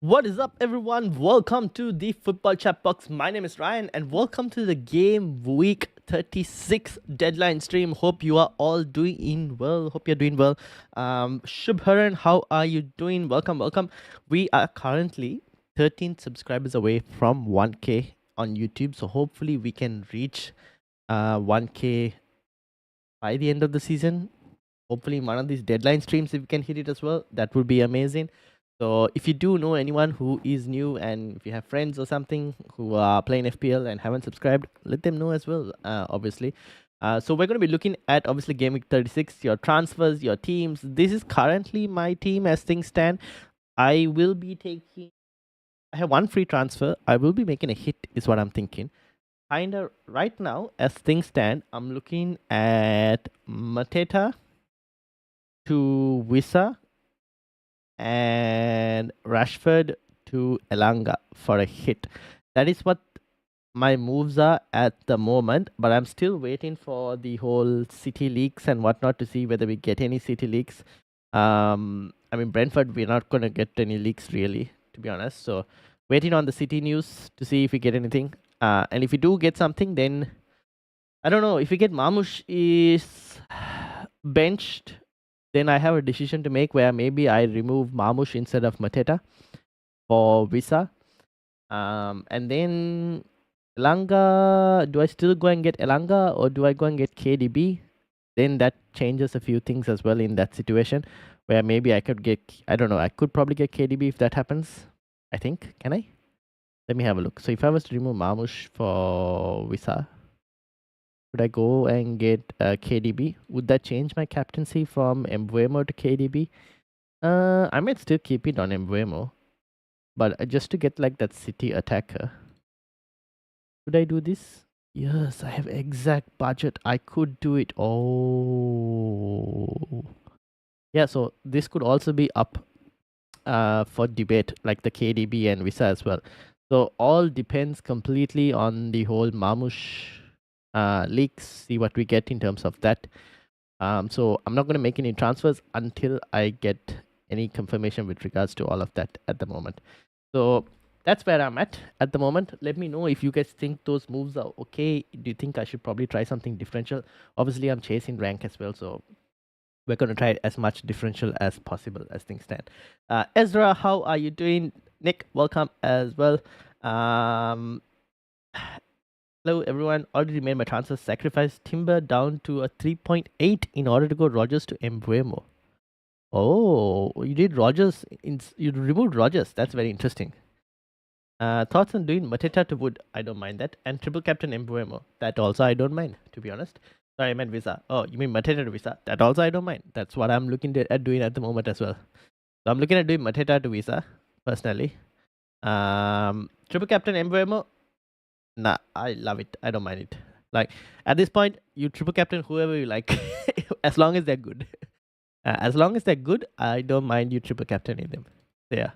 What is up, everyone? Welcome to the Football Chat Box. My name is Ryan, and welcome to the Game Week 36 deadline stream. Hope you are all doing well. Hope you're doing well. Shubharan, how are you doing? Welcome. We are currently 13 subscribers away from 1K on YouTube, so hopefully we can reach 1K by the end of the season. Hopefully, in one of these deadline streams, if we can hit it as well, that would be amazing. So if you do know anyone who is new, and if you have friends or something who are playing FPL and haven't subscribed, let them know as well, obviously. So we're going to be looking at, obviously, Game Week 36, your transfers, your teams. This is currently my team as things stand. I have one free transfer. I will be making a hit is what I'm thinking. Kind of right now, as things stand, I'm looking at Mateta to Wissa and Rashford to Elanga for a hit. That is what my moves are at the moment, but I'm still waiting for the whole City leaks and whatnot to see whether we get any City leaks. I mean, Brentford, we're not going to get any leaks really, to be honest. So waiting on the City news to see if we get anything. And if we do get something, then I don't know. If we get Mamush is benched, then I have a decision to make where maybe I remove Mamush instead of Mateta for Visa. And then Elanga, do I still go and get Elanga or do I go and get KDB? Then that changes a few things as well in that situation where maybe I could get, I don't know, I could probably get KDB if that happens. I think. Can I? Let me have a look. So if I was to remove Mamush for Visa, would I go and get KDB? Would that change my captaincy from Embuemo to KDB? I might still keep it on Embuemo, but just to get like that City attacker. Should I do this? Yes, I have exact budget. I could do it. Oh, yeah. So this could also be up for debate, like the KDB and Visa as well. So all depends completely on the whole Mamush leaks. See what we get in terms of that. So I'm not going to make any transfers until I get any confirmation with regards to all of that at the moment. So that's where I'm at the moment. Let me know if you guys think those moves are okay. Do you think I should probably try something differential? Obviously, I'm chasing rank as well, so we're going to try as much differential as possible as things stand. Ezra, how are you doing? Nick, welcome as well. Hello everyone, already made my transfer, sacrifice Timber down to a 3.8 in order to go Rogers to Embuemo. Oh, you did Rogers, you removed Rogers, that's very interesting. Thoughts on doing Mateta to Wood, I don't mind that. And triple captain Embuemo, that also I don't mind, to be honest. Sorry, I meant Visa. Oh, you mean Mateta to Visa, that also I don't mind. That's what I'm looking at doing at the moment as well. So I'm looking at doing Mateta to Visa, personally. Triple captain Embuemo, nah, I love it. I don't mind it. Like at this point, you triple captain whoever you like, as long as they're good. As long as they're good, I don't mind you triple captaining them. So, yeah.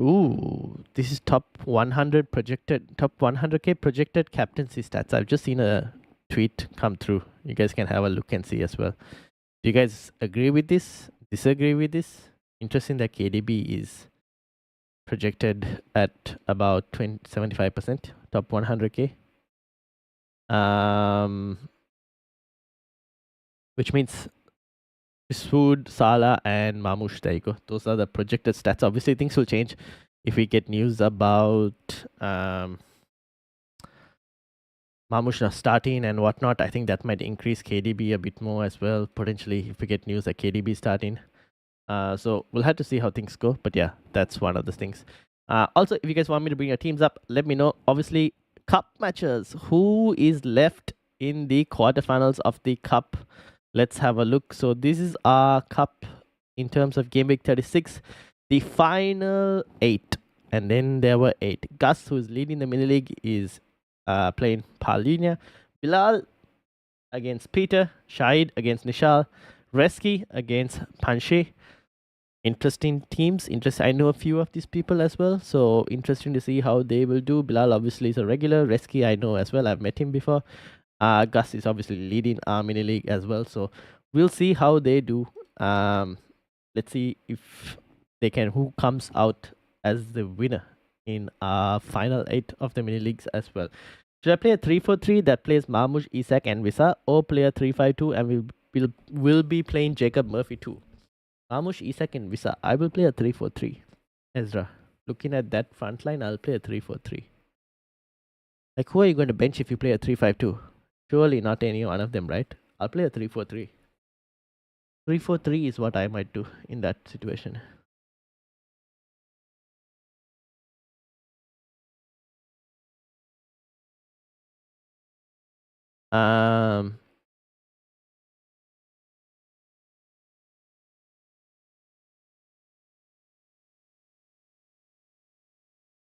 Ooh, this is top 100 projected, top 100k projected captaincy stats. I've just seen a tweet come through. You guys can have a look and see as well. Do you guys agree with this? Disagree with this? Interesting that KDB is projected at about 75%, top 100k. Which means Sood, Salah, and Mamush. There you go. Those are the projected stats. Obviously, things will change if we get news about Mamush starting and whatnot. I think that might increase KDB a bit more as well, potentially, if we get news that KDB starting. So we'll have to see how things go. But yeah, that's one of the things. Also, if you guys want me to bring your teams up, let me know. Obviously, cup matches. Who is left in the quarterfinals of the cup? Let's have a look. So this is our cup in terms of Game Week 36. The final 8. And then there were 8. Gus, who is leading the mini league, is playing Paulinia. Bilal against Peter. Shahid against Nishal. Reski against Panche. Interesting teams. I know a few of these people as well, so interesting to see how they will do. Bilal obviously is a regular. Reski I know as well. I've met him before. Gus is obviously leading our mini league as well, so we'll see how they do Let's see if they can. Who comes out as the winner in final 8 of the mini leagues as well? Should I play a 3-4-3 that plays Marmoush, Isak, and Visa, or play a 3-5-2 and will be playing Jacob Murphy too? Marmoush, Isak, and Visa. I will play a 3-4-3. Ezra, looking at that front line, I'll play a 3-4-3. Like, who are you going to bench if you play a 3-5-2? Surely not any one of them, right? I'll play a 3-4-3. 3-4-3 is what I might do in that situation.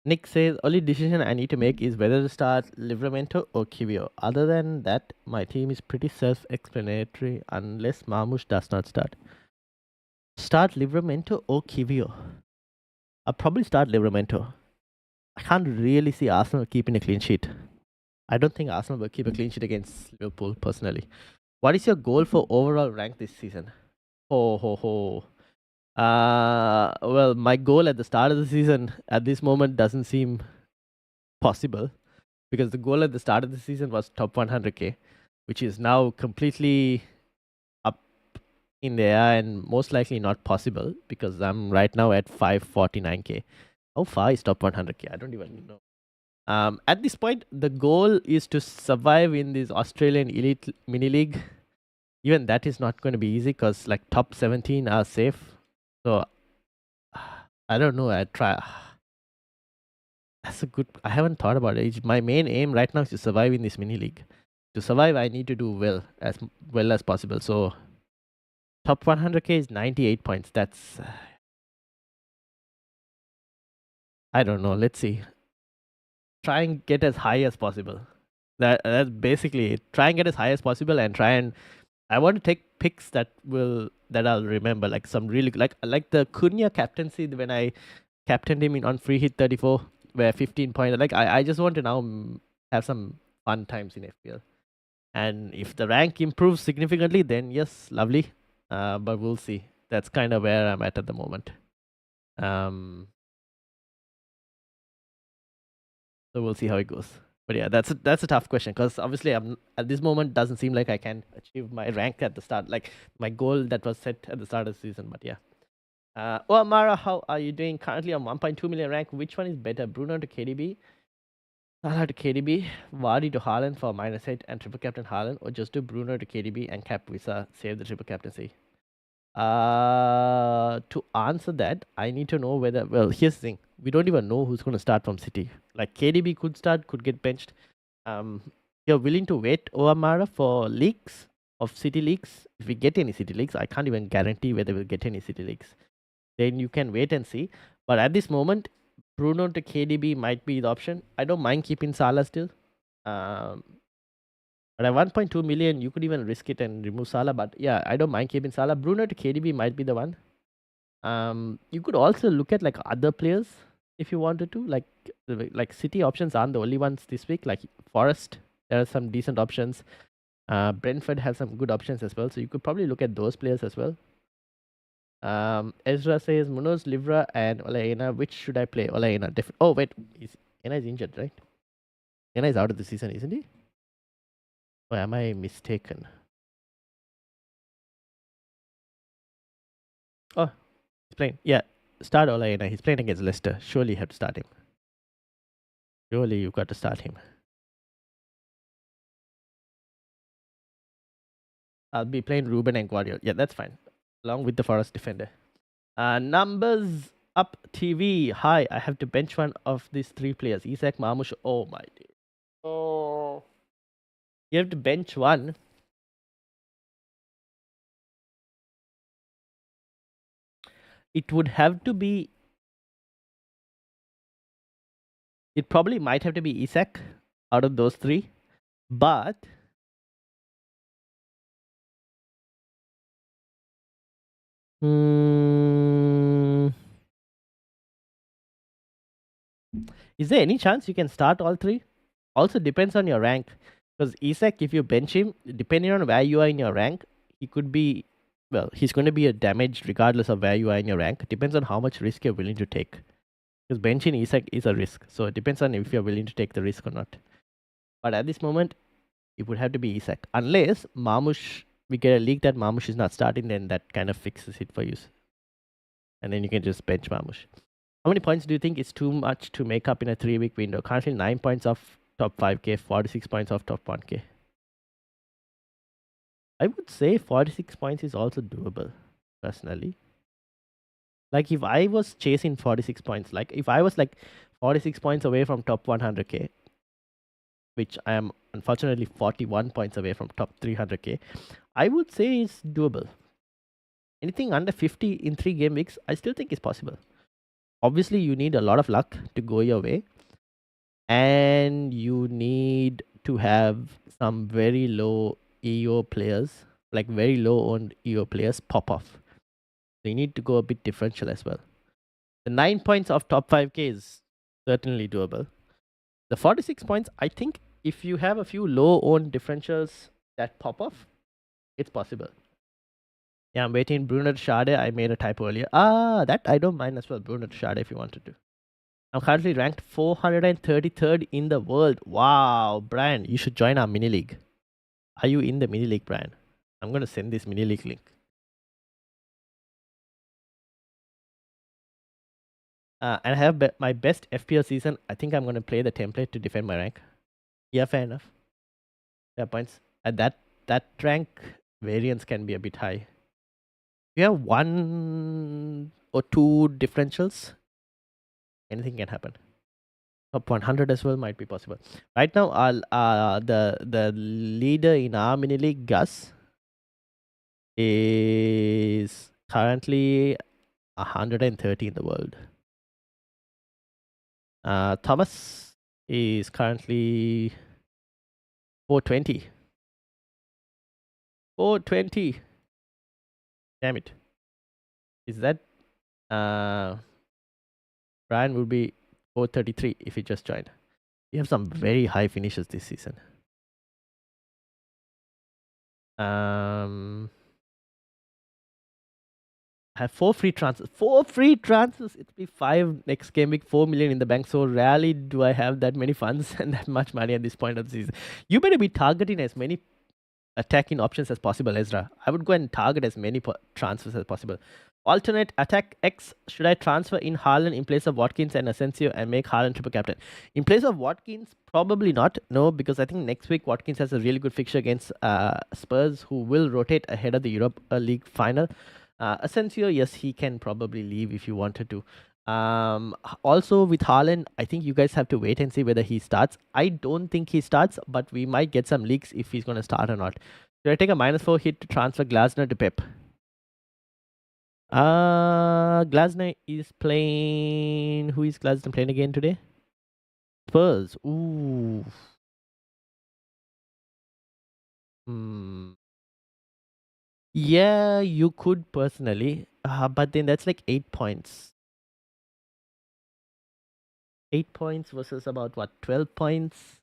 Nick says, only decision I need to make is whether to start Livramento or Kivio. Other than that, my team is pretty self-explanatory unless Marmoush does not start. Start Livramento or Kivio? I'll probably start Livramento. I can't really see Arsenal keeping a clean sheet. I don't think Arsenal will keep a clean sheet against Liverpool, personally. What is your goal for overall rank this season? Well, my goal at the start of the season at this moment doesn't seem possible because the goal at the start of the season was top 100k, which is now completely up in the air and most likely not possible because I'm right now at 549k. How far is top 100k? I don't even know. At this point, the goal is to survive in this Australian Elite Mini League. Even that is not going to be easy because like top 17 are safe. So I don't know. I try. That's a good. I haven't thought about it. My main aim right now is to survive in this mini league. To survive, I need to do well as possible. So top 100k is 98 points. That's I don't know. Let's see. Try and get as high as possible. That's basically it. Try and get as high as possible and try and I want to take picks that I'll remember, like some really like the Cunha captaincy when I captained him on free hit 34 where 15 points. Like I just want to now have some fun times in FPL. And if the rank improves significantly, then yes, lovely. But we'll see. That's kind of where I'm at the moment. So we'll see how it goes. But yeah, that's a tough question because obviously I'm at this moment doesn't seem like I can achieve my rank at the start, like my goal that was set at the start of the season. But yeah. Amara, how are you doing? Currently on 1.2 million rank. Which one is better, Bruno to KDB, Salah to KDB, Vardy to Haaland for -8 and triple captain Haaland, or just do Bruno to KDB and cap Visa, save the triple captaincy? To answer that, I need to know whether. Well, here's the thing: we don't even know who's going to start from City. Like KDB could start, could get benched. You're willing to wait, Amara, for leaks of City leaks? If we get any City leaks, I can't even guarantee whether we'll get any City leaks. Then you can wait and see. But at this moment, Bruno to KDB might be the option. I don't mind keeping Salah still. But at 1.2 million, you could even risk it and remove Salah. But yeah, I don't mind keeping Salah. Bruno to KDB might be the one. You could also look at like other players if you wanted to. Like City options aren't the only ones this week. Like Forest, there are some decent options. Brentford has some good options as well. So you could probably look at those players as well. Ezra says Munoz, Livra, and Olaena. Which should I play? Olaena. Oh wait, Ena is injured, right? Ena is out of the season, isn't he? Or am I mistaken? Oh, he's playing. Yeah, start Olaena. He's playing against Leicester. Surely you have to start him. Surely you've got to start him. I'll be playing Ruben and Guardiola. Yeah, that's fine. Along with the Forest defender. Numbers up TV. Hi, I have to bench one of these 3 players. Isak, Marmoush. Oh my dear. Oh. You have to bench one. It would have to be. It probably might have to be Isak out of those 3. But is there any chance you can start all 3? Also depends on your rank. Because Isak, if you bench him, depending on where you are in your rank, he could be well, he's going to be a damaged regardless of where you are in your rank. It depends on how much risk you're willing to take. Because benching Isak is a risk, so it depends on if you're willing to take the risk or not. But at this moment, it would have to be Isak. Unless Marmush, we get a leak that Marmush is not starting, then that kind of fixes it for you. And then you can just bench Marmush. How many points do you think is too much to make up in a 3-week window? Currently 9 points off top 5k, 46 points off top 1k. I would say 46 points is also doable, personally. Like if I was chasing 46 points, like if I was like 46 points away from top 100k, which I am unfortunately 41 points away from top 300k, I would say is doable. Anything under 50 in 3 game weeks, I still think is possible. Obviously, you need a lot of luck to go your way, and you need to have some very low EO players, like very low owned EO players, pop off. So you need to go a bit differential as well. The 9 points of top 5k is certainly doable. The 46 points, I think if you have a few low owned differentials that pop off, it's possible. Yeah, I'm waiting. Bruno Shade, I made a typo earlier. That I don't mind as well. Bruno Shade, if you wanted to. I'm currently ranked 433rd in the world. Wow, Brian, you should join our mini league. Are you in the mini league, Brian? I'm going to send this mini league link. And I have my best FPL season. I think I'm going to play the template to defend my rank. Yeah, fair enough. Fair points. At that rank, variance can be a bit high. You have 1 or 2 differentials, anything can happen. Top 100 as well might be possible. Right now, the leader in our mini league, Gus, is currently 130 in the world. Thomas is currently 420. 420. Damn it. Is that Brian would be 433 if he just joined. We have some very high finishes this season. I have 4 free transfers. 4 free transfers. It'll be 5 next game week, 4 million in the bank. So rarely do I have that many funds and that much money at this point of the season. You better be targeting as many attacking options as possible, Ezra. I would go and target as many transfers as possible. Alternate attack X. Should I transfer in Haaland in place of Watkins and Asensio and make Haaland triple captain? In place of Watkins, probably not. No, because I think next week Watkins has a really good fixture against Spurs, who will rotate ahead of the Europe League final. Asensio, yes, he can probably leave if you wanted to. Also with Haaland, I think you guys have to wait and see whether he starts. I don't think he starts, but we might get some leaks if he's going to start or not. Should I take a -4 hit to transfer Glasner to Pep? Glasner is playing. Who is Glasner playing again today? Spurs. Ooh. Yeah, you could personally. But then that's like 8 points. 8 points versus about what, 12 points?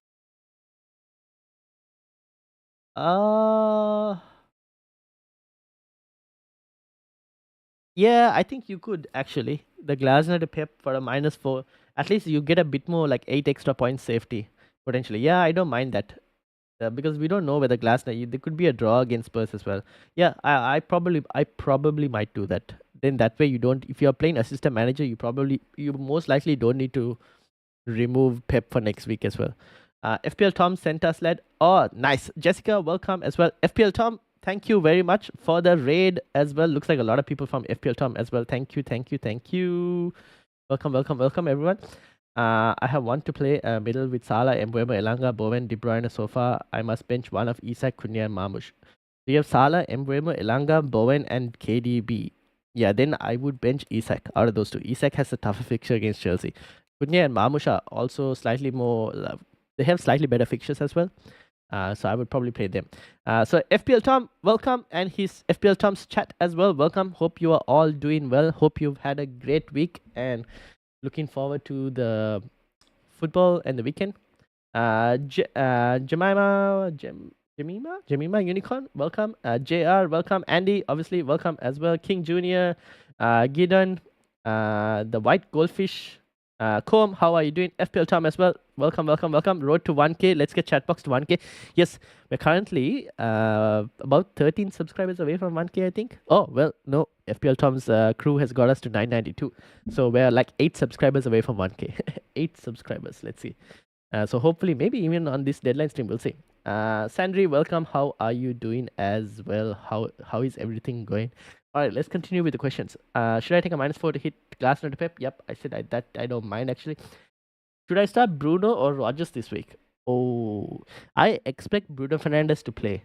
Yeah, I think you could actually. The Glasner to Pep for a -4. At least you get a bit more, like 8 extra points safety potentially. Yeah, I don't mind that. Because we don't know whether Glasner, there could be a draw against Spurs as well. Yeah, I probably might do that. Then that way you don't, if you're playing assistant manager, you most likely don't need to remove Pep for next week as well. FPL Tom sent us led. Oh, nice. Jessica, welcome as well. FPL Tom, thank you very much for the raid as well. Looks like a lot of people from FPL Tom as well. Thank you. Welcome everyone. I have one to play middle with Salah, Mbeumo, Elanga, Bowen, De Bruyne so far. I must bench one of Isak, Cunha, and Marmoush. So you have Salah, Mbeumo, Elanga, Bowen, and KDB. Yeah, then I would bench Isak out of those two. Isak has a tougher fixture against Chelsea. Cunha and Marmoush are also slightly more. They have slightly better fixtures as well. So I would probably play them. So FPL Tom, welcome, and his FPL Tom's chat as well. Welcome. Hope you are all doing well. Hope you've had a great week and looking forward to the football and the weekend. Jemima, Jemima Unicorn, welcome. JR, welcome. Andy, obviously, welcome as well. King Jr., Gideon, the White Goldfish, Com, how are you doing? FPL Tom as well, welcome, welcome, welcome. Road to 1K, let's get Chatbox to 1K. Yes, we're currently about 13 subscribers away from 1K, I think. Oh, well, no, FPL Tom's crew has got us to 992. So we're like 8 subscribers away from 1K. 8 subscribers, let's see. So hopefully, maybe even on this deadline stream, we'll see. Sandri, welcome. How are you doing as well? How is everything going? All right, let's continue with the questions. Should I take a -4 to hit Glass to Pep? Yep, I said that I don't mind actually. Should I start Bruno or Rogers this week? Oh, I expect Bruno Fernandes to play,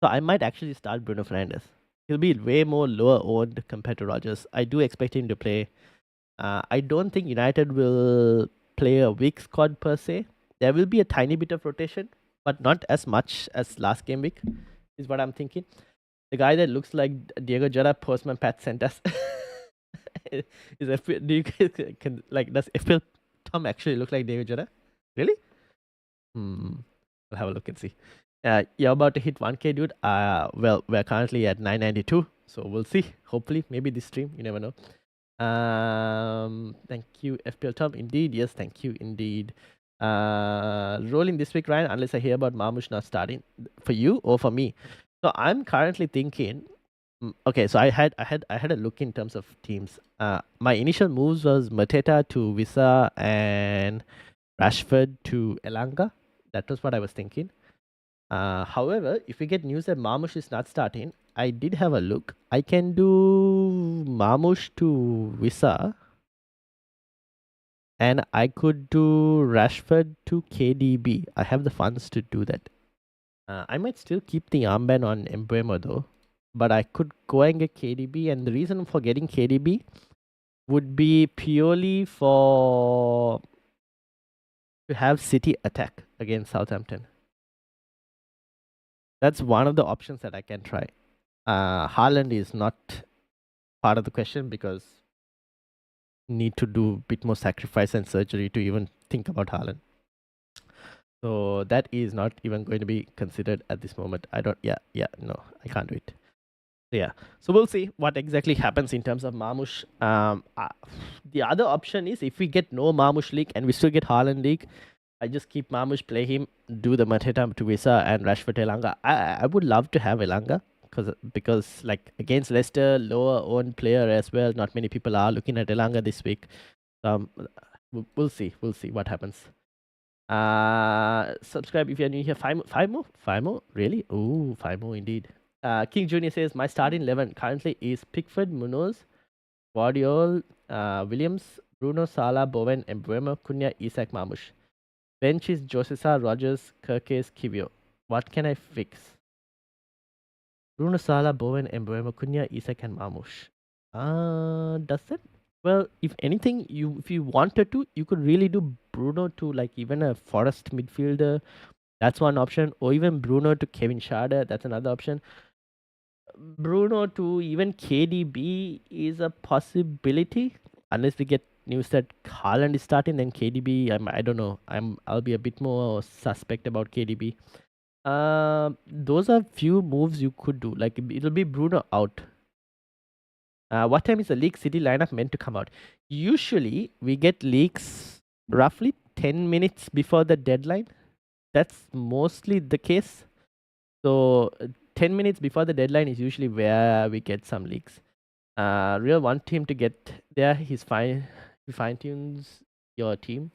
so I might actually start Bruno Fernandes. He'll be way more lower owned compared to Rogers. I do expect him to play. I don't think United will play a weak squad per se. There will be a tiny bit of rotation, but not as much as last game week, is what I'm thinking. The guy that looks like Diego Jota, Postman Pat sent us. Is FPL, do you guys can like does FPL Tom actually look like Diego Jota? Really? I'll have a look and see. You're about to hit 1K, dude. Well, we're currently at 992, so we'll see. Hopefully, maybe this stream. You never know. Thank you, FPL Tom. Indeed, yes, thank you, indeed. Rolling this week, Ryan, unless I hear about Marmush not starting for you or for me. So I'm currently thinking. Okay, so I had a look in terms of teams. My initial moves was Mateta to Visa and Rashford to Elanga. That was what I was thinking. However, if we get news that Marmush is not starting, I did have a look. I can do Marmush to Visa, and I could do Rashford to KDB. I have the funds to do that. I might still keep the armband on Embuemo though, but I could go and get KDB, and the reason for getting KDB would be purely for to have City attack against Southampton. That's one of the options that I can try. Haaland is not part of the question because need to do a bit more sacrifice and surgery to even think about Haaland. So that is not even going to be considered at this moment. No, I can't do it. Yeah, so we'll see what exactly happens in terms of Marmush. The other option is if we get no Marmush league and we still get Haaland league, I just keep Marmush, play him, do the Mateta to Visa and Rashford Elanga. I would love to have Elanga because like against Leicester, lower owned player as well. Not many people are looking at Elanga this week. We'll see. We'll see what happens. Subscribe if you're new here. Five more? Really? Ooh, 5 more indeed. King Jr. says, my starting 11 currently is Pickford, Munoz, Guardiola, Williams, Bruno, Salah, Bowen, Embuemo, Cunha, Isak, Marmush. Bench is Josesa, Rogers, Kirkes, Kivio. What can I fix? Bruno, Salah, Bowen, Embuemo, Cunha, Isak, and Marmush. Does it? Well, if anything, if you wanted to, you could really do Bruno to like even a Forest midfielder. That's one option. Or even Bruno to Kevin Schade. That's another option. Bruno to even KDB is a possibility. Unless we get news that Haaland is starting, then KDB, I don't know. I'll be a bit more suspect about KDB. Those are few moves you could do. Like it'll be Bruno out. What time is the League City lineup meant to come out? Usually we get leaks roughly 10 minutes before the deadline. That's mostly the case. So 10 minutes before the deadline is usually where we get some leaks. Real want him to get there. He fine tunes your team.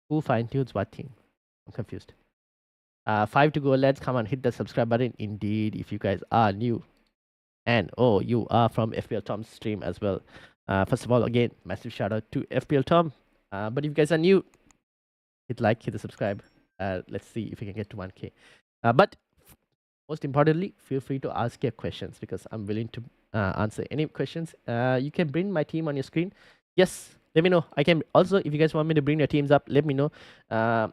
Who fine tunes what team? I'm confused. 5 to go, lads. Come on, hit the subscribe button. Indeed, if you guys are new. And you are from FPL Tom's stream as well. First of all, again, massive shout out to FPL Tom. But if you guys are new, hit like, hit the subscribe. Let's see if we can get to 1K. But most importantly, feel free to ask your questions because I'm willing to answer any questions. You can bring my team on your screen. Yes, let me know. I can also, if you guys want me to bring your teams up, let me know.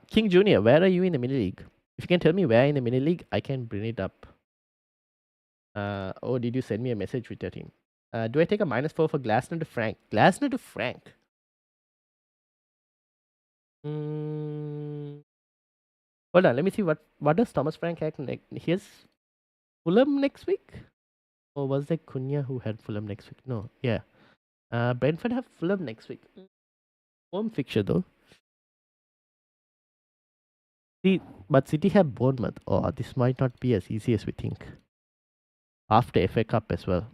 King Jr., where are you in the mini league? If you can tell me where in the mini league, I can bring it up. Did you send me a message with your team? Do I take a -4 for Glasner to Frank? Glasner to Frank? Hold on, let me see what does Thomas Frank have next. He has Fulham next week, or was it Cunha who had Fulham next week? No, yeah. Brentford have Fulham next week. Home fixture though. See, but City have Bournemouth. Oh, this might not be as easy as we think. After FA Cup as well.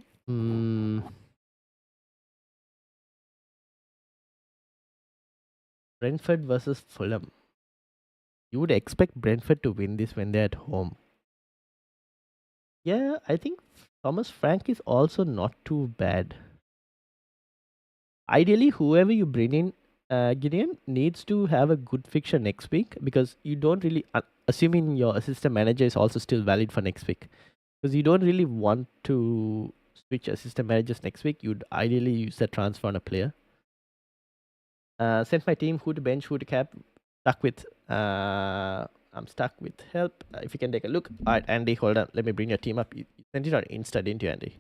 Brentford versus Fulham. You would expect Brentford to win this when they're at home. Yeah, I think Thomas Frank is also not too bad. Ideally, whoever you bring in, Gideon, needs to have a good fixture next week because you don't really, assuming your assistant manager is also still valid for next week, because you don't really want to switch assistant managers next week. You'd ideally use the transfer on a player. Sent my team who to bench, who to cap. Stuck with. I'm stuck with help. If you can take a look. All right, Andy, hold on. Let me bring your team up. You sent it on Insta, didn't you, Andy?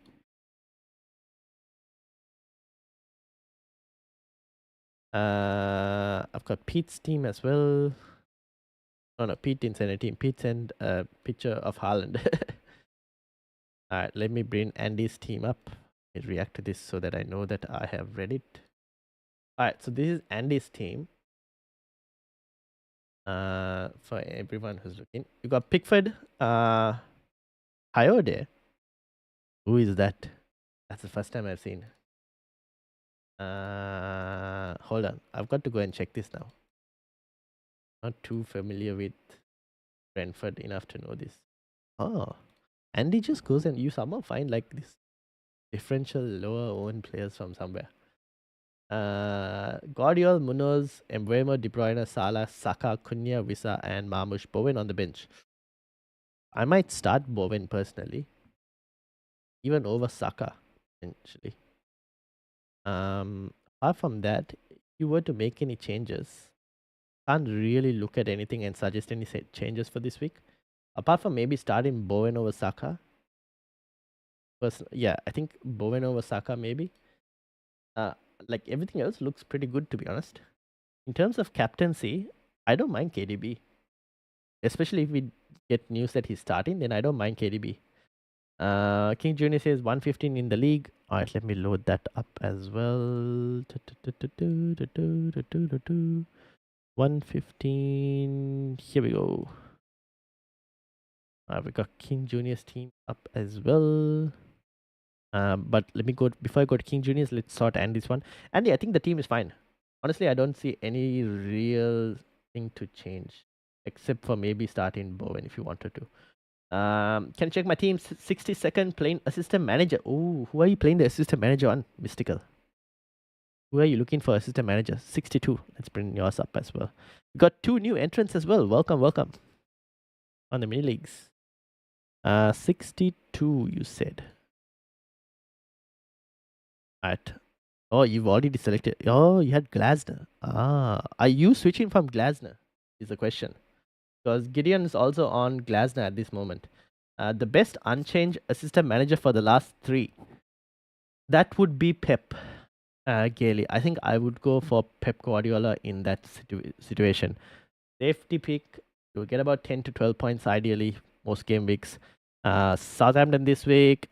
I've got Pete's team as well. Oh no, Pete didn't send a team. Pete sent a picture of Haaland. Alright, let me bring Andy's team up. Let me react to this so that I know that I have read it. Alright, so this is Andy's team. For everyone who's looking. You got Pickford, Hayode. Who is that? That's the first time I've seen. Hold on. I've got to go and check this now. Not too familiar with Brentford enough to know this. Oh. Andy just goes and you somehow find like this differential lower owned players from somewhere. Guardiola, Munoz, Embuemo, De Bruyne, Salah, Saka, Cunha, Wissa, and Marmoush Bowen on the bench. I might start Bowen personally, even over Saka, essentially. Apart from that, if you were to make any changes, can't really look at anything and suggest any changes for this week. Apart from maybe starting Bowen over Saka. Yeah, I think Bowen over Saka maybe. Like everything else looks pretty good, to be honest. In terms of captaincy, I don't mind KDB. Especially if we get news that he's starting, then I don't mind KDB. King Junior says 115 in the league. Alright, let me load that up as well. 115. Here we go. We got King Junior's team up as well. But let me go before I go to King Junior's. Let's sort Andy's one. Andy, I think the team is fine. Honestly, I don't see any real thing to change except for maybe starting Bowen if you wanted to. Can you check my team? 60-second playing assistant manager. Oh, who are you playing the assistant manager on? Mystical. Who are you looking for assistant manager? 62. Let's bring yours up as well. We got 2 new entrants as well. Welcome on the mini leagues. 62. You said. Alright. Oh, you've already selected. Oh, you had Glasner. Are you switching from Glasner? Is the question. Because Gideon is also on Glasner at this moment. The best unchanged assistant manager for the last 3. That would be Pep Gailey. I think I would go for Pep Guardiola in that situation. Safety pick. You'll get about 10 to 12 points ideally most game weeks. Southampton this week.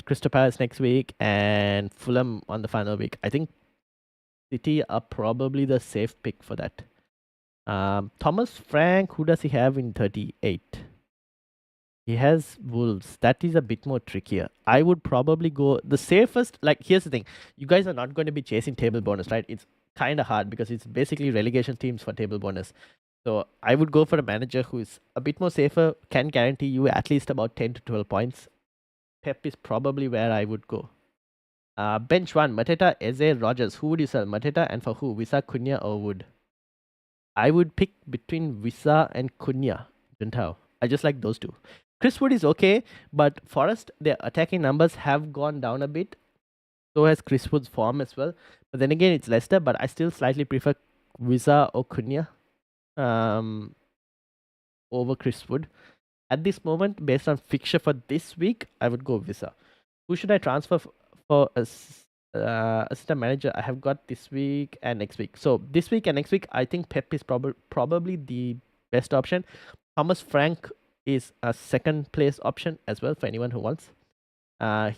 Crystal Palace next week. And Fulham on the final week. I think City are probably the safe pick for that. Thomas Frank, who does he have in 38? He has Wolves. That is a bit more trickier. I would probably go the safest. Like, here's the thing. You guys are not going to be chasing table bonus, right? It's kind of hard because it's basically relegation teams for table bonus. So I would go for a manager who is a bit more safer, can guarantee you at least about 10 to 12 points. Pep is probably where I would go. Bench 1, Mateta, Eze, Rogers. Who would you sell? Mateta and for who? Wissa, Cunha or Wood? I would pick between Wissa and Cunha. Juntao. I just like those two. Chris Wood is okay, but Forest, their attacking numbers have gone down a bit. So has Chris Wood's form as well. But then again, it's Leicester, but I still slightly prefer Wissa or Cunha over Chris Wood. At this moment, based on fixture for this week, I would go Wissa. Who should I transfer for assistant manager? I have got this week and next week. So this week and next week, I think Pep is probably the best option. Thomas Frank is a second place option as well for anyone who wants.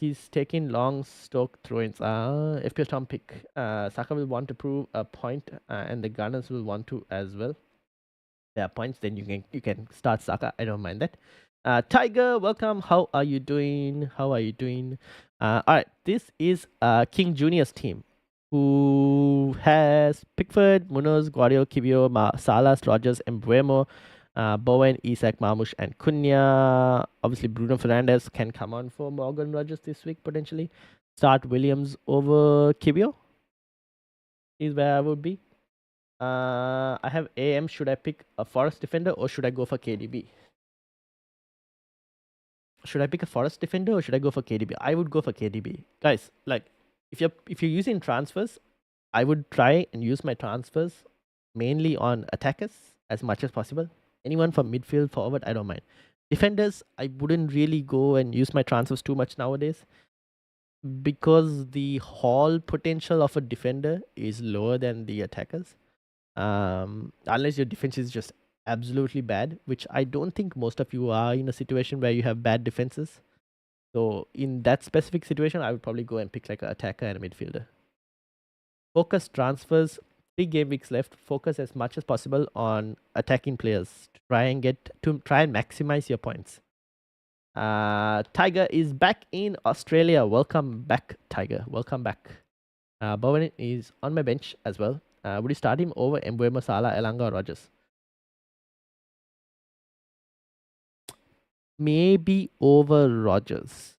He's taking long stroke throw-ins. FPL Tom pick. Saka will want to prove a point, and the Gunners will want to as well. There are points, then you can start Saka. I don't mind that. Tiger, welcome. How are you doing? How are you doing? All right, this is King Junior's team, who has Pickford, Munoz, Guardiola, Kivio, Salas, Rogers, Embuemo, Bowen, Isak, Marmush, and Cunha. Obviously, Bruno Fernandes can come on for Morgan Rogers this week potentially. Start Williams over Kivio is where I would be. I have AM. Should I pick a Forest defender or should I go for KDB? Should I pick a Forest defender or should I go for KDB? I would go for KDB, guys. Like, if you're using transfers, I would try and use my transfers mainly on attackers as much as possible. Anyone from midfield, forward, I don't mind. Defenders, I wouldn't really go and use my transfers too much nowadays because the haul potential of a defender is lower than the attackers. Unless your defense is just absolutely bad, which I don't think most of you are in a situation where you have bad defenses. So in that specific situation, I would probably go and pick like an attacker and a midfielder. Focus transfers, 3 game weeks left. Focus as much as possible on attacking players to try and maximize your points. Tiger is back in Australia. Welcome back, Tiger. Welcome back. Bowen is on my bench as well. Would you start him over Embuemo, Salah, Elanga, or Rogers? Maybe over Rogers.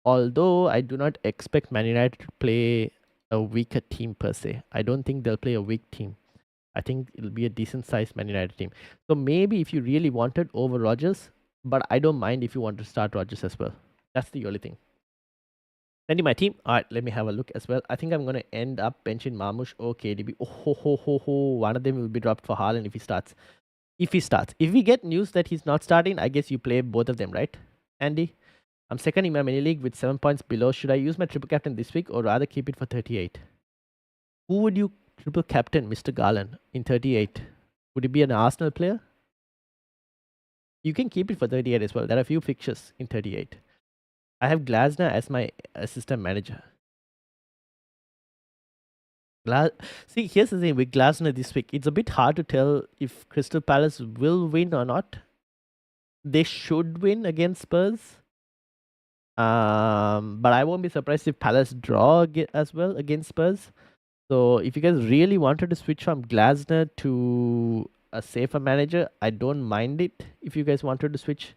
Although I do not expect Man United to play a weaker team per se. I don't think they'll play a weak team. I think it'll be a decent sized Man United team. So maybe if you really wanted over Rogers, but I don't mind if you want to start Rogers as well. That's the only thing. Sending my team. All right, let me have a look as well. I think I'm going to end up benching Marmush or KDB. Oh, ho, ho, ho, ho. One of them will be dropped for Haaland if he starts. If we get news that he's not starting, I guess you play both of them, right, Andy? I'm second in my mini league with 7 points below. Should I use my triple captain this week or rather keep it for 38? Who would you triple captain, Mr. Garland, in 38? Would it be an Arsenal player? You can keep it for 38 as well. There are a few fixtures in 38. I have Glasner as my assistant manager. See, here's the thing with Glasner this week. It's a bit hard to tell if Crystal Palace will win or not. They should win against Spurs. But I won't be surprised if Palace draw as well against Spurs. So if you guys really wanted to switch from Glasner to a safer manager, I don't mind it if you guys wanted to switch.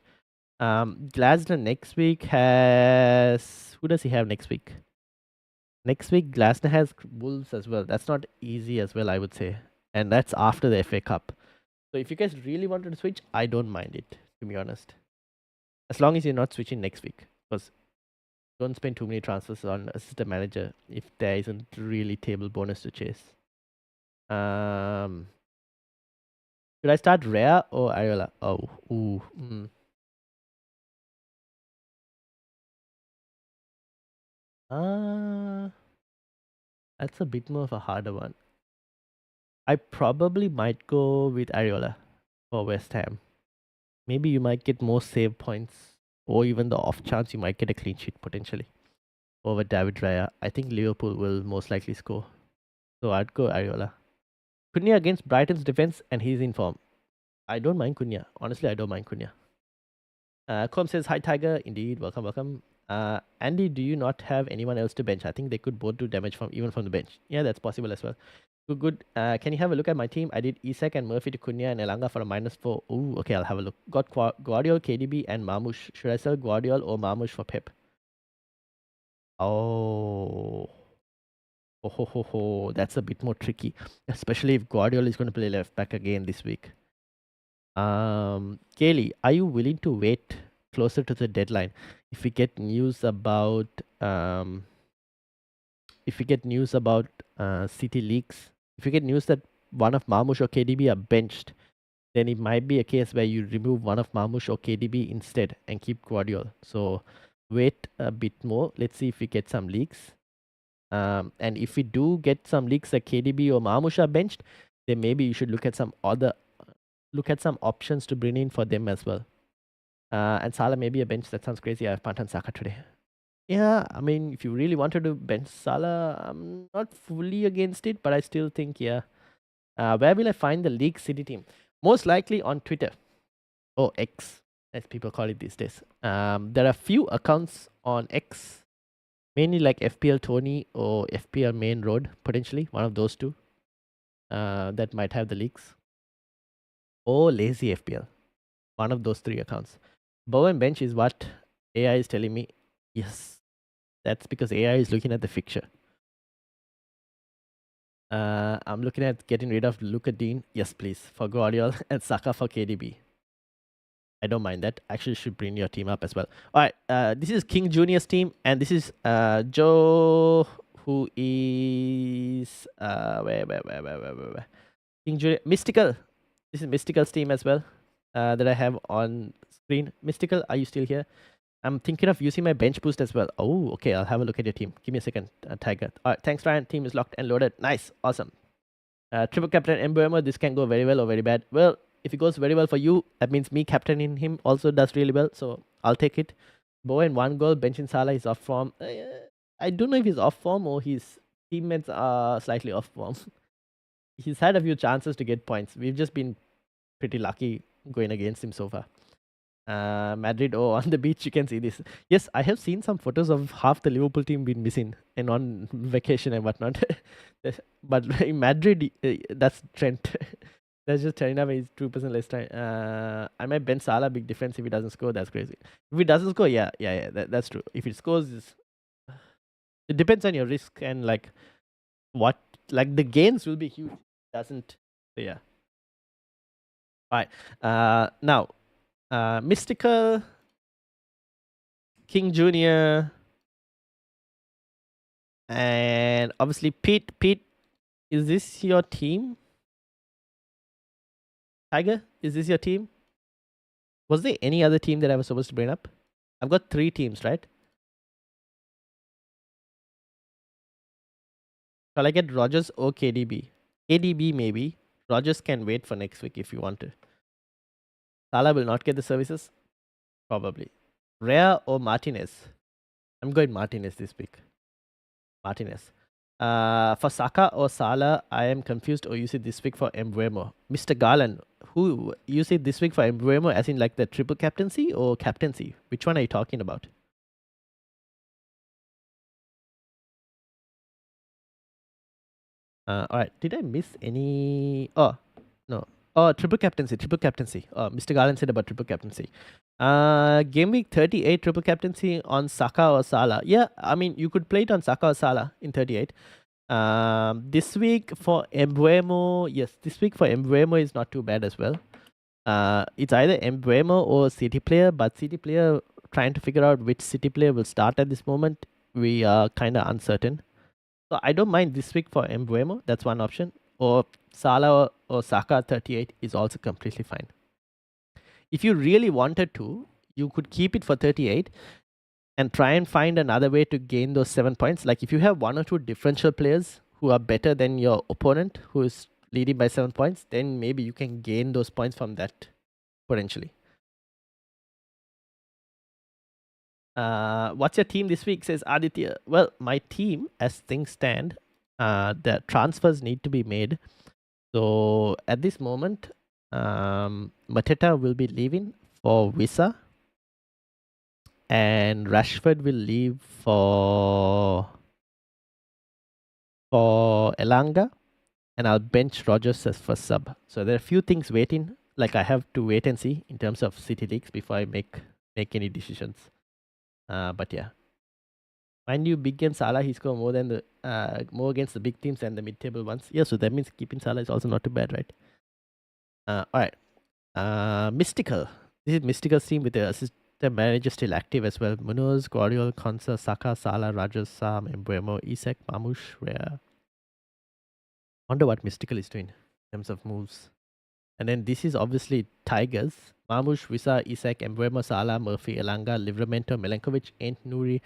Glasner next week has... Who does he have next week? Next week, Glasner has Wolves as well. That's not easy as well, I would say. And that's after the FA Cup. So if you guys really wanted to switch, I don't mind it, to be honest. As long as you're not switching next week. Because don't spend too many transfers on assistant manager if there isn't really table bonus to chase. Should I start Rhea or Ariola? Oh, ooh. That's a bit more of a harder one. I probably might go with Ariola for West Ham. Maybe you might get more save points, or even the off chance you might get a clean sheet potentially over David Raya. I think Liverpool will most likely score. So I'd go Ariola. Cunha against Brighton's defense, and he's in form. I don't mind Cunha. Honestly, I don't mind Cunha. Com says, hi Tiger. Indeed, welcome, welcome. Andy, do you not have anyone else to bench? I think they could both do damage even from the bench. Yeah, that's possible as well. Good. Can you have a look at my team? I did Isak and Murphy to Cunha and Elanga for a -4. Ooh, okay, I'll have a look. Got Guardiola, KDB, and Marmush. Should I sell Guardiola or Marmush for Pep? Oh. Oh, ho, ho, ho. That's a bit more tricky, especially if Guardiola is going to play left back again this week. Kaylee, are you willing to wait closer to the deadline if we get news about City leaks? If you get news that one of Marmush or KDB are benched, then it might be a case where you remove one of Marmush or KDB instead and keep Guardiola. So wait a bit more. Let's see if we get some leaks. And if we do get some leaks that KDB or Marmush are benched, then maybe you should look at some other look at some options to bring in for them as well. And Salah maybe a bench. That sounds crazy. I have Pantan Saka today. Yeah, I mean, if you really wanted to bench Salah, I'm not fully against it, but I still think, yeah. Where will I find the League City team? Most likely on Twitter or X, as people call it these days. There are few accounts on X, mainly like FPL Tony or FPL Main Road, potentially one of those two. That might have the leaks. Or Lazy FPL, one of those three accounts. Bowen Bench is what AI is telling me. Yes, that's because AI is looking at the fixture. I'm looking at getting rid of Luka Dean. Yes, please. For Guardiola and Saka for KDB. I don't mind that. Actually, should bring your team up as well. All right. This is King Junior's team, and this is Joe, who is where? King Junior Mystical. This is Mystical's team as well. That I have on screen. Mystical, are you still here? I'm thinking of using my bench boost as well. Oh, okay. I'll have a look at your team. Give me a second, Tiger. All right. Thanks, Ryan. Team is locked and loaded. Nice. Awesome. Triple captain Embuemo. This can go very well or very bad. Well, if it goes very well for you, that means me captaining him also does really well. So I'll take it. Bowen, 1 goal. Bench in Salah is off form. I don't know if he's off form or his teammates are slightly off form. He's had a few chances to get points. We've just been pretty lucky going against him so far. Madrid, oh, on the beach, you can see this. Yes, I have seen some photos of half the Liverpool team been missing and on vacation and whatnot. But in Madrid, that's Trent. That's just turning up. He's 2% less time. I might bench Salah, big difference. If he doesn't score, that's crazy. If he doesn't score, yeah, that's true. If he scores, it depends on your risk and like what, like the gains will be huge. Doesn't, so yeah. All right. Now, Mystical, King Junior, and obviously Pete. Pete, is this your team? Tiger, is this your team? Was there any other team that I was supposed to bring up? I've got 3 teams, right? Shall I get Rogers or KDB? KDB maybe. Rogers can wait for next week if you want to. Salah will not get the services? Probably. Rhea or Martinez? I'm going Martinez this week. Martinez. For Saka or Salah, I am confused or use it this week for Embuemo. Mr. Garland, who use it this week for Embuemo as in like the triple captaincy or captaincy? Which one are you talking about? Alright, did I miss any? Oh, no. Oh, triple captaincy. Mr. Garland said about triple captaincy. Game week 38 triple captaincy on Saka or Salah. Yeah, I mean, you could play it on Saka or Salah in 38. This week for Embuemo, yes, this week for Embuemo is not too bad as well. It's either Embuemo or City player, but City player, trying to figure out which City player will start at this moment, we are kind of uncertain. So I don't mind this week for Embuemo. That's one option. Or Salah or Saka 38 is also completely fine. If you really wanted to, you could keep it for 38 and try and find another way to gain those 7 points. Like if you have 1 or 2 differential players who are better than your opponent who is leading by 7 points, then maybe you can gain those points from that potentially. What's your team this week, says Aditya. Well, my team, as things stand, the transfers need to be made. So at this moment, Mateta will be leaving for Visa, and Rashford will leave for Elanga, and I'll bench Rogers as first sub. So there are a few things waiting. Like I have to wait and see in terms of City leagues before I make any decisions. But yeah, mind you, big game Salah, he scored more than the more against the big teams than the mid-table ones. Yeah, so that means keeping Salah is also not too bad, right? All right. Mystical. This is Mystical's team with the assistant manager still active as well. Munoz, Guardiola, Konsa, Saka, Salah, Rajas, Sam, Embuemo, Isak, Mamush, Rhea. Wonder what Mystical is doing in terms of moves. And then this is obviously Tigers. Mamush, Visa, Isak, Embuemo, Salah, Murphy, Elanga, Livramento, Milenkovic, Ent Nuri,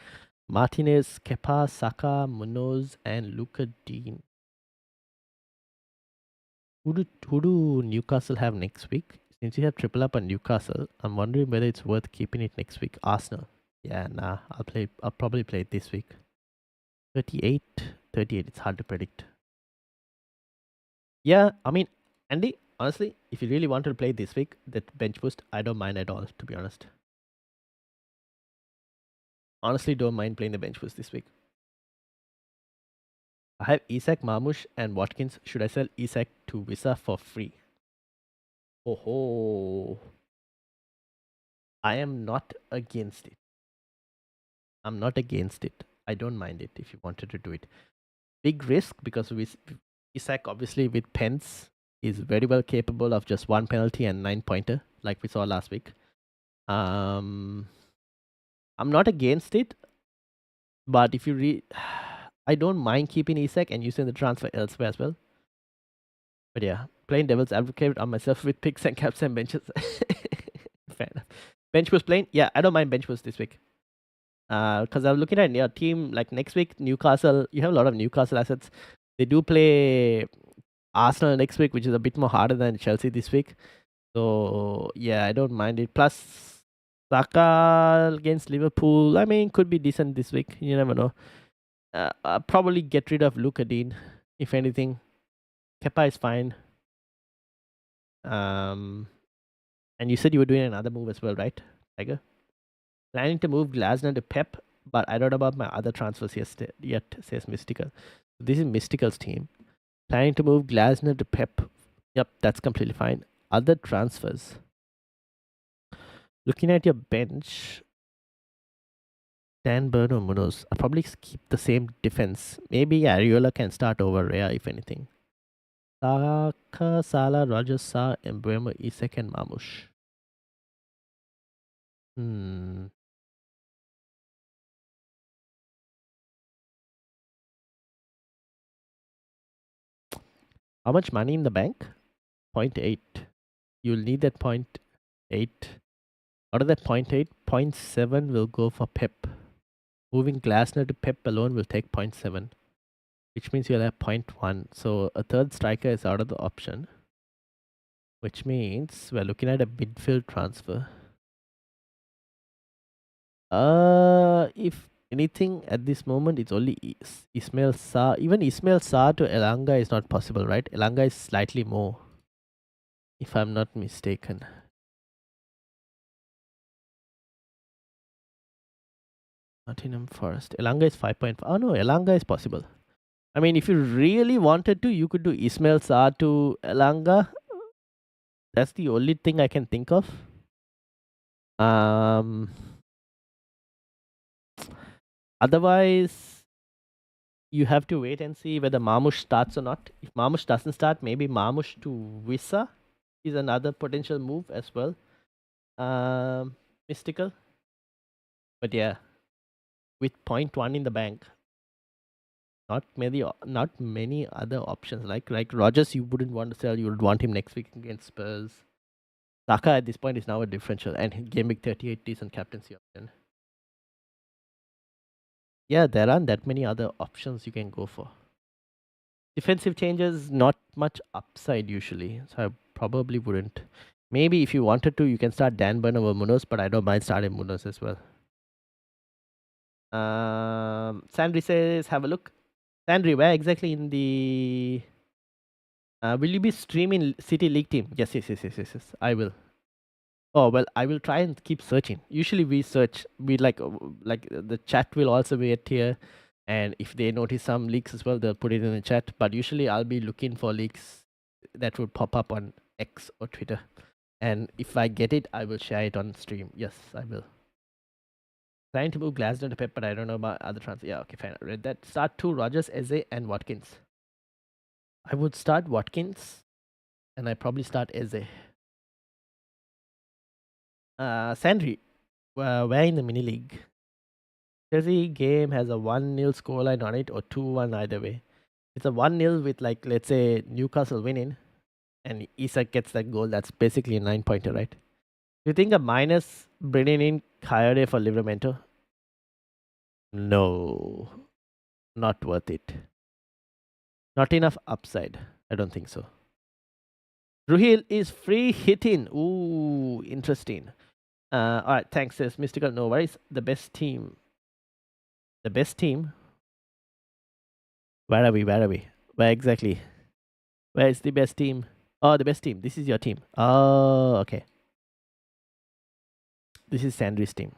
Martinez, Kepa, Saka, Munoz, and Luka Dean. Who do Newcastle have next week? Since you have triple up on Newcastle, I'm wondering whether it's worth keeping it next week. Arsenal. Yeah, nah. I'll probably play it this week. 38. 38. It's hard to predict. Yeah, I mean, Andy, honestly, if you really want to play this week, that bench boost, I don't mind at all, to be honest. Honestly, don't mind playing the bench boost this week. I have Isak, Marmoush, and Watkins. Should I sell Isak to Visa for free? Oh ho. I am not against it. I'm not against it. I don't mind it if you wanted to do it. Big risk because Isak, obviously, with pens, is very well capable of just one penalty and 9-pointer, like we saw last week. I'm not against it, but if you I don't mind keeping Isak and using the transfer elsewhere as well. But yeah, playing devil's advocate on myself with picks and caps and benches. Fair enough. Bench was playing? Yeah, I don't mind bench was this week. Because I'm looking at your team, like next week, Newcastle, you have a lot of Newcastle assets. They do play Arsenal next week, which is a bit more harder than Chelsea this week. So yeah, I don't mind it. Plus, Saka against Liverpool, I mean, could be decent this week. You never know. I'll probably get rid of Luka Dean, if anything. Kepa is fine. And you said you were doing another move as well, right, Tiger? Planning to move Glasner to Pep, but I don't know about my other transfers yet, says Mystical. This is Mystical's team. Planning to move Glasner to Pep. Yep, that's completely fine. Other transfers. Looking at your bench, Dan Burn or Munoz. I'll probably keep the same defense. Maybe Ariola can start over Rea if anything. Saka, Salah, Rogers, Sa, Embuemo, Isak, and Mamush. How much money in the bank? 0.8. You'll need that 0.8. Out of that 0.8, 0.7 will go for Pep. Moving Glasner to Pep alone will take 0.7, which means you'll have 0.1. So a third striker is out of the option, which means we're looking at a midfield transfer. If anything at this moment, it's only Ismail Sarr. Even Ismail Sarr to Elanga is not possible, right? Elanga is slightly more, if I'm not mistaken. Nottingham Forest. Elanga is 5.5. Oh no, Elanga is possible. I mean, if you really wanted to, you could do Ismail Sarr to Elanga. That's the only thing I can think of. Otherwise, you have to wait and see whether Marmoush starts or not. If Marmoush doesn't start, maybe Marmoush to Visa is another potential move as well. Mystical. But yeah, with 0.1 in the bank, not many other options. Like Rogers, you wouldn't want to sell. You would want him next week against Spurs. Saka at this point is now a differential, and Game Week 38 decent captaincy option. Yeah, there aren't that many other options you can go for. Defensive changes, not much upside usually, so I probably wouldn't. Maybe if you wanted to, you can start Dan Burn over Munoz, but I don't mind starting Munoz as well. Sandri says, have a look. Sandri, where exactly in the... will you be streaming City League team? Yes, I will. Oh, well, I will try and keep searching. Usually we search, we like the chat will also be at here. And if they notice some leaks as well, they'll put it in the chat. But usually I'll be looking for leaks that would pop up on X or Twitter. And if I get it, I will share it on stream. Yes, I will. Trying to move Glasgow to Pep, but I don't know about other transfers. Yeah, okay, fine. I read that. Start 2, Rogers, Eze, and Watkins. I would start Watkins, and I probably start Eze. Sandri, where in the mini league? Chelsea game has a 1-0 scoreline on it or 2-1 either way. It's a 1-0 with, like, let's say Newcastle winning and Isak gets that goal. That's basically a 9-pointer, right? Do you think a minus bringing in Coyote for Livramento? No, not worth it. Not enough upside. I don't think so. Ruhil is free hitting. Ooh, interesting. All right, thanks, says Mystical. No worries. The best team. The best team. Where are we? Where are we? Where exactly? Where is the best team? Oh, the best team. This is your team. Oh, okay. This is Sandry's team.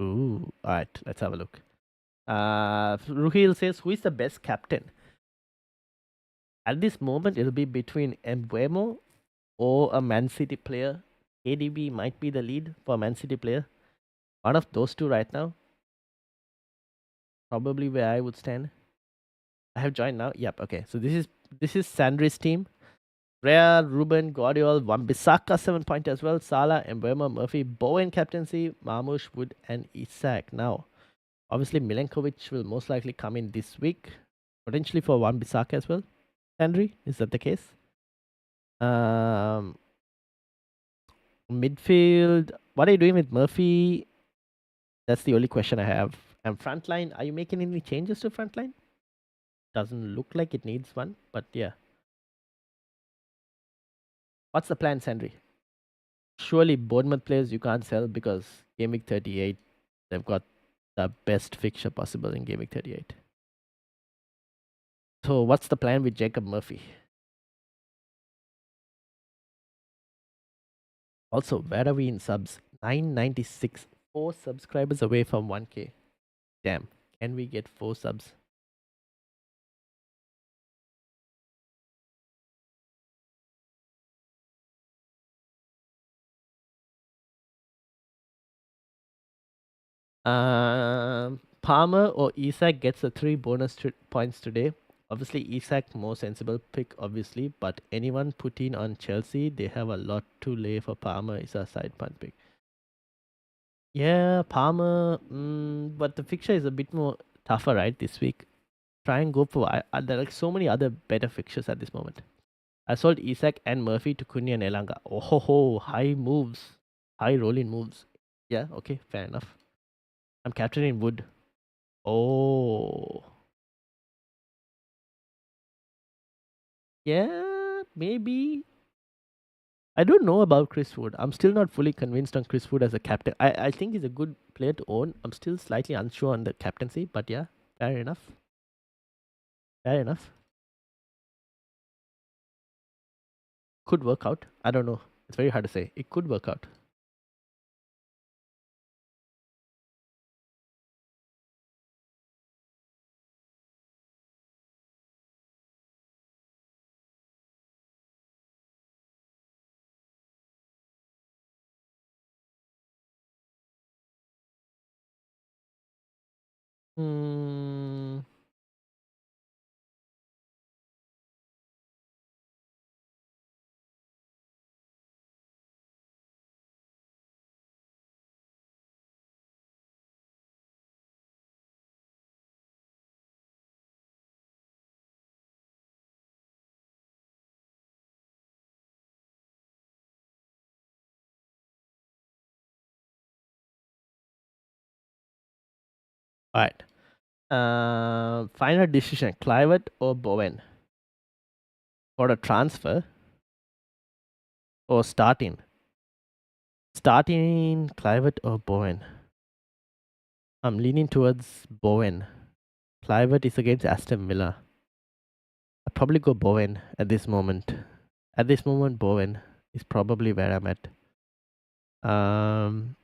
Ooh, all right. Let's have a look. Ruhil says, who is the best captain? At this moment, it'll be between Embuemo or a Man City player. KDB might be the lead for a Man City player. One of those two right now. Probably where I would stand. I have joined now. Yep. Okay. So this is Sandry's team. Rhea, Ruben, Guardiola, Wan-Bissaka 7 point as well. Salah, Embuemo, Murphy, Bowen captaincy, Marmoush, Wood, and Isak. Now, obviously Milenkovic will most likely come in this week, potentially for Wan-Bissaka as well. Sandry, is that the case? Um, Midfield. What are you doing with Murphy? That's the only question I have. And frontline, are you making any changes to frontline? Doesn't look like it needs one, but yeah. What's the plan, Sandry? Surely Bournemouth players you can't sell because Game Week 38, they've got the best fixture possible in Game Week 38. So what's the plan with Jacob Murphy? Also, where are we in subs? 996. 4 subscribers away from 1K. Damn. Can we get 4 subs? Palmer or Isak gets the 3 bonus points today. Obviously, Isak more sensible pick, obviously, but anyone put in on Chelsea, they have a lot to lay for Palmer. Is a side punt pick. Yeah, Palmer, but the fixture is a bit more tougher, right? This week, try and go for. There are like so many other better fixtures at this moment. I sold Isak and Murphy to Cunha and Elanga. Oh ho ho, high moves, high rolling moves. Yeah, okay, fair enough. I'm captaining Wood. Oh, yeah, maybe. I don't know about Chris Wood. I'm still not fully convinced on Chris Wood as a captain. I think he's a good player to own. I'm still slightly unsure on the captaincy, but yeah, fair enough. Fair enough. Could work out. I don't know. It's very hard to say. It could work out. Hmm. All right. Final decision: Clivert or Bowen for a transfer or starting. Starting Clivert or Bowen. I'm leaning towards Bowen. Clivert is against Aston Villa. I'd probably go Bowen at this moment. At this moment, Bowen is probably where I'm at. Um,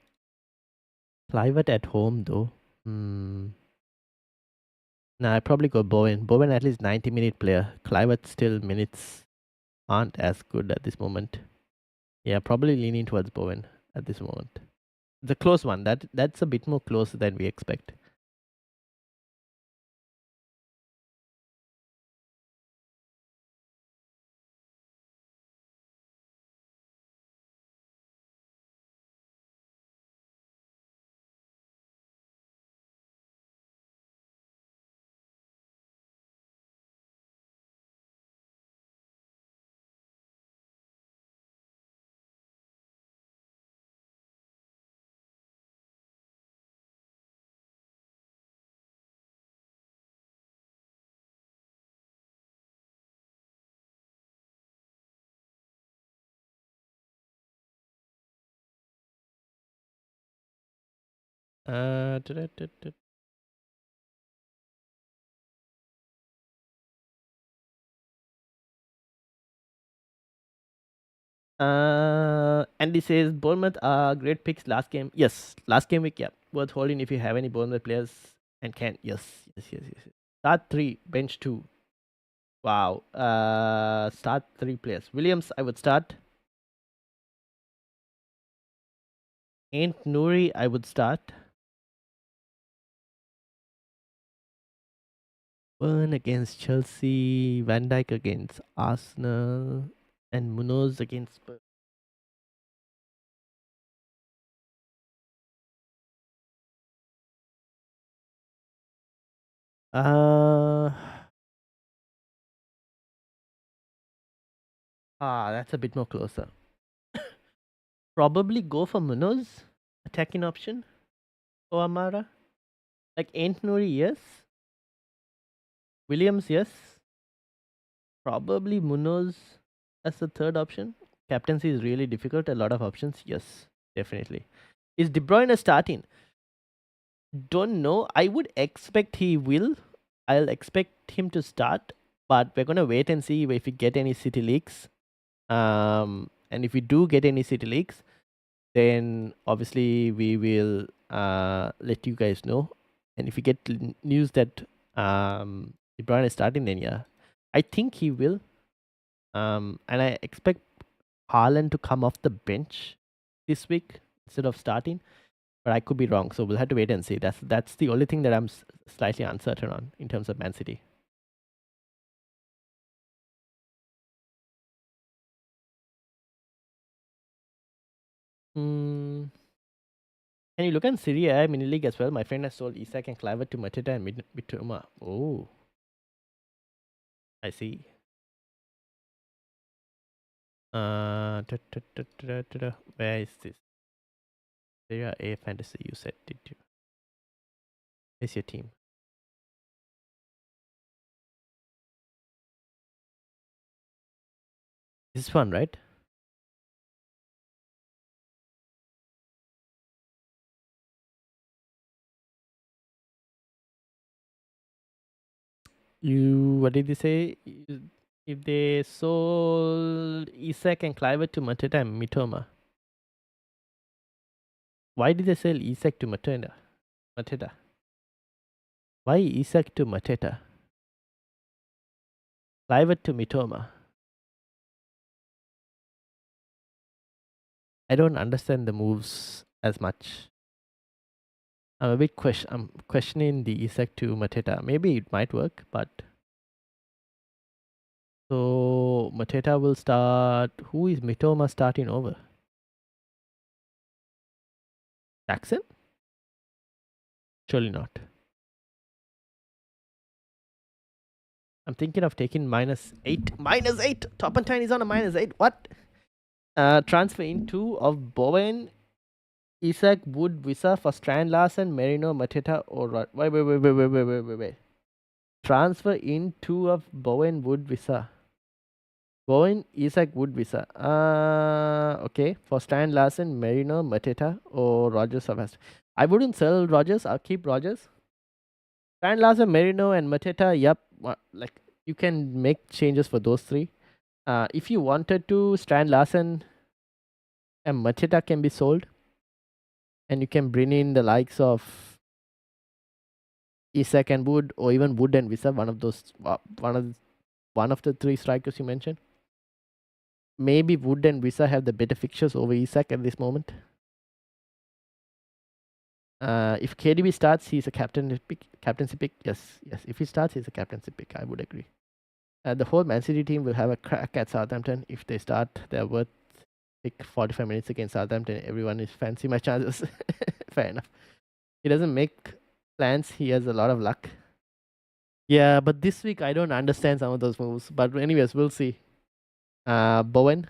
Clivert at home though. Nah, I'd probably go Bowen. Bowen at least 90-minute player. Clivert still minutes aren't as good at this moment. Yeah, probably leaning towards Bowen at this moment. It's a close one. That's a bit more close than we expect. Uh, da- da- da- Andy says Bournemouth are great picks last game. Yes, last game week. Yeah, worth holding if you have any Bournemouth players and can. Yes. Start three, bench two. Wow. Start three players. Williams, I would start. Ain't Nouri, I would start. Burn against Chelsea, Van Dijk against Arsenal, and Munoz against Spurs. Uh, that's a bit more closer. Probably go for Munoz, attacking option, or Amara. Like Ain't Nouri, yes. Williams, yes. Probably Munoz as the third option. Captaincy is really difficult. A lot of options, yes, definitely. Is De Bruyne starting? Don't know. I would expect he will. I'll expect him to start, but we're gonna wait and see if we get any city leaks. And if we do get any city leaks, then obviously we will let you guys know. And if we get news that De Bruyne is starting, then yeah, I think he will. And I expect Haaland to come off the bench this week instead of starting, but I could be wrong. So we'll have to wait and see. That's the only thing that I'm slightly uncertain on in terms of Man City. Mm, can you look at Serie A mini league as well? My friend has sold Isak and Clivert to Mateta and Mitoma. Oh, I see. Where is this? Serie A fantasy. You said, did you? Where's your team? This one, right? What did they say? If they sold Isak and Clivert to Mateta and Mitoma, why did they sell Isak to Mateta? Why Isak to Mateta? Clivert to Mitoma. I don't understand the moves as much. I'm questioning the Isak to Mateta. Maybe it might work, but so Mateta will start. Who is Mitoma starting over? Jackson? Surely not. I'm thinking of taking -8. -8. Topantine is on a -8. What? Transfer in two of Bowen, Isak, Wood, Visa for Strand Larsen, Merino, Mateta, or wait. Transfer in two of Bowen, Wood, Visa. Bowen, Isak, Wood, Visa. Okay. For Strand Larsen, Merino, Mateta, or Rogers of West. I wouldn't sell Rogers. I'll keep Rogers. Strand Larsen, Merino, and Mateta. Yep. Like you can make changes for those three. If you wanted to, Strand Larsen and Mateta can be sold, and you can bring in the likes of Isak and Wood, or even Wood and Visa. One of those, one of the three strikers you mentioned. Maybe Wood and Visa have the better fixtures over Isak at this moment. If KDB starts, he's a captaincy pick. Yes. If he starts, he's a captaincy pick. I would agree. The whole Man City team will have a crack at Southampton if they start. They're worth pick 45 minutes against Southampton. Everyone is fancy my chances. Fair enough. He doesn't make plans. He has a lot of luck. Yeah, but this week I don't understand some of those moves. But anyways, we'll see. Bowen.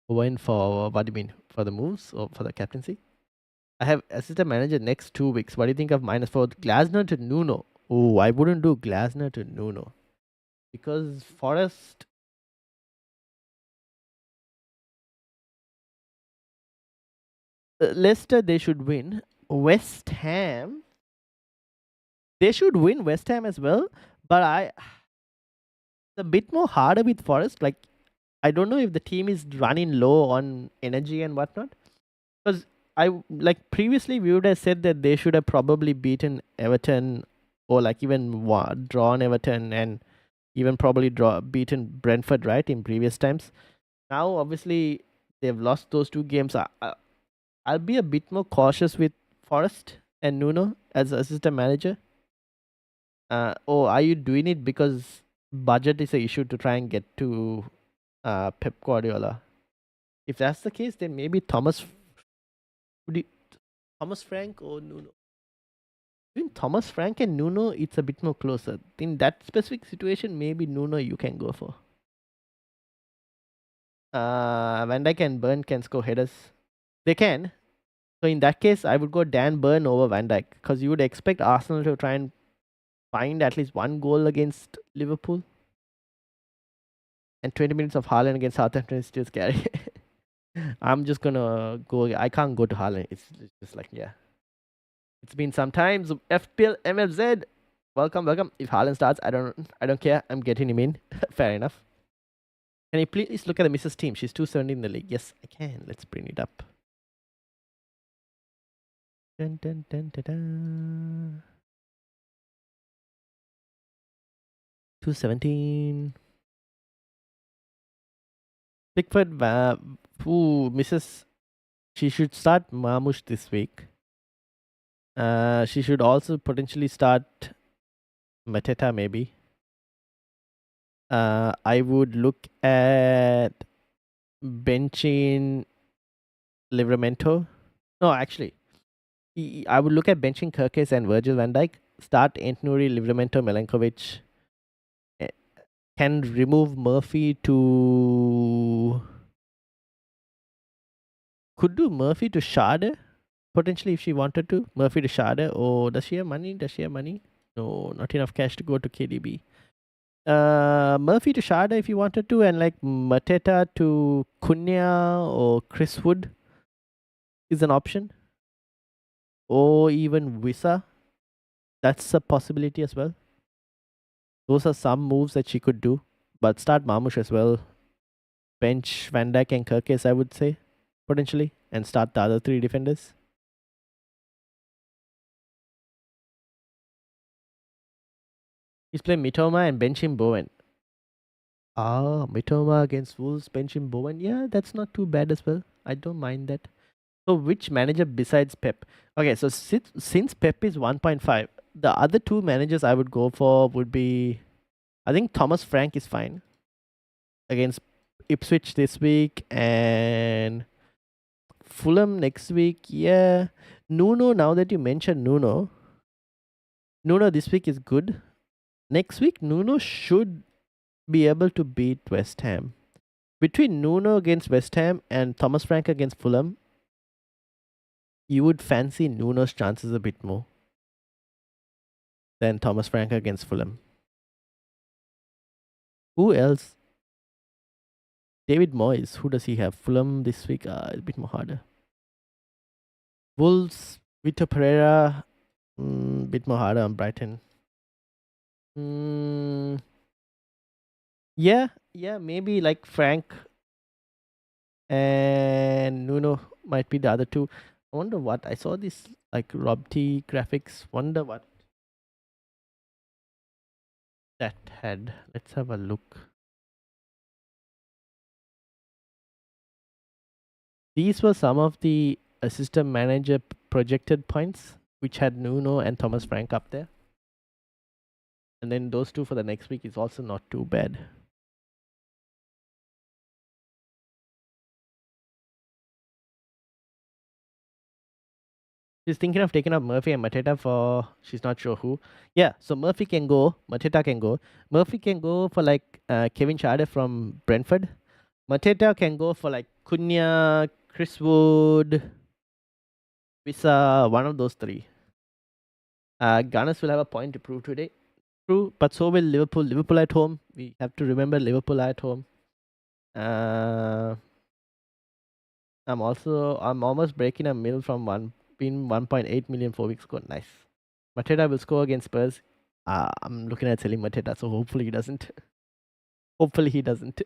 Bowen for what do you mean? For the moves or for the captaincy? I have assistant manager next 2 weeks. What do you think of -4? Glasner to Nuno. Oh, I wouldn't do Glasner to Nuno. Because Forest. Leicester, they should win. West Ham, they should win West Ham as well. But it's a bit more harder with Forest. Like, I don't know if the team is running low on energy and whatnot. Because like previously we would have said that they should have probably beaten Everton, or like even drawn Everton, and even probably beaten Brentford, right, in previous times. Now, obviously, they've lost those two games. I'll be a bit more cautious with Forest and Nuno as assistant manager. Or are you doing it because budget is an issue to try and get to Pep Guardiola? If that's the case, then maybe Thomas Frank or Nuno. Between Thomas Frank and Nuno, it's a bit more closer. In that specific situation, maybe Nuno you can go for. Van Dijk and Burn can score headers. They can. So in that case, I would go Dan Burn over Van Dijk, because you would expect Arsenal to try and find at least one goal against Liverpool. And 20 minutes of Haaland against Southampton is still scary. I'm just gonna go. I can't go to Haaland. It's just like, yeah. It's been some time. So FPL MFZ, welcome, welcome. If Haaland starts, I don't care. I'm getting him in. Fair enough. Can you please look at the Mrs. team? She's 270 in the league. Yes, I can. Let's bring it up. Dun, dun, dun, dun, dun. 217. Pickford, Mrs. She should start Marmoush this week. She should also potentially start Mateta, maybe. I would look at benching Livramento. No, actually, I would look at benching Kirkes and Virgil van Dijk. Start Antnuri, Livramento, Milenkovic. Can remove Murphy to. Could do Murphy to Schade, potentially, if she wanted to. Murphy to Schade. Or does she have money? No, not enough cash to go to KDB. Murphy to Schade if you wanted to, and like Mateta to Cunha or Chris Wood is an option. Or even Wissa. That's a possibility as well. Those are some moves that she could do. But start Marmoush as well. Bench Van Dijk and Kirkes, I would say, potentially. And start the other three defenders. He's playing Mitoma and bench him Bowen. Mitoma against Wolves, bench him Bowen. Yeah, that's not too bad as well. I don't mind that. So which manager besides Pep? Okay, so since Pep is 1.5, the other two managers I would go for would be, I think Thomas Frank is fine against Ipswich this week and Fulham next week. Yeah. Nuno, now that you mentioned Nuno this week is good. Next week, Nuno should be able to beat West Ham. Between Nuno against West Ham and Thomas Frank against Fulham, you would fancy Nuno's chances a bit more than Thomas Frank against Fulham. Who else? David Moyes. Who does he have? Fulham this week. A bit more harder. Wolves. Vitor Pereira. Bit more harder on Brighton. Yeah, maybe like Frank and Nuno might be the other two. I wonder what I saw this like Rob T graphics. Wonder what that had. Let's have a look. These were some of the assistant manager projected points, which had Nuno and Thomas Frank up there. And then those two for the next week is also not too bad. She's thinking of taking up Murphy and Mateta for she's not sure who. Yeah, so Murphy can go, Mateta can go. Murphy can go for like Kevin Schade from Brentford. Mateta can go for like Cunha, Chris Wood, Wissa, one of those three. Gunners will have a point to prove today. True, but so will Liverpool. Liverpool at home. We have to remember Liverpool at home. I'm almost breaking a mil from being 1.8 million 4 weeks ago. Nice. Mateta will score against Spurs. I'm looking at selling Mateta, so hopefully he doesn't. Hopefully he doesn't.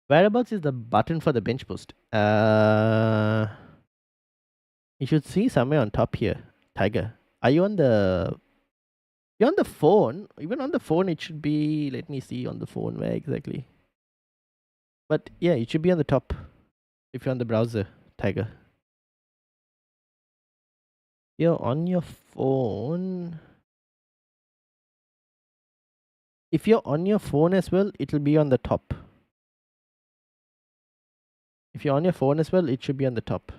Whereabouts is the button for the bench boost? You should see somewhere on top here. Tiger, are you on the? You're on the phone. Even on the phone, it should be. Let me see on the phone where exactly. But yeah, it should be on the top. If you're on the browser, Tiger. You're on your phone. If you're on your phone as well, it'll be on the top. If you're on your phone as well, it should be on the top.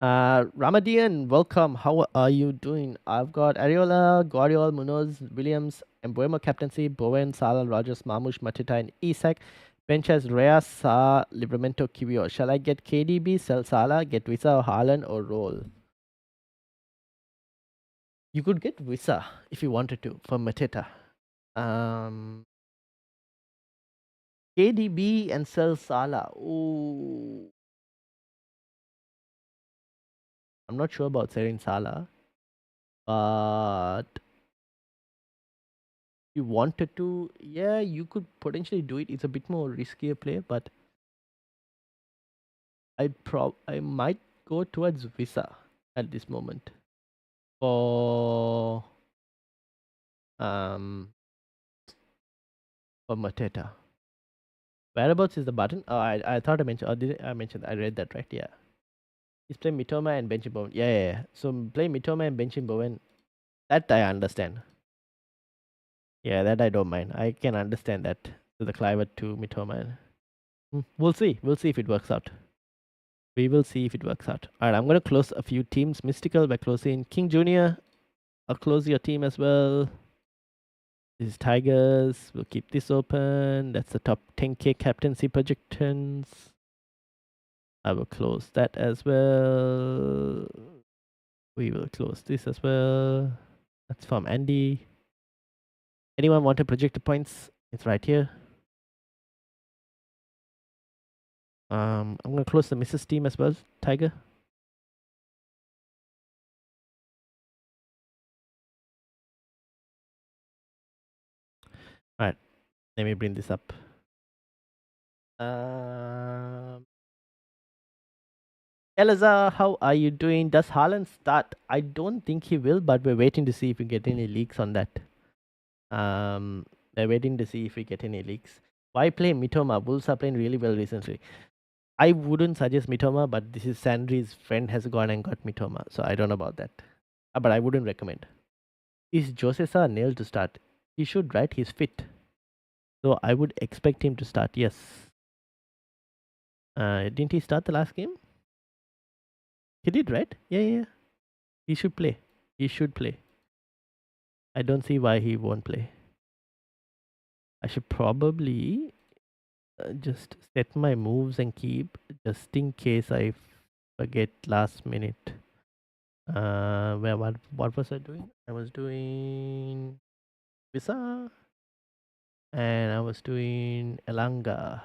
Ramadian, welcome. How are you doing? I've got Ariola, Guardiola, Munoz, Williams, Embuemo captaincy, Bowen, Salah, Rogers, Marmush, Matita, and Isak. Bench has Rea, Sa, Livramento, Kivio. Shall I get KDB, sell Salah, get Visa or Haaland, or roll? You could get Visa if you wanted to for Mateta. KDB and sell Salah. Ooh. I'm not sure about selling Salah, but you wanted to, yeah, you could potentially do it. It's a bit more riskier play, but I might go towards Visa at this moment for um for Mateta. Whereabouts is the button? Oh, I thought I mentioned. Or did I mention? I read that right. Yeah, he's playing Mitoma and benching Bowen. Yeah. So play Mitoma and benching Bowen. That I understand. Yeah, that I don't mind. I can understand that. To the Cliver to Mitoma. We'll see. We'll see if it works out. We will see if it works out. Alright, I'm gonna close a few teams. Mystical by closing King Junior. I'll close your team as well. This is Tigers. We'll keep this open. That's the top 10k captaincy projections. I will close that as well. We will close this as well. That's from Andy. Anyone want to project the points? It's right here. I'm gonna close the Mrs. team as well, Tiger. Alright, let me bring this up. Elazar, how are you doing? Does Haaland start? I don't think he will, but we're waiting to see if we get any leaks on that. They're waiting to see if we get any leaks. Why play Mitoma? Wolves are playing really well recently. I wouldn't suggest Mitoma, but this is Sandri's friend has gone and got Mitoma, so I don't know about that. But I wouldn't recommend. Is Josesa nailed to start? He should, right? He's fit. So I would expect him to start, yes. Didn't he start the last game? He did, right? Yeah. He should play. He should play. I don't see why he won't play. I should probably just set my moves and keep just in case I forget last minute. What was I doing? I was doing Visa and I was doing Elanga.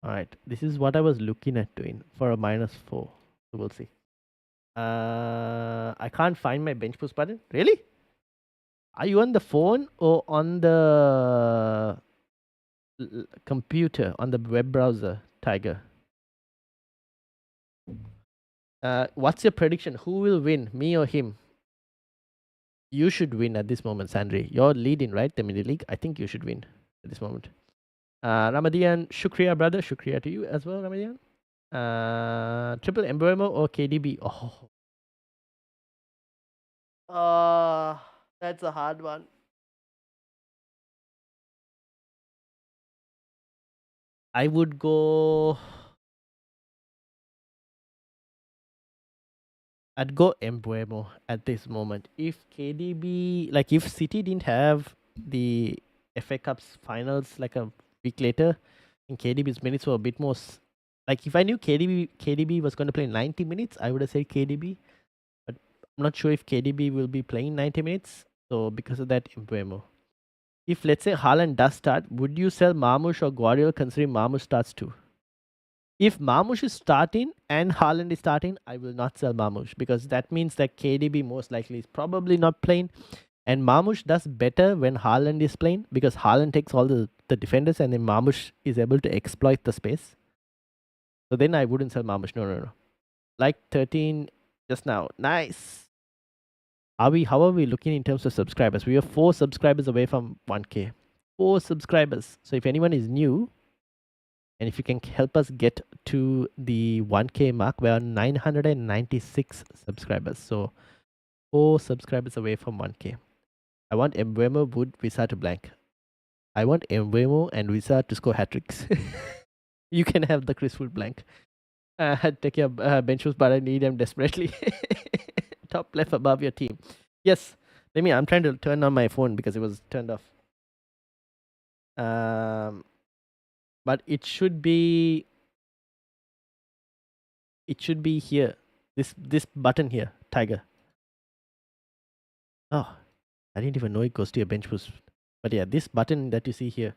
Alright, this is what I was looking at doing for a -4. So we'll see. I can't find my bench boost button. Really? Are you on the phone or on the computer, on the web browser, Tiger? What's your prediction? Who will win, me or him? You should win at this moment, Sandri. You're leading, right? The mini league. I think you should win at this moment. Ramadian, Shukriya, brother. Shukriya to you as well, Ramadian. Triple Embuemo or KDB? That's a hard one. I would go. I'd go Embuemo at this moment. If KDB, like if City didn't have the FA Cups finals like a week later, and KDB's minutes were a bit more. Like if I knew KDB was going to play 90 minutes, I would have said KDB. But I'm not sure if KDB will be playing 90 minutes. So because of that, Embuemo. If let's say Haaland does start, would you sell Marmoush or Guardiola considering Marmoush starts too? If Marmoush is starting and Haaland is starting, I will not sell Marmoush because that means that KDB most likely is probably not playing. And Marmoush does better when Haaland is playing because Haaland takes all the defenders and then Marmoush is able to exploit the space. So then I wouldn't sell Marmoush. No. Like 13 just now. Nice. How are we looking in terms of subscribers? We are 4 subscribers away from 1K. 4 subscribers. So if anyone is new, and if you can help us get to the 1K mark, we're 996 subscribers. So 4 subscribers away from 1K. I want Embuemo, Wood, Visa to blank. I want Embuemo and Visa to score hat tricks. You can have the Chris Wood blank. Take your bench boost, but I need them desperately. Top left above your team. Yes. I'm trying to turn on my phone because it was turned off. But it should be here. This button here, Tiger. Oh, I didn't even know it goes to your bench boost. But yeah, this button that you see here.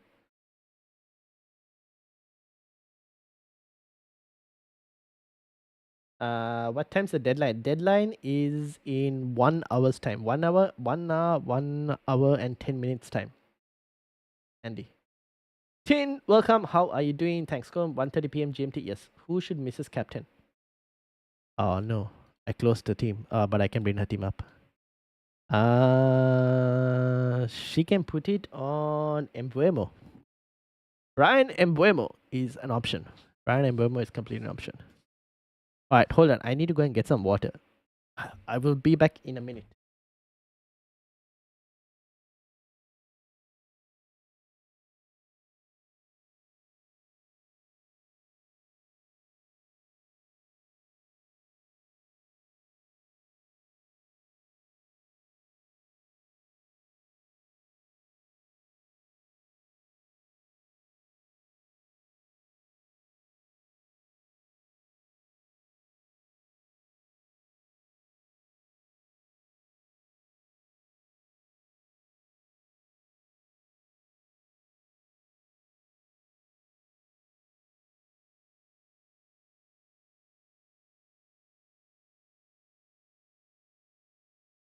What time's the deadline? Deadline is in 1 hour's time. 1 hour, 1 hour and 10 minutes time. Andy. Tin, welcome. How are you doing? Thanks. 1:30 p.m. GMT. Yes. Who should miss as captain? Oh no, I closed the team. But I can bring her team up. She can put it on Embuemo. Ryan Embuemo is an option. Ryan Embuemo is completely an option. All right, hold on. I need to go and get some water. I will be back in a minute.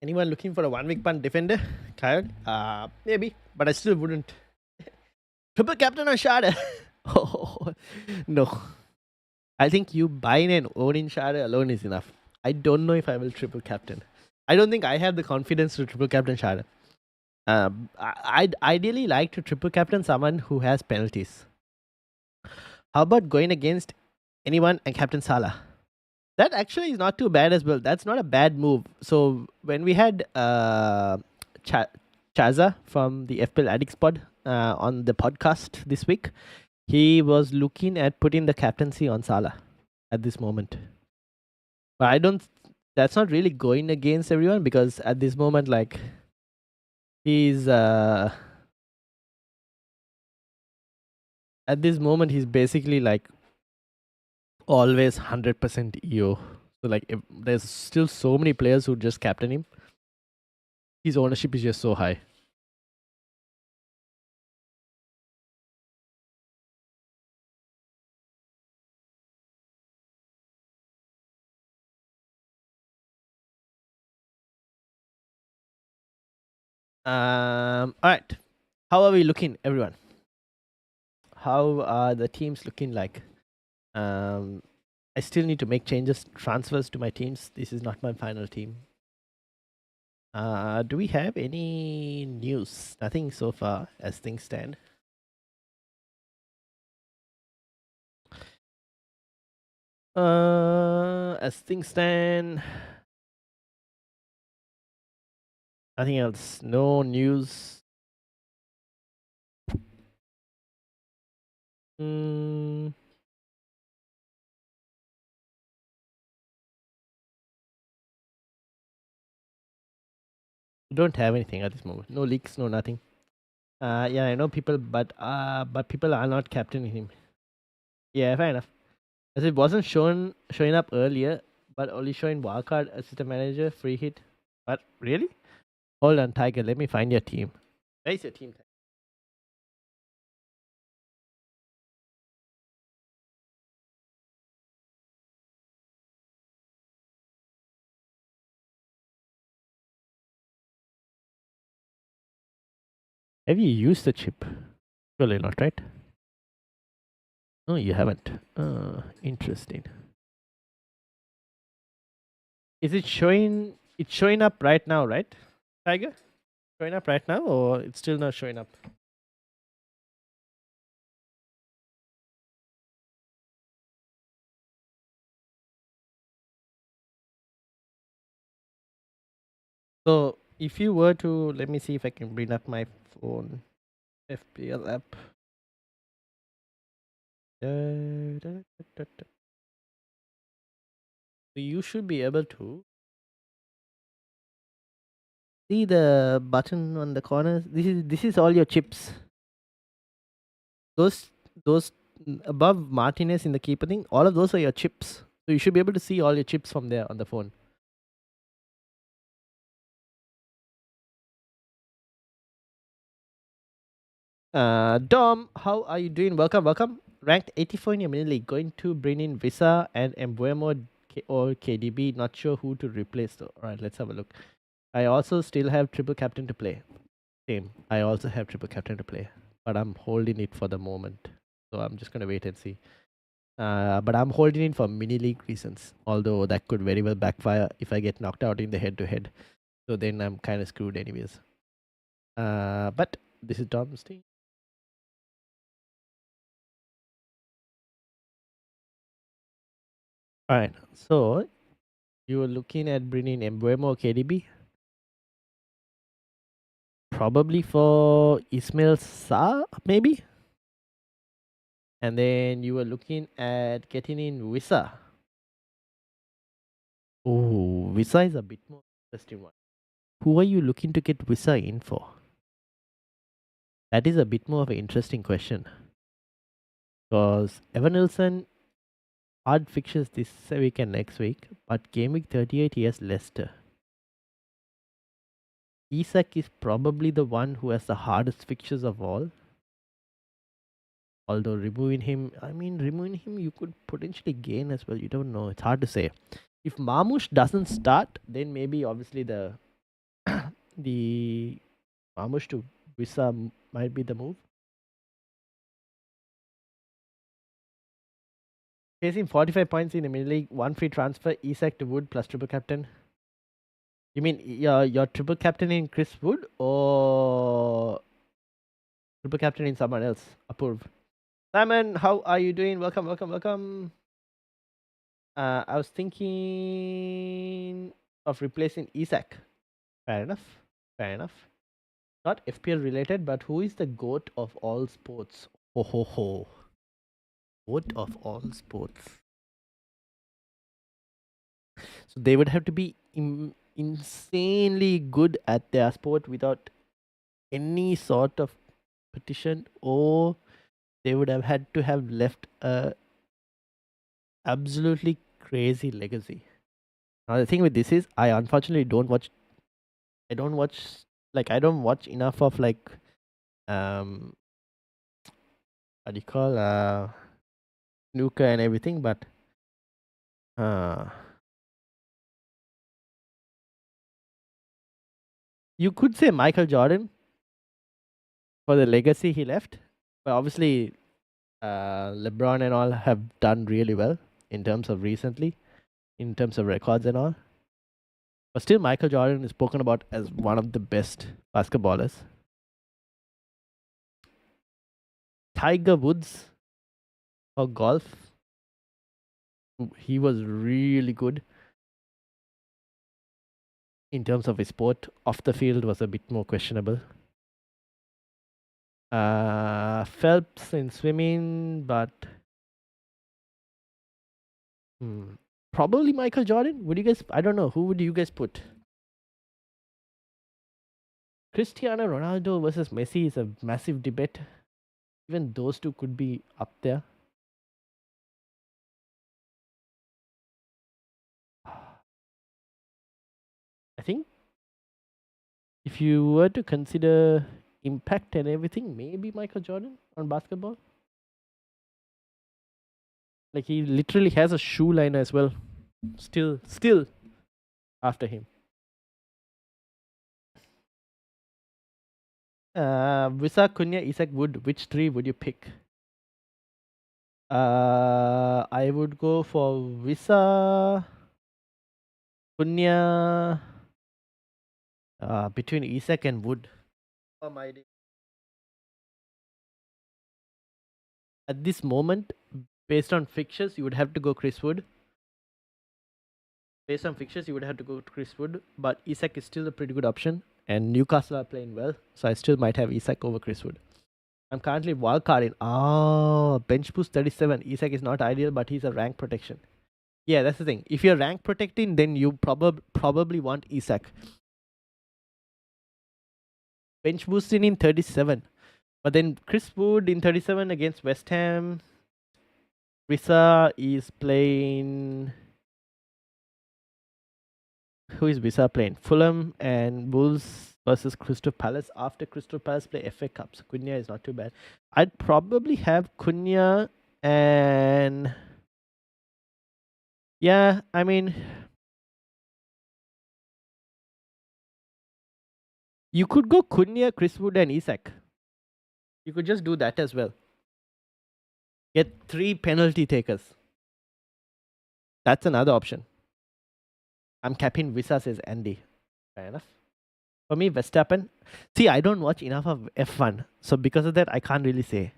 Anyone looking for a 1 week punt defender? Kyle? Maybe, but I still wouldn't. Triple captain on Shada. Oh, no. I think you buying and owning Shada alone is enough. I don't know if I will triple captain. I don't think I have the confidence to triple captain Shada. I'd ideally like to triple captain someone who has penalties. How about going against anyone and Captain Salah? That actually is not too bad as well. That's not a bad move. So when we had Chaza from the FPL Addicts pod on the podcast this week, he was looking at putting the captaincy on Salah at this moment. But I don't. That's not really going against everyone because at this moment, like he's at this moment he's basically like always 100% EO. So like if there's still so many players who just captain him. His ownership is just so high. All right. How are we looking, everyone? How are the teams looking like? I still need to make changes, transfers to my teams. This is not my final team. Do we have any news? Nothing so far as things stand. As things stand, nothing else. No news. Don't have anything at this moment. No leaks, no nothing. Yeah, I know people, but people are not captaining him. Yeah, fair enough. As it wasn't showing up earlier, but only showing wildcard assistant manager free hit. But really? Hold on, Tiger. Let me find your team. Where is your team? Have you used the chip? Surely not, right? No, you haven't. Interesting. Is it showing? It's showing up right now, right, Tiger? Showing up right now, or it's still not showing up? So if you were to, let me see if I can bring up my phone FPL app. Da, da, da, da, da. So you should be able to see the button on the corner. This is all your chips. Those above Martinez in the keeper thing, all of those are your chips. So you should be able to see all your chips from there on the phone. Dom, how are you doing? Welcome, welcome. Ranked 84 in your mini league. Going to bring in Visa and Embuemo or KDB. Not sure who to replace though. Alright, let's have a look. I also still have triple captain to play. Same. I also have triple captain to play. But I'm holding it for the moment. So I'm just gonna wait and see. But I'm holding it for mini league reasons. Although that could very well backfire if I get knocked out in the head to head. So then I'm kind of screwed anyways. But this is Dom's team. Alright, so you were looking at bringing Embuemo or KDB? Probably for Ismail Sa, maybe? And then you were looking at getting in Wissa. Oh, Wissa is a bit more interesting one. Who are you looking to get Wissa in for? That is a bit more of an interesting question. Because Evan Nilsson, hard fixtures this week and next week, but game week 38 he has Leicester. Isak is probably the one who has the hardest fixtures of all. Although removing him, removing him, you could potentially gain as well. You don't know. It's hard to say. If Marmoush doesn't start, then maybe obviously the the Marmoush to Visa might be the move. Facing 45 points in the mid league, one free transfer, Isak to Wood plus triple captain. You mean your triple captain in Chris Wood or triple captain in someone else? Apurv. Simon, how are you doing? Welcome, welcome, welcome. I was thinking of replacing Isak. Fair enough. Fair enough. Not FPL related, but who is the goat of all sports? Ho ho ho. Goat of all sports. So they would have to be insanely good at their sport without any sort of petition, or they would have had to have left a absolutely crazy legacy. Now the thing with this is, I unfortunately don't watch. I don't watch I don't watch enough of um what do you call snooker and everything, but uh you could say Michael Jordan for the legacy he left, but obviously LeBron and all have done really well in terms of recently, in terms of records and all. But still, Michael Jordan is spoken about as one of the best basketballers. Tiger Woods for golf, he was really good in terms of his sport. Off the field was a bit more questionable. Phelps in swimming, but probably Michael Jordan. Would you guys? I don't know. Who would you guys put? Cristiano Ronaldo versus Messi is a massive debate. Even those two could be up there. I think if you were to consider impact and everything, maybe Michael Jordan on basketball. Like he literally has a shoe line as well. Still after him. Visa, Kunya, Isak, Wood. Which three would you pick? I would go for Visa, Kunya, between Isak and Wood. Oh my day. At this moment, based on fixtures, you would have to go Chris Wood. Based on fixtures, you would have to go to Chris Wood, but Isak is still a pretty good option, and Newcastle are playing well, so I still might have Isak over Chris Wood. I'm currently wildcarding. Oh, bench boost 37. Isak is not ideal, but he's a rank protection. Yeah, that's the thing. If you're rank protecting, then you probably want Isak. Bench boosting in 37. But then Chris Wood in 37 against West Ham. Risa is playing. Who is Visa playing? Fulham and Wolves versus Crystal Palace. After Crystal Palace play FA Cups, Cunha is not too bad. I'd probably have Cunha and yeah, I mean, you could go Cunha, Chris Wood, and Isak. You could just do that as well. Get 3 penalty takers. That's another option. I'm capping Visa, says Andy. Fair enough. For me, Verstappen. See, I don't watch enough of F1, so because of that, I can't really say.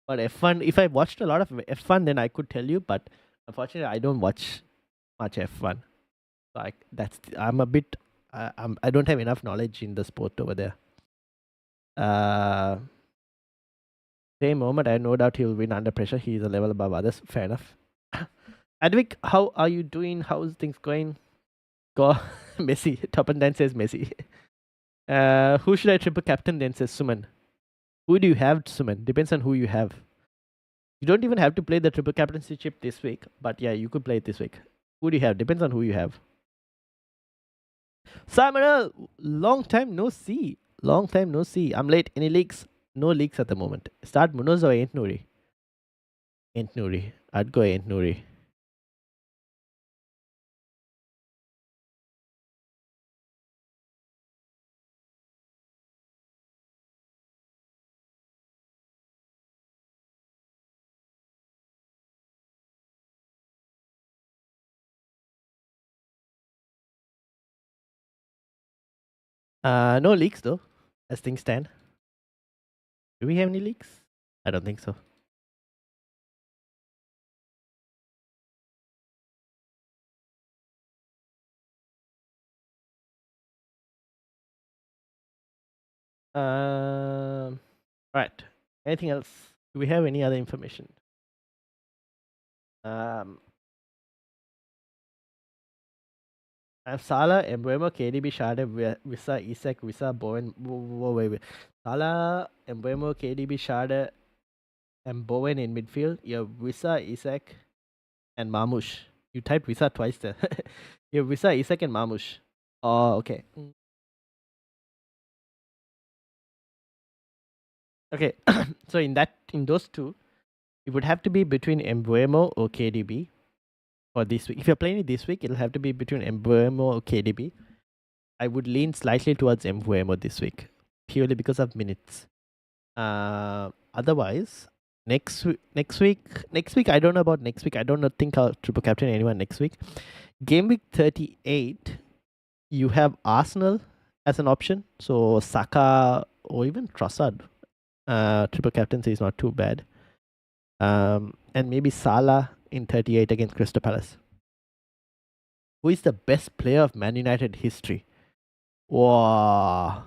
But F1, if I watched a lot of F1, then I could tell you. But unfortunately, I don't watch much F1. So I'm a bit. I don't have enough knowledge in the sport over there. Same moment, I have no doubt he'll win under pressure. He's a level above others. Fair enough. Advik, how are you doing? How's things going? Go Messi. Top and Dan says Messi. Who should I triple captain? Then says Suman. Who do you have, Suman? Depends on who you have. You don't even have to play the triple captaincy chip this week, but yeah, you could play it this week. Who do you have? Depends on who you have. Simon, long time no see. Long time no see. I'm late. Any leaks? No leaks at the moment. Start Munoz or Ain't Nuri? Ain't Nuri. I'd go Ain't Nuri. No leaks though, as things stand. Do we have any leaks? I don't think so. Right. Anything else? Do we have any other information? I have Salah, Embuemo, KDB, Shada, Visa, Isak, Visa, Bowen. Wait. Salah, Embuemo, KDB, Shada, and Bowen in midfield. You have Visa, Isak, and Mamush. You typed Visa twice there. You have Visa, Isak, and Mamush. Oh, okay. Okay. So in those two, it would have to be between Embuemo or KDB for this week. If you're playing it this week, it'll have to be between Embuemo or KDB. I would lean slightly towards Embuemo this week, purely because of minutes. Otherwise, next week, I don't know about next week. I don't think I'll triple captain anyone next week. Game week 38, you have Arsenal as an option. So Saka or even Trossard, triple captaincy is not too bad. And maybe Salah in 38 against Crystal Palace. Who is the best player of Man United history? Wow.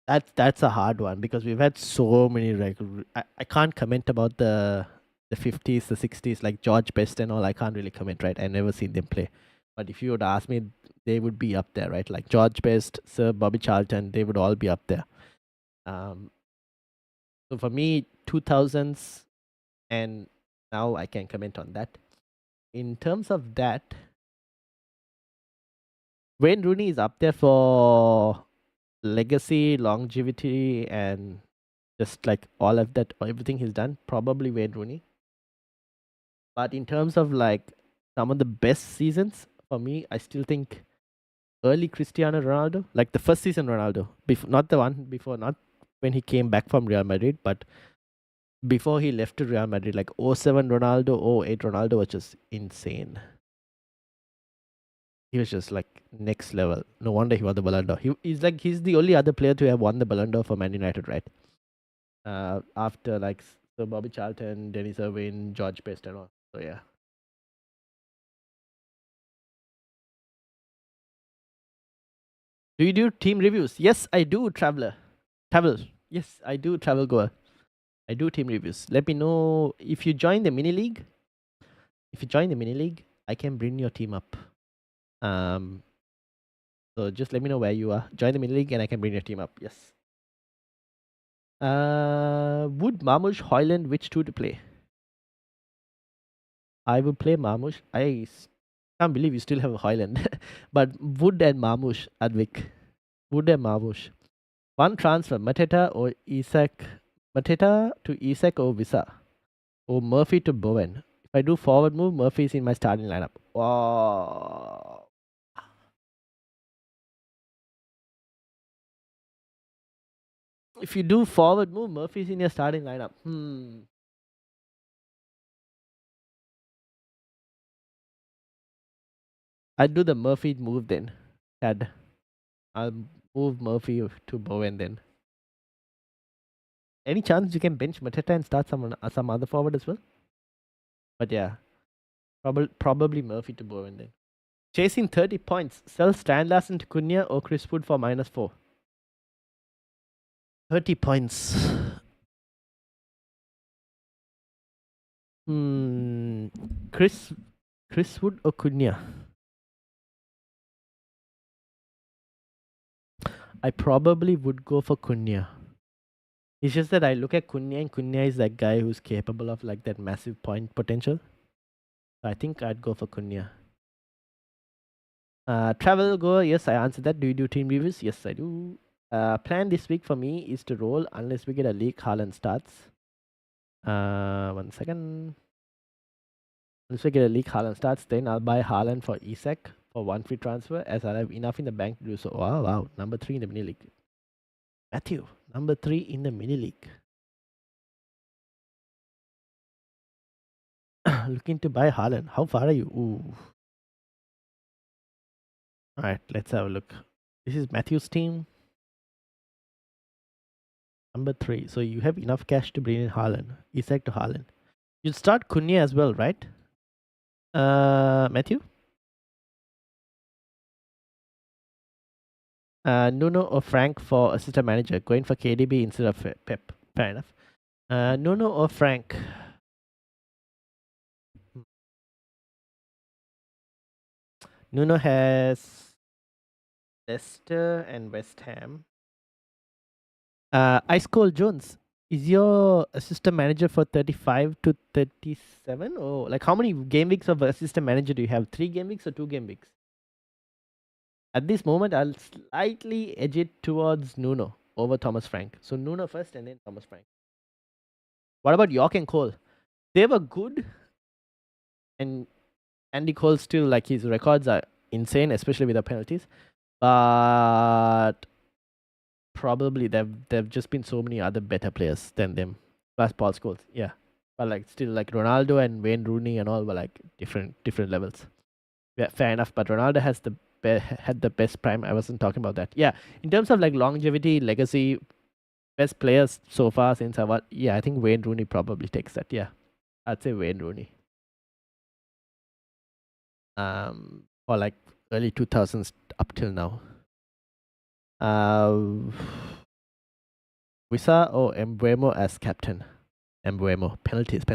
That's a hard one because we've had so many I can't comment about the 50s, the 60s, like George Best and all. I can't really comment, right? I've never seen them play. But if you would ask me, they would be up there, right? Like George Best, Sir Bobby Charlton, they would all be up there. So for me, 2000s, and now I can comment on that. In terms of that, Wayne Rooney is up there for legacy, longevity, and just like all of that, everything he's done. Probably Wayne Rooney. But in terms of like some of the best seasons for me, I still think early Cristiano Ronaldo, like the first season Ronaldo, before, not the one before, not when he came back from Real Madrid, but before he left to Real Madrid, like 07 Ronaldo, 08 Ronaldo was just insane. He was just like next level. No wonder he won the Ballon d'Or. He's the only other player to have won the Ballon d'Or for Man United, right? After like Sir Bobby Charlton, Dennis Irwin, George Best, and all. So yeah. Do you do team reviews? Yes, I do, Traveler. Travel. Yes, I do, Travel Goer. I do team reviews. Let me know if you join the mini league. If you join the mini league, I can bring your team up. So just let me know where you are. Join the mini league and I can bring your team up. Yes. Would Marmush, Hoyland, which two to play? I would play Marmush. Can't believe you still have a Hoyland. But Wood and Marmush, Advik. Wood and Marmush. One transfer, Mateta or Isak. Mateta to Isak or Visa. Or Murphy to Bowen. If I do forward move, Murphy is in my starting lineup. Wow. If you do forward move, Murphy's in your starting lineup. I'd do the Murphy move then. Dad. I'll move Murphy to Bowen then. Any chance you can bench Mateta and start some other forward as well? But yeah, probably Murphy to Bowen then. Chasing 30 points. Sell Stan Larson to Cunha or Chris Wood for -4. 30 points. Chris Wood or Cunha? I probably would go for Cunha. It's just that I look at Cunha and Cunha is that guy who's capable of like that massive point potential. I think I'd go for Cunha. Travel go. Yes, I answered that. Do you do team reviews? Yes, I do. Plan this week for me is to roll unless we get a leak. Haaland starts. 1 second. Unless we get a leak, Haaland starts. Then I'll buy Haaland for Isak for one free transfer as I have enough in the bank to do so. Wow. Number 3 in the mini league. Matthew, number 3 in the mini league. Looking to buy Haaland. How far are you? Ooh. Alright, let's have a look. This is Matthew's team. Number 3. So you have enough cash to bring in Haaland. Isak to Haaland. You'd start Cunha as well, right? Matthew? Nuno or Frank for assistant manager. Going for KDB instead of Pep. Fair enough. Nuno or Frank? Nuno has Leicester and West Ham. Ice Cold Jones, is your assistant manager for 35 to 37? Or like how many game weeks of assistant manager do you have? 3 game weeks or 2 game weeks? At this moment, I'll slightly edge it towards Nuno over Thomas Frank. So Nuno first and then Thomas Frank. What about York and Cole? They were good, and Andy Cole still, like, his records are insane, especially with the penalties. But probably there've just been so many other better players than them. Plus Paul Scholes, yeah. But like still like Ronaldo and Wayne Rooney and all were like different levels. Yeah, fair enough. But Ronaldo has had the best prime. I wasn't talking about that. Yeah, in terms of like longevity, legacy, best players so far since I think Wayne Rooney probably takes that. Yeah, I'd say Wayne Rooney. For like early 2000s up till now. Wisa or Embuemo as captain. Embuemo. Penalties.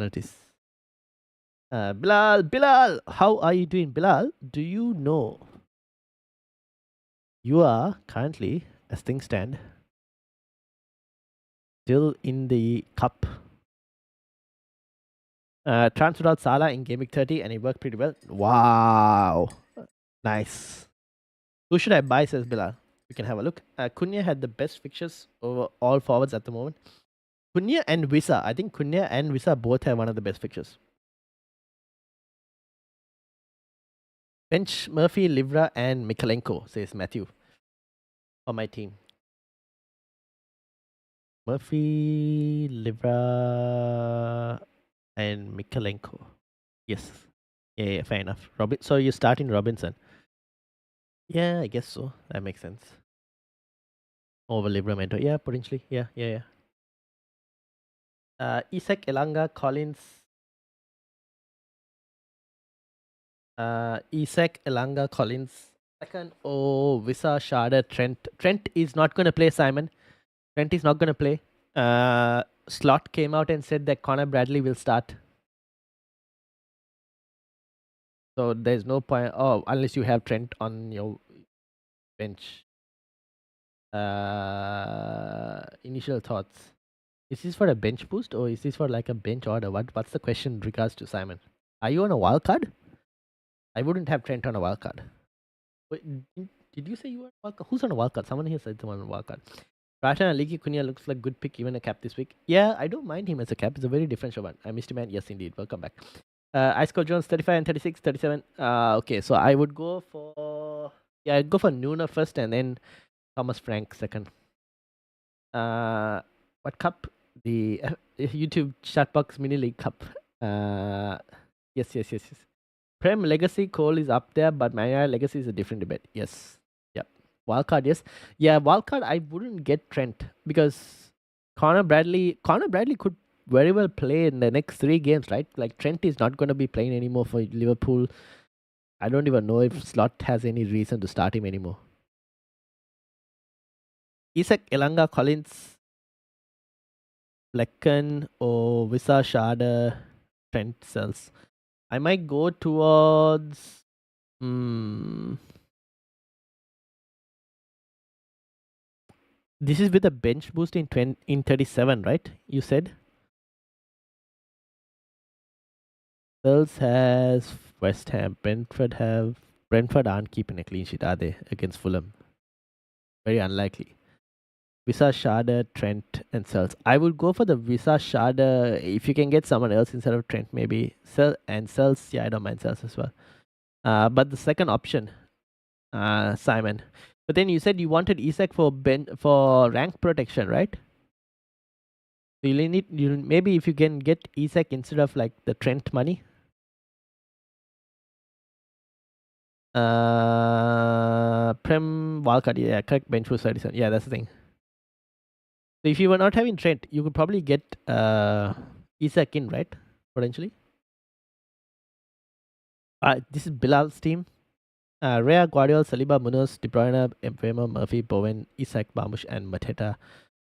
Bilal, how are you doing? Bilal, do you know you are currently, as things stand, still in the cup? Transferred out Salah in Game Week 30 and it worked pretty well. Wow. Nice. Who should I buy, says Bilal? We can have a look. Cunha had the best fixtures over all forwards at the moment. Cunha and Wissa. I think Cunha and Wissa both have one of the best fixtures. Bench Murphy, Livra, and Mikalenko, says Matthew, for my team. Murphy, Livra, and Mikalenko. Yes. Yeah, fair enough. So you're starting Robinson. Yeah, I guess so. That makes sense. Over Livramento. Yeah, potentially. Yeah. Isak, Elanga, Collins. Isak, Elanga, Collins. Second. Oh, Visa, Sharda, Trent. Trent is not going to play, Simon. Trent is not going to play. Slot came out and said that Connor Bradley will start. So there's no point. Oh, unless you have Trent on your bench. Initial thoughts. Is this for a bench boost or is this for like a bench order? What's the question in regards to Simon? Are you on a wild card? I wouldn't have Trent on a wild card. Wait, did you say you were on a wild card? Who's on a wild card? Someone here said someone on a wild card. Ratan and Liki Cunha looks like good pick, even a cap this week. Yeah, I don't mind him as a cap. It's a very differential one. I missed him, man. Yes, indeed. Welcome back. Ice Cold Jones 35 and 36, 37. Okay, so I would go for I'd go for Nuna first and then Thomas Frank second. What cup? The YouTube Chatbox Mini League Cup. Yes. Prem Legacy Cole is up there, but Maya Legacy is a different debate. Yes. Yep. Wildcard, yes. Yeah, wildcard I wouldn't get Trent because Connor Bradley could very well play in the next 3 games, right? Like Trent is not going to be playing anymore for Liverpool. I don't even know if Slot has any reason to start him anymore. Isak, Elanga, Collins, Flecken, or Visa, Sharda, Trent cells. I might go towards. This is with a bench boost in 37, right? You said. Cells has West Ham. Brentford aren't keeping a clean sheet, are they, against Fulham? Very unlikely. Visa, Sharda, Trent, and Cells. I would go for the Visa, Sharda if you can get someone else instead of Trent, maybe. Cells, yeah, I don't mind Cells as well. But the second option, Simon. But then you said you wanted Isak for rank protection, right? So maybe if you can get Isak instead of like the Trent money. Prem wildcard, yeah, correct. Bench boost 37. Yeah, that's the thing. So if you were not having Trent, you could probably get Isak in, right? Potentially. This is Bilal's team. Rea, Guardiola, Saliba, Munoz, De Bruyne, Mbeumo, Murphy, Bowen, Isak, Bamush, and Mateta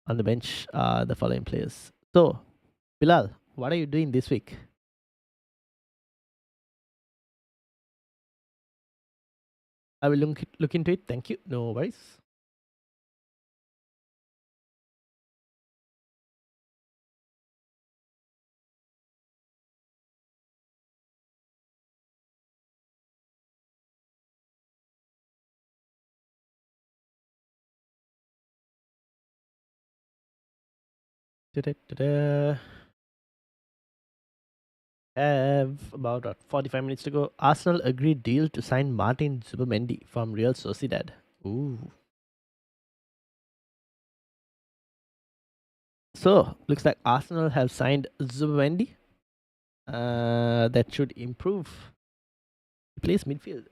on the bench are the following players. So, Bilal, what are you doing this week? I will look into it. Thank you. No worries. Have about 45 minutes to go. Arsenal agreed deal to sign Martin Zubimendi from Real Sociedad. Ooh. So, looks like Arsenal have signed Zubimendi. That should improve. He plays midfield.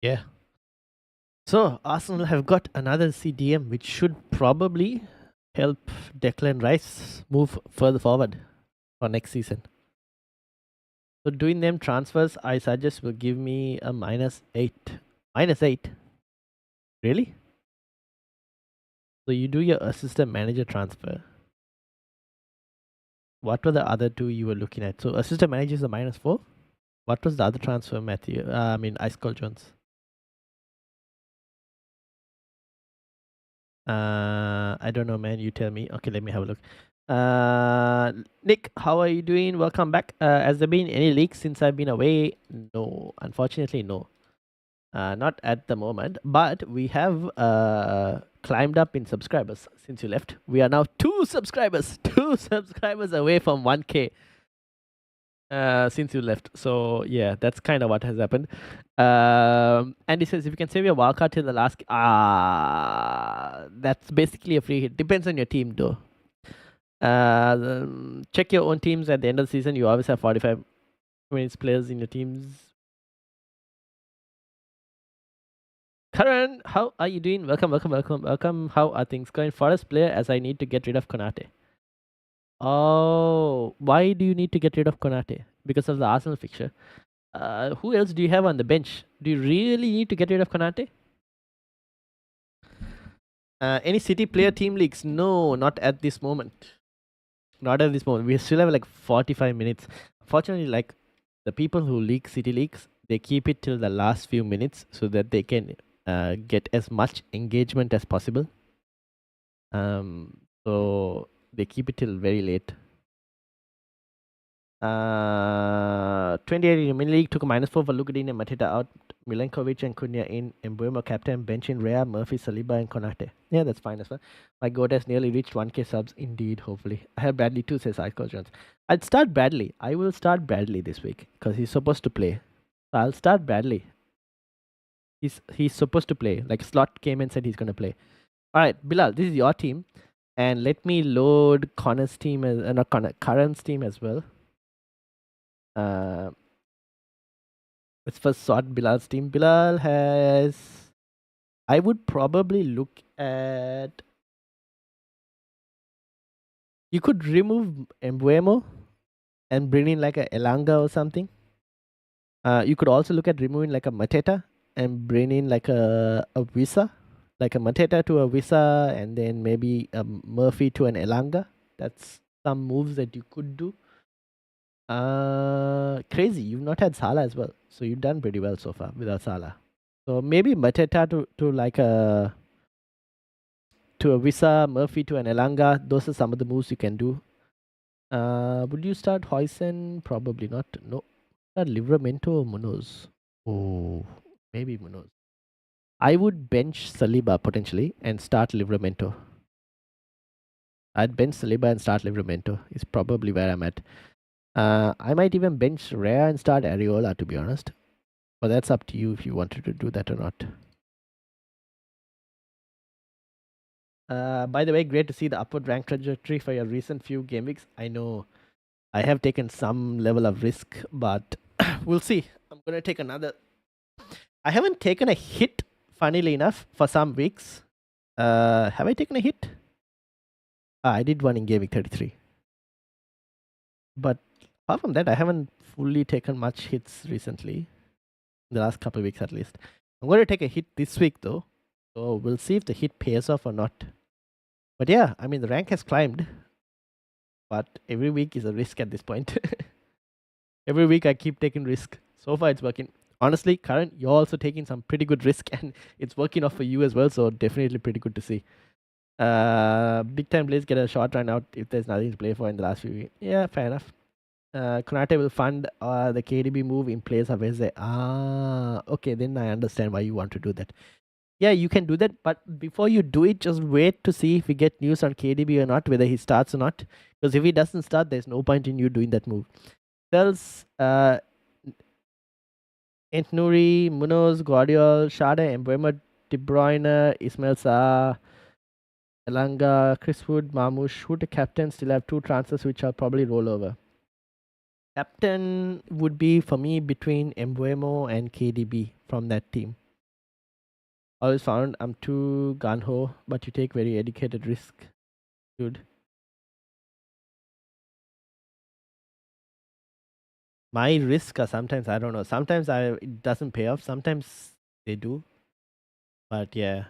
Yeah. So, Arsenal have got another CDM, which should probably help Declan Rice move further forward for next season. So doing them transfers, I suggest will give me a -8. -8? Really? So you do your assistant manager transfer. What were the other two you were looking at? So assistant manager is a -4. What was the other transfer, Matthew? I mean, Ice Cold Jones. I don't know, man. You tell me. Okay, let me have a look. Nick, how are you doing? Welcome back. Has there been any leaks since I've been away? No, unfortunately, no. Not at the moment, but we have climbed up in subscribers since you left. We are now 2 subscribers, 2 subscribers away from 1K since you left. So yeah, that's kind of what has happened. Andy says if you can save your wildcard till the last. That's basically a free hit. Depends on your team though. Check your own teams at the end of the season. You always have 45 minutes players in your teams. Karan, how are you doing? Welcome, welcome, welcome, welcome. How are things going? Forest player, as I need to get rid of Konate. Oh, why do you need to get rid of Konate? Because of the Arsenal fixture. Who else do you have on the bench? Do you really need to get rid of Konate? Any City player team leaks? No, not at this moment. Not at this moment. We still have like 45 minutes. Fortunately, like the people who leak City leaks, they keep it till the last few minutes so that they can get as much engagement as possible. So they keep it till very late. 28 in the mini league took a -4 for Lukadin and Mateta out. Milenkovic and Cunha in. Mbuemo captain, bench in Rea, Murphy, Saliba, and Konate. Yeah, that's fine as well. My goat has nearly reached 1K subs. Indeed, hopefully. I have Bradley too, says Ice Jones. I'd start Bradley. I will start Bradley this week because he's supposed to play. So I'll start Bradley. He's supposed to play. Like Slot came and said he's gonna play. Alright, Bilal, this is your team. And let me load Connor's team as not Connor, Karan's team as well. Let's first sort Bilal's team. Bilal has. I would probably look at. You could remove Embuemo and bring in like a Elanga or something. You could also look at removing like a Mateta and bring in like a Visa. Like a Mateta to a Visa and then maybe a Murphy to an Elanga. That's some moves that you could do. Crazy. You've not had Salah as well. So you've done pretty well so far without Salah. So maybe Mateta to like a Visa, Murphy to an Elanga. Those are some of the moves you can do. Would you start Hoysen? Probably not. No. Start Livramento or Munoz? Oh, maybe Munoz. I would bench Saliba potentially and start Livramento. I'd bench Saliba and start Livramento. Is probably where I'm at. I might even bench Rea and start Areola, to be honest. But that's up to you if you wanted to do that or not. By the way, great to see the upward rank trajectory for your recent few game weeks. I know I have taken some level of risk, but we'll see. I'm going to take another. I haven't taken a hit, funnily enough, for some weeks. Have I taken a hit? I did one in Game Week 33. But apart from that, I haven't fully taken much hits recently. The last couple of weeks at least. I'm going to take a hit this week though. So we'll see if the hit pays off or not. But yeah, I mean, the rank has climbed. But every week is a risk at this point. Every week I keep taking risk. So far it's working. Honestly, Karan, you're also taking some pretty good risk and it's working off for you as well. So definitely pretty good to see. Big time players get a short run out if there's nothing to play for in the last few weeks. Yeah, fair enough. Konate will fund the KDB move in place of Eze. Okay, then I understand why you want to do that. Yeah, you can do that, but before you do it, just wait to see if we get news on KDB or not, whether he starts or not. Because if he doesn't start, there's no point in you doing that move. Tells Entnuri, Munoz, Guardiola, Shade, Mbuemo, De Bruyne, Ismail Sarr, Elanga, Chris Wood, Marmoush. Who the captain? Still have 2 transfers which I'll probably roll over. Captain would be for me between Mbuemo and KDB from that team. Always found I'm too gun-ho, but you take very educated risk, dude. My risk are sometimes, I don't know. Sometimes it doesn't pay off. Sometimes they do. But yeah,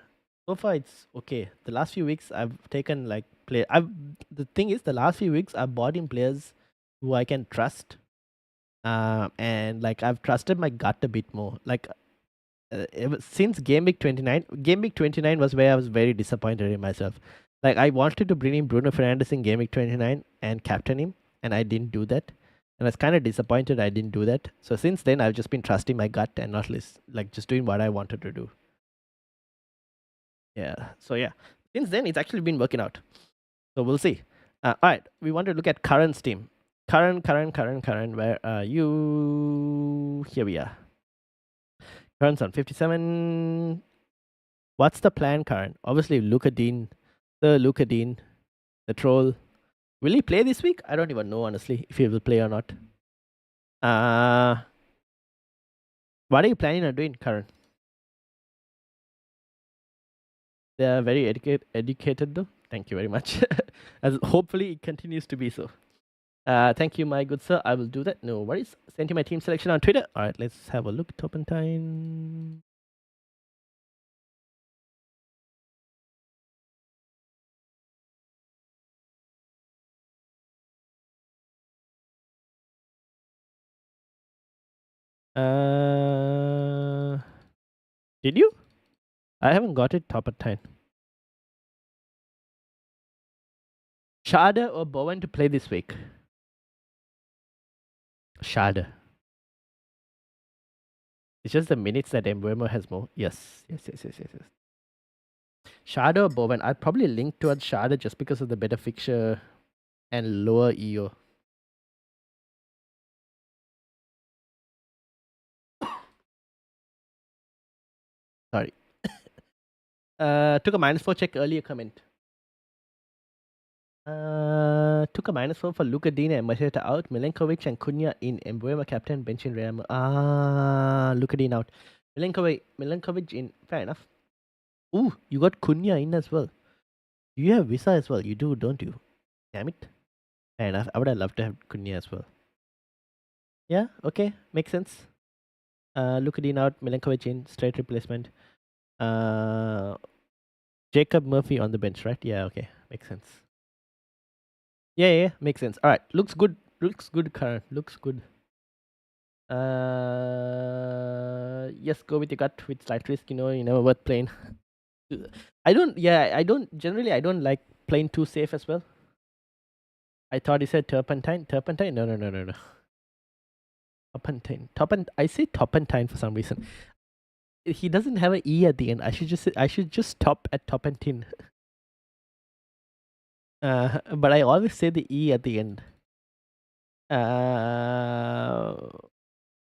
so far it's okay. The last few weeks I've taken like play. I've The thing is, the last few weeks I've bought in players who I can trust. And like I've trusted my gut a bit more. Like since Game Week 29 was where I was very disappointed in myself. Like I wanted to bring in Bruno Fernandes in Game Week 29 and captain him, and I didn't do that. And I was kind of disappointed I didn't do that. So since then, I've just been trusting my gut and not like just doing what I wanted to do. Yeah. So yeah, since then it's actually been working out. So we'll see. All right, we want to look at current team. Current. Where are you? Here we are. Current's on 57. What's the plan, Karan? Obviously, Luca Dean, the troll. Will he play this week? I don't even know, honestly, if he will play or not. What are you planning on doing, Karan? They are very educated, though. Thank you very much. As hopefully it continues to be so. Thank you, my good sir. I will do that. No worries. Send you my team selection on Twitter. All right, let's have a look. Turpentine. Did you? I haven't got it. Turpentine. Sharda or Bowen to play this week? Sharda. It's just the minutes that Embuemo has more. Yes. Sharda or Bowen? I'd probably link towards Sharda just because of the better fixture and lower EO. Sorry. Took a -4 check earlier comment. Took a -4 for Luka Dean and Mateta out. Milenkovic and Cunha in. Embuemo captain, bench in Real. Luka Dean out. Milenkovic in. Fair enough. Ooh, you got Cunha in as well. You have Visa as well. You do, don't you? Damn it. Fair enough. I would have loved to have Cunha as well. Yeah, okay. Makes sense. Luka Dean out. Milenkovic in. Straight replacement. Jacob Murphy on the bench, right? Yeah, okay. Makes sense. Yeah, makes sense. All right. Looks good, Karan. Looks good. Yes, go with your gut with slight risk. You never worth playing. I don't generally like playing too safe as well. I thought he said turpentine. Turpentine? No. Turpentine. I say turpentine for some reason. He doesn't have an E at the end. I should just stop at turpentine. But I always say the E at the end. I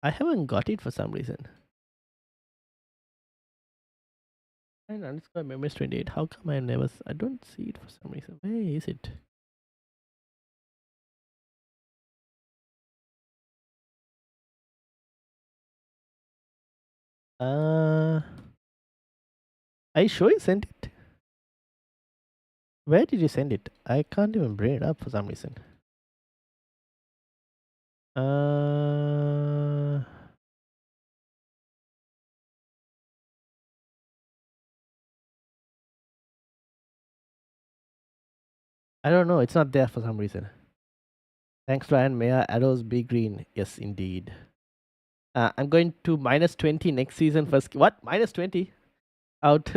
haven't got it for some reason. And underscore memories 28. How come I don't see it for some reason? Where is it? Are you sure you sent it? Where did you send it? I can't even bring it up for some reason. I don't know. It's not there for some reason. Thanks, Ryan. May our arrows be green? Yes, indeed. I'm going to -20 next season first. What? -20? Out.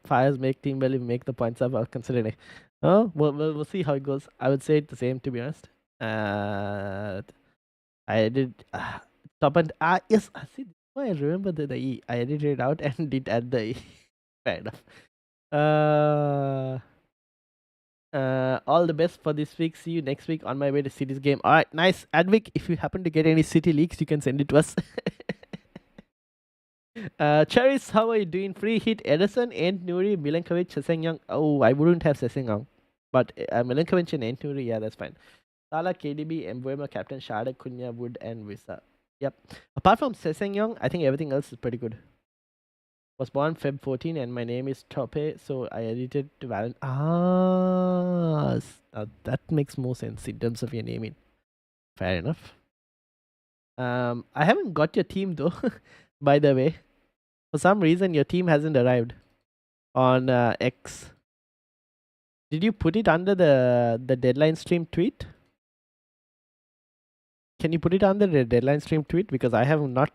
Fires make team value, make the points up. I'll consider it. Oh, we'll see how it goes. I would say it the same, to be honest. I did top and yes. I see. I remember the E. I edited it out and did add the E. Fair enough. All the best for this week. See you next week on my way to City's game. All right, nice. Advic, if you happen to get any City leaks, you can send it to us. Cherries, how are you doing? Free hit Edison, Ant Nuri, Milenkovic, Seseng Oh, I wouldn't have Seseng but Milenkovic and Ant Nuri, yeah, that's fine. Salah, KDB, Embuemo, Captain Sharda, Cunha, Wood, and Visa. Yep. Apart from Seseng I think everything else is pretty good. Was born Feb 14 and my name is Tope, so I edited to Valent. That makes more sense in terms of your naming. Fair enough. I haven't got your team though. By the way, for some reason your team hasn't arrived on X. Did you put it under the deadline stream tweet? Can you put it under the deadline stream tweet? Because I have not.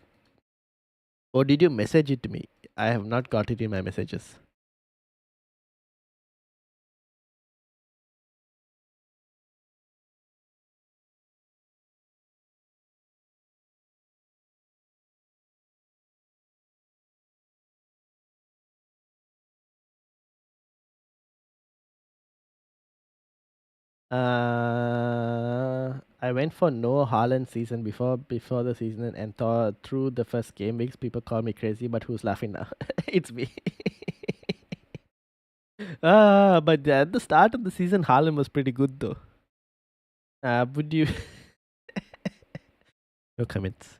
Or did you message it to me? I have not got it in my messages. I went for no Haaland season before the season and thought through the first game weeks. People call me crazy, but who's laughing now? It's me. But at the start of the season, Haaland was pretty good though. Would you? No comments.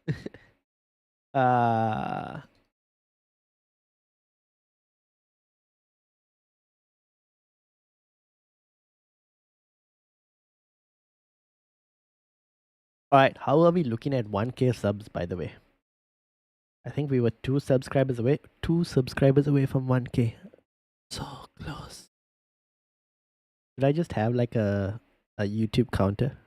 uh, all right. How are we looking at 1K subs? By the way, I think we were 2 subscribers away. 2 subscribers away from 1K. So close. Should I just have like a YouTube counter?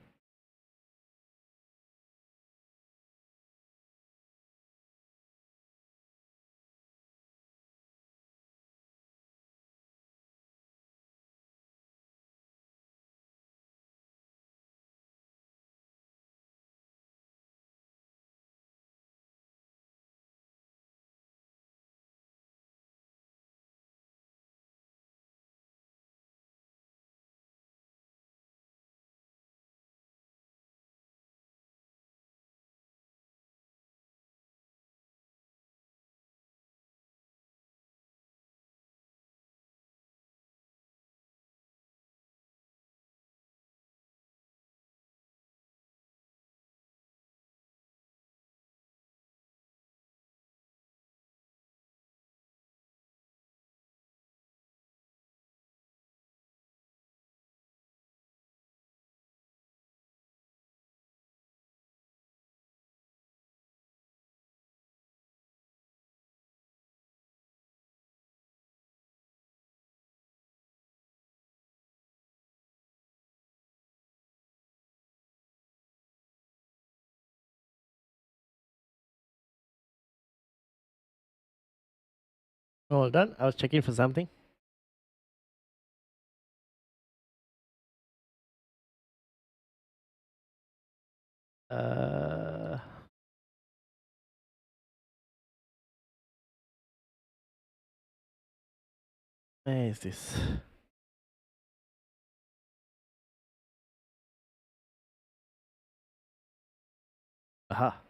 Hold on. I was checking for something. Uh, where is this? Aha.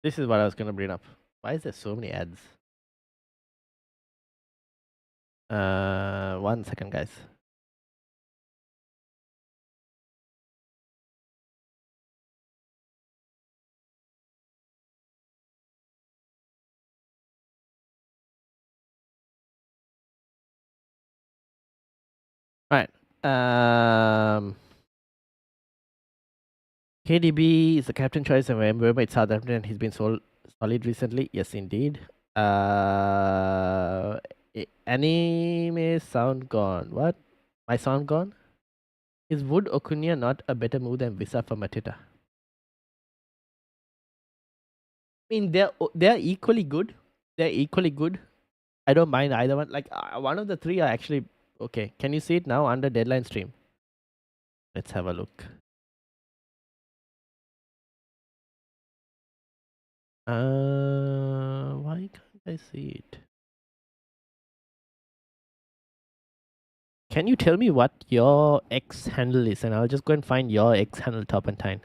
This is what I was gonna bring up. Why is there so many ads? 1 second, guys. All right. KDB is the captain choice and we're by Southampton and he's been solid recently. Yes, indeed. Anime sound gone. What? My sound gone? Is Wood Okunya not a better move than Visa for Mateta? I mean, they're equally good. They're equally good. I don't mind either one. Like one of the three are actually okay. Can you see it now under deadline stream? Let's have a look. Why can't I see it? Can you tell me what your X handle is, and I'll just go and find your X handle, Top and Tine.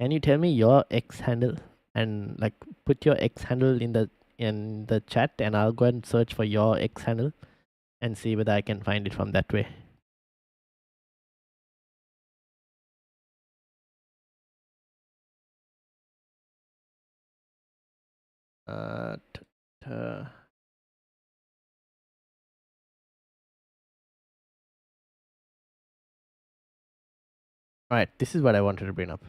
Can you tell me your X handle and like put your X handle in the chat, and I'll go and search for your X handle and see whether I can find it from that way. Uh, Alright, this is what I wanted to bring up.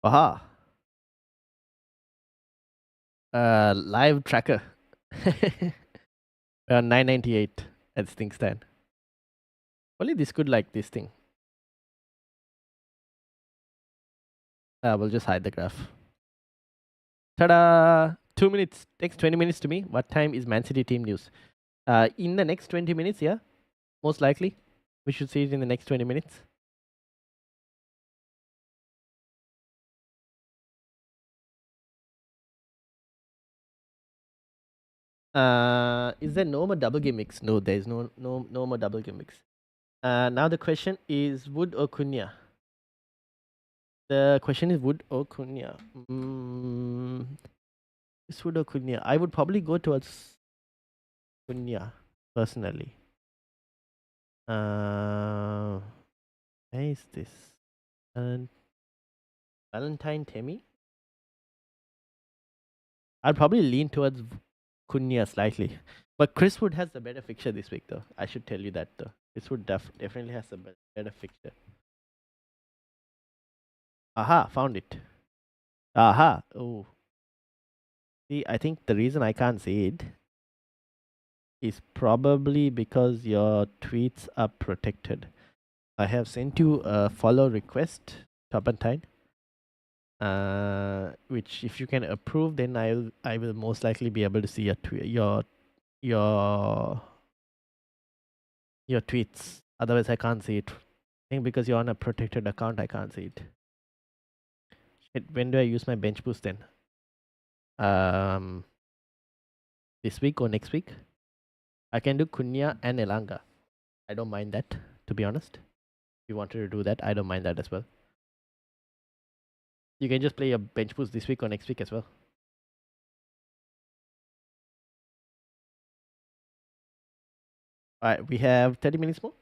Aha! Live tracker. 998 as things stand. Only this could like this thing. We'll just hide the graph. Ta-da! 2 minutes. Takes 20 minutes to me. What time is Man City team news? In the next 20 minutes, yeah. Most likely. We should see it in the next 20 minutes. Is there no more double game mix? No, there's no more double game mix. Now the question is Wood or Cunha? The question is Wood or Cunha. Is Wood or Cunha? I would probably go towards Cunha personally. Where is this? Valentine Temi? I'd probably lean towards Cunha slightly. But Chris Wood has the better fixture this week, though. I should tell you that, though. Chris Wood definitely has a better fixture. Aha, found it. Aha. Oh. See, I think the reason I can't see it is probably because your tweets are protected. I have sent you a follow request, Turpentine. Which if you can approve, then I will most likely be able to see your tweets. Otherwise, I can't see it. I think because you're on a protected account, I can't see it. When do I use my bench boost then? This week or next week? I can do Cunha and Elanga. I don't mind that, to be honest. If you wanted to do that, I don't mind that as well. You can just play your bench boost this week or next week as well. Alright, we have 30 minutes more.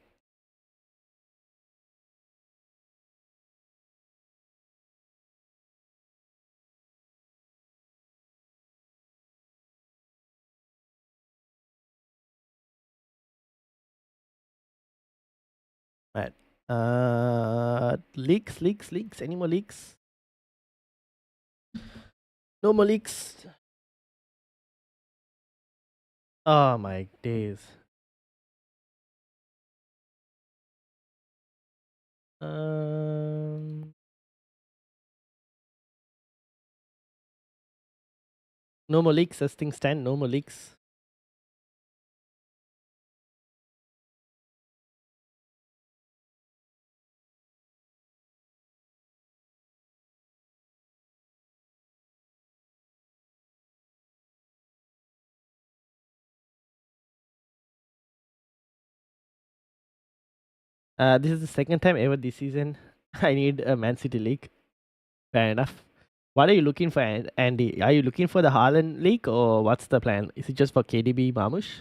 Alright. Leaks. Any more leaks? No more leaks. Oh my days. No more leaks as things stand. No more leaks. This is the second time ever this season I need a Man City league. Fair enough. What are you looking for, Andy? Are you looking for the Haaland league or what's the plan? Is it just for KDB Mamush?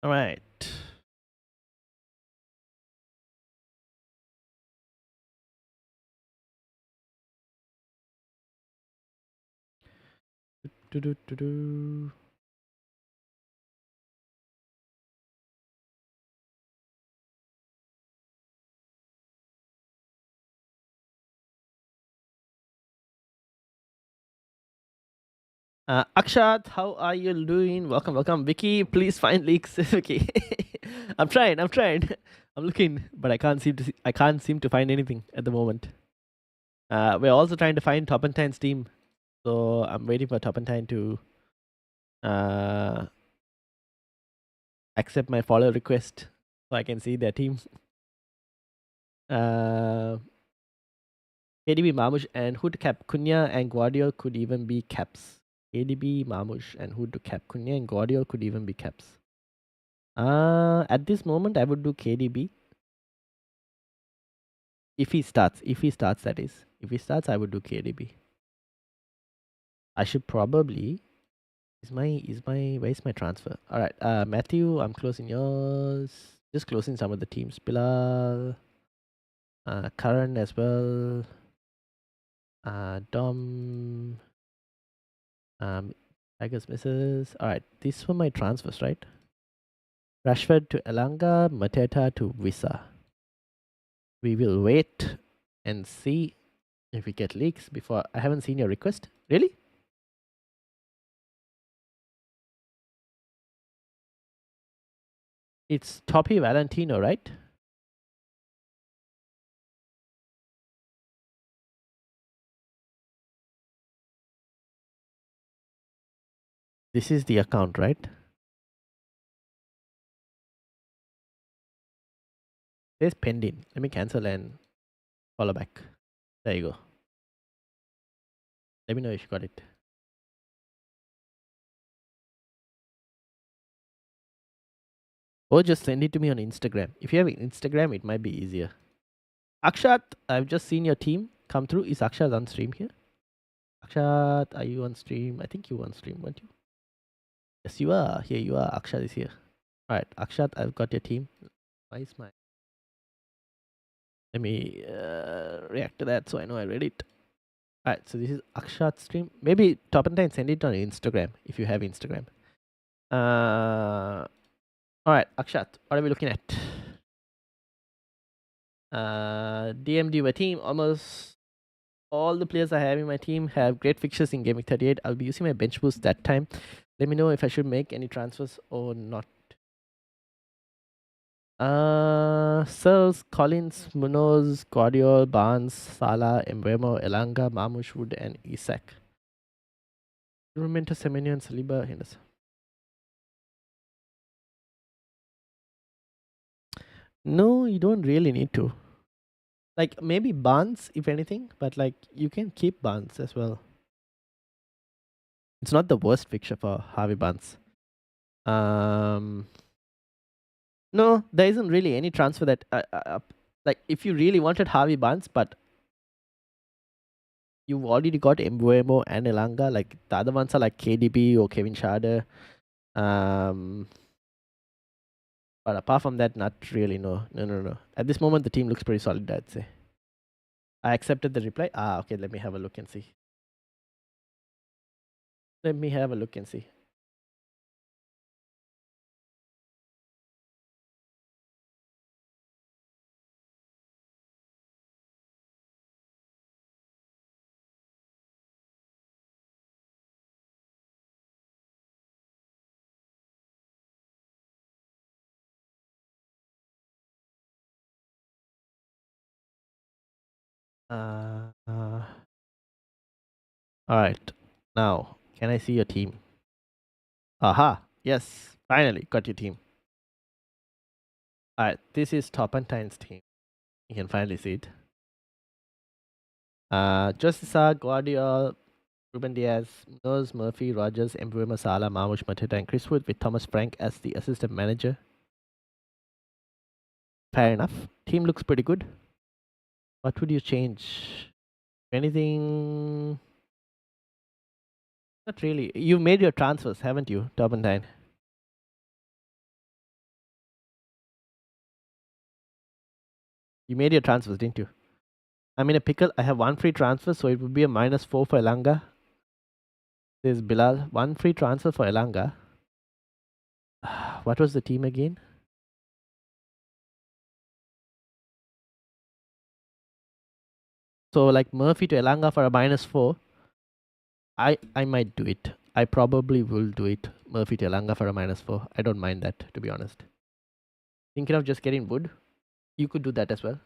All right. Akshat, how are you doing? Welcome. Vicky, please find leaks. Vicky. I'm trying. I'm looking, but I can't seem to find anything at the moment. We're also trying to find Top and Tine's team. So I'm waiting for Top and Tine to accept my follow request so I can see their team. KDB, Mamush, and who to cap? Cunha and Guardiola could even be caps. KDB, Mamush, and who to cap? Cunha and Guardiola could even be caps. At this moment, I would do KDB. If he starts, that is. If he starts, I would do KDB. I should probably. Where's my transfer? All right, Matthew, I'm closing yours. Just closing some of the teams. Bilal, Karan as well. Dom, Tigers misses. All right, these were my transfers, right? Rashford to Elanga, Mateta to Visa. We will wait and see if we get leaks before. I haven't seen your request. Really? It's Toppy Valentino, right? This is the account, right? There's pending. Let me cancel and follow back. There you go. Let me know if you got it. Or just send it to me on Instagram. If you have Instagram, it might be easier. Akshat, I've just seen your team come through. Is Akshat on stream here? Akshat, are you on stream? I think you on stream, weren't you? Yes, you are. Here you are. Akshat is here. All right, Akshat, I've got your team. Why is my... Let me react to that so I know I read it. All right, so this is Akshat's stream. Maybe Top and Time send it on Instagram if you have Instagram. All right, Akshat, what are we looking at? DMD my team. Almost all the players I have in my team have great fixtures in Gameweek 38. I'll be using my bench boost that time. Let me know if I should make any transfers or not. Searles, Collins, Munoz, Guardiola, Barnes, Salah, Mbeumo, Elanga, Marmoush, Wood, and Isak. Ruminta, Semenyo, and Saliba, Henderson. No, you don't really need to. Like maybe Barnes, if anything, but like you can keep Barnes as well. It's not the worst fixture for Harvey Barnes. No, there isn't really any transfer that like if you really wanted Harvey Barnes, but you've already got Mbeumo and Elanga. Like the other ones are like KDB or Kevin Schade. But apart from that, not really. No. At this moment, the team looks pretty solid, I'd say. I accepted the reply. Okay. Let me have a look and see. Let me have a look and see. All right. Now, can I see your team? Aha. Yes. Finally, got your team. All right. This is Top and Tine's team. You can finally see it. Justice, Guardiola, Ruben Diaz, Munoz, Murphy, Rogers, Mbeumo, Salah, Marmoush, Mateta, and Chris Wood with Thomas Frank as the assistant manager. Fair enough. Team looks pretty good. What would you change? Anything? Not really. You made your transfers, haven't you, Turbantine? You made your transfers, didn't you? I'm in a pickle. I have one free transfer, so it would be a -4 for Elanga. There's Bilal. One free transfer for Elanga. What was the team again? So like Murphy to Elanga for a -4. I might do it. I probably will do it. Murphy to Elanga for a -4. I don't mind that, to be honest. Thinking of just getting Wood. You could do that as well.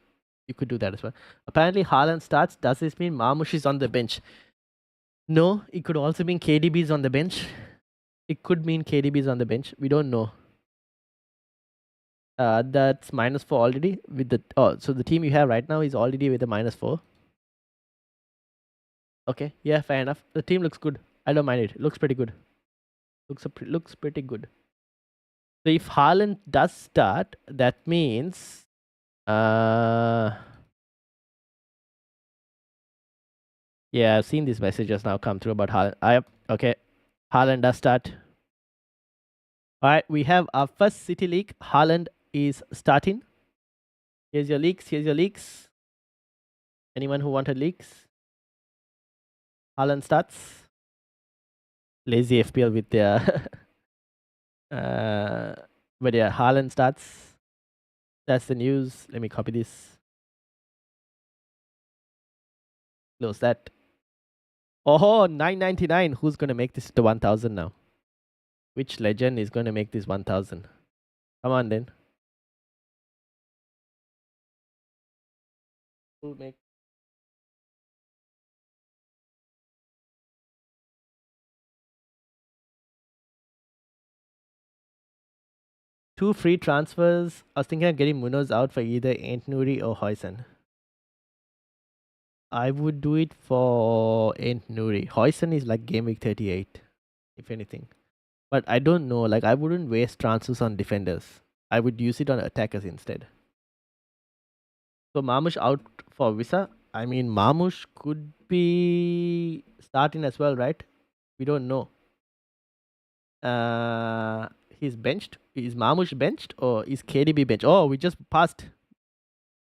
Apparently Haaland starts. Does this mean Marmoush is on the bench? No, it could also mean KDB is on the bench. It could mean KDB is on the bench. We don't know. That's -4 already with the so the team you have right now is already with a -4. Okay, yeah, fair enough. The team looks good. I don't mind it. Looks pretty good. Looks pretty good. So if Haaland does start, that means yeah, I've seen these messages now come through about Haaland. Okay. Haaland does start. All right, we have our first City League. Haaland is starting. Here's your leaks. Here's your leaks. Anyone who wanted leaks? Haaland starts. Lazy FPL with their but yeah, Haaland starts. That's the news. Let me copy this. Close that. Oh, 999. Who's gonna make this to 1000 now? Which legend is gonna make this 1000? Come on then. Who'll make 2 free transfers? I was thinking of getting Munoz out for either Ant Nuri or Hoyson. I would do it for Ant Nuri. Hoyson is like game week 38, if anything. But I don't know. Like, I wouldn't waste transfers on defenders. I would use it on attackers instead. So Marmush out for Visa. I mean, Marmush could be starting as well, right? We don't know. He's benched. Is Marmush benched or is KDB benched? Oh, we just passed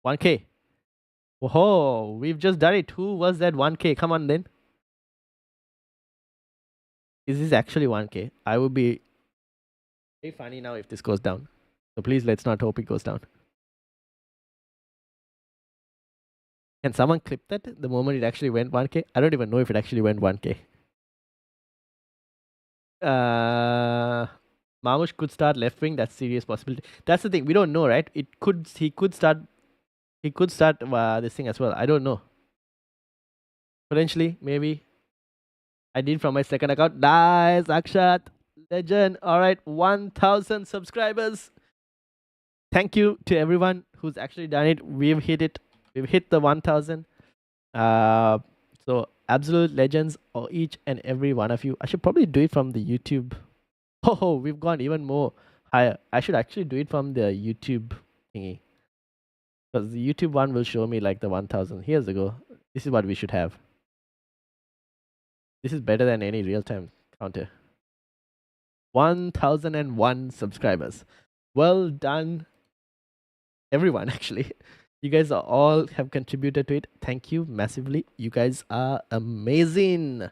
1K. Whoa, we've just done it. Who was that 1K? Come on then. Is this actually 1K? I would be very funny now if this goes down. So please, let's not hope it goes down. Can someone clip that the moment it actually went 1K? I don't even know if it actually went 1K. Marmush could start left wing. That's serious possibility. That's the thing. We don't know, right? It could. He could start. He could start this thing as well. I don't know. Potentially, maybe. I did from my second account. Nice, Akshat, legend. All right, 1000 subscribers. Thank you to everyone who's actually done it. We've hit it. We've hit the 1000. So absolute legends, or each and every one of you. I should probably do it from the YouTube. Oh, we've gone even more higher. I should actually do it from the YouTube thingy, because the YouTube one will show me like the 1000. Here's the go. This is what we should have. This is better than any real-time counter. 1001 subscribers. Well done, everyone. Actually, you guys are all have contributed to it. Thank you massively. You guys are amazing.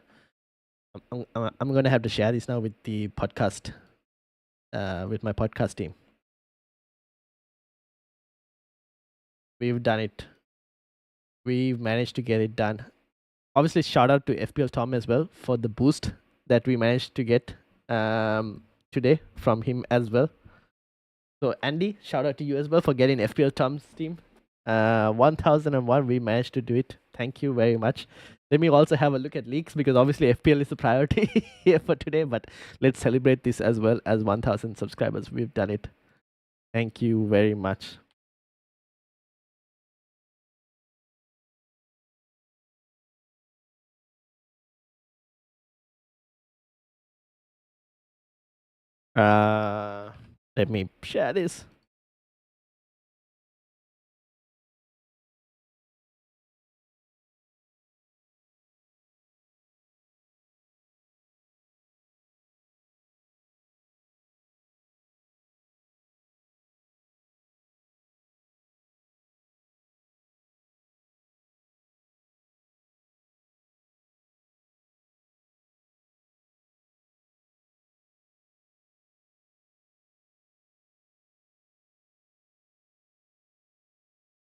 I'm gonna have to share this now with the podcast, with my podcast team. We've done it. We've managed to get it done. Obviously, shout out to FPL Tom as well for the boost that we managed to get today from him as well. So Andy, shout out to you as well for getting FPL Tom's team. 1001, we managed to do it. Thank you very much. Let me also have a look at leaks, because obviously FPL is the priority here for today, but let's celebrate this as well as 1000 subscribers. We've done it. Thank you very much. Let me share this.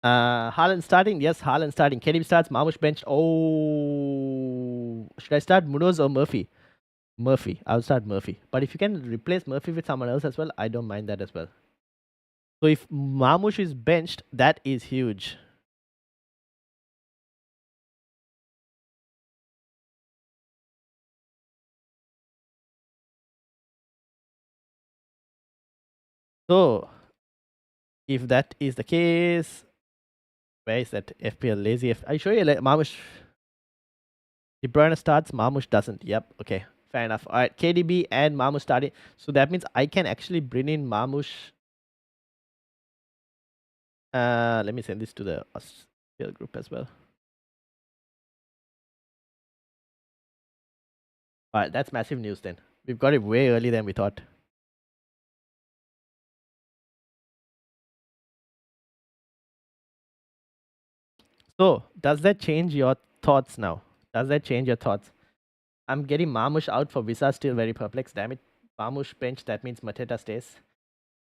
Haaland starting? Yes, Haaland starting. KDB starts, Marmush bench. Oh, should I start Munoz or Murphy? Murphy. I'll start Murphy. But if you can replace Murphy with someone else as well, I don't mind that as well. So if Marmush is benched, that is huge. So if that is the case, where is that FPL lazy? I show you Marmush. De Bruyne starts, Marmush doesn't. Yep. Okay. Fair enough. All right, KDB and Marmoush starting. So that means I can actually bring in Marmoush. Let me send this to the FPL group as well. All right, that's massive news then. We've got it way earlier than we thought. So, does that change your thoughts now? Does that change your thoughts? I'm getting Marmoush out for Visa, still very perplexed. Damn it. Marmoush bench, that means Mateta stays.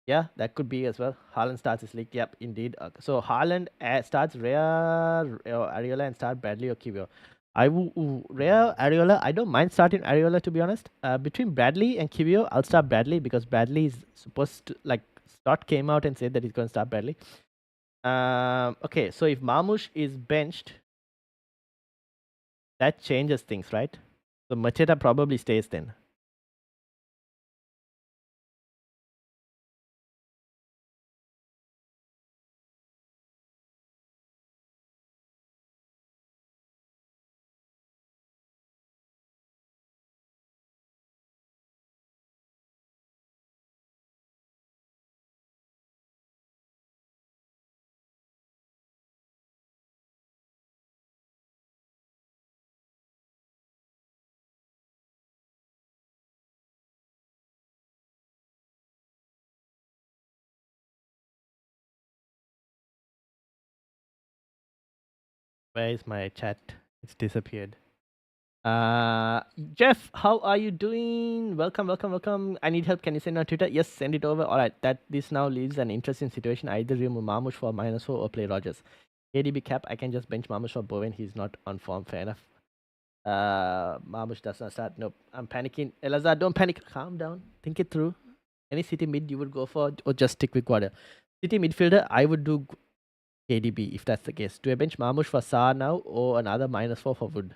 Yeah, that could be as well. Haaland starts his league. Yep, indeed. So Haaland starts Rhea, Areola, and start Bradley or Kivio. Rhea, Areola. I don't mind starting Areola, to be honest. Between Bradley and Kivio, I'll start Bradley because Bradley is supposed to, like, Stott came out and said that he's going to start Bradley. Okay, so if Marmoush is benched, that changes things, right? So Macheta probably stays then. Where is my chat? It's disappeared. Jeff, how are you doing? Welcome, welcome, welcome. I need help. Can you send on Twitter? Yes, send it over. All right, this now leaves an interesting situation. Either remove Marmoush for -4 or play Rogers. KDB cap, I can just bench Marmoush for Bowen. He's not on form. Fair enough. Marmoush does not start. Nope. I'm panicking. Elazar, don't panic. Calm down. Think it through. Any city mid you would go for, or just stick with Guardia? City midfielder, I would do KDB if that's the case. Do I bench Marmoush for Sa now or another -4 for Wood?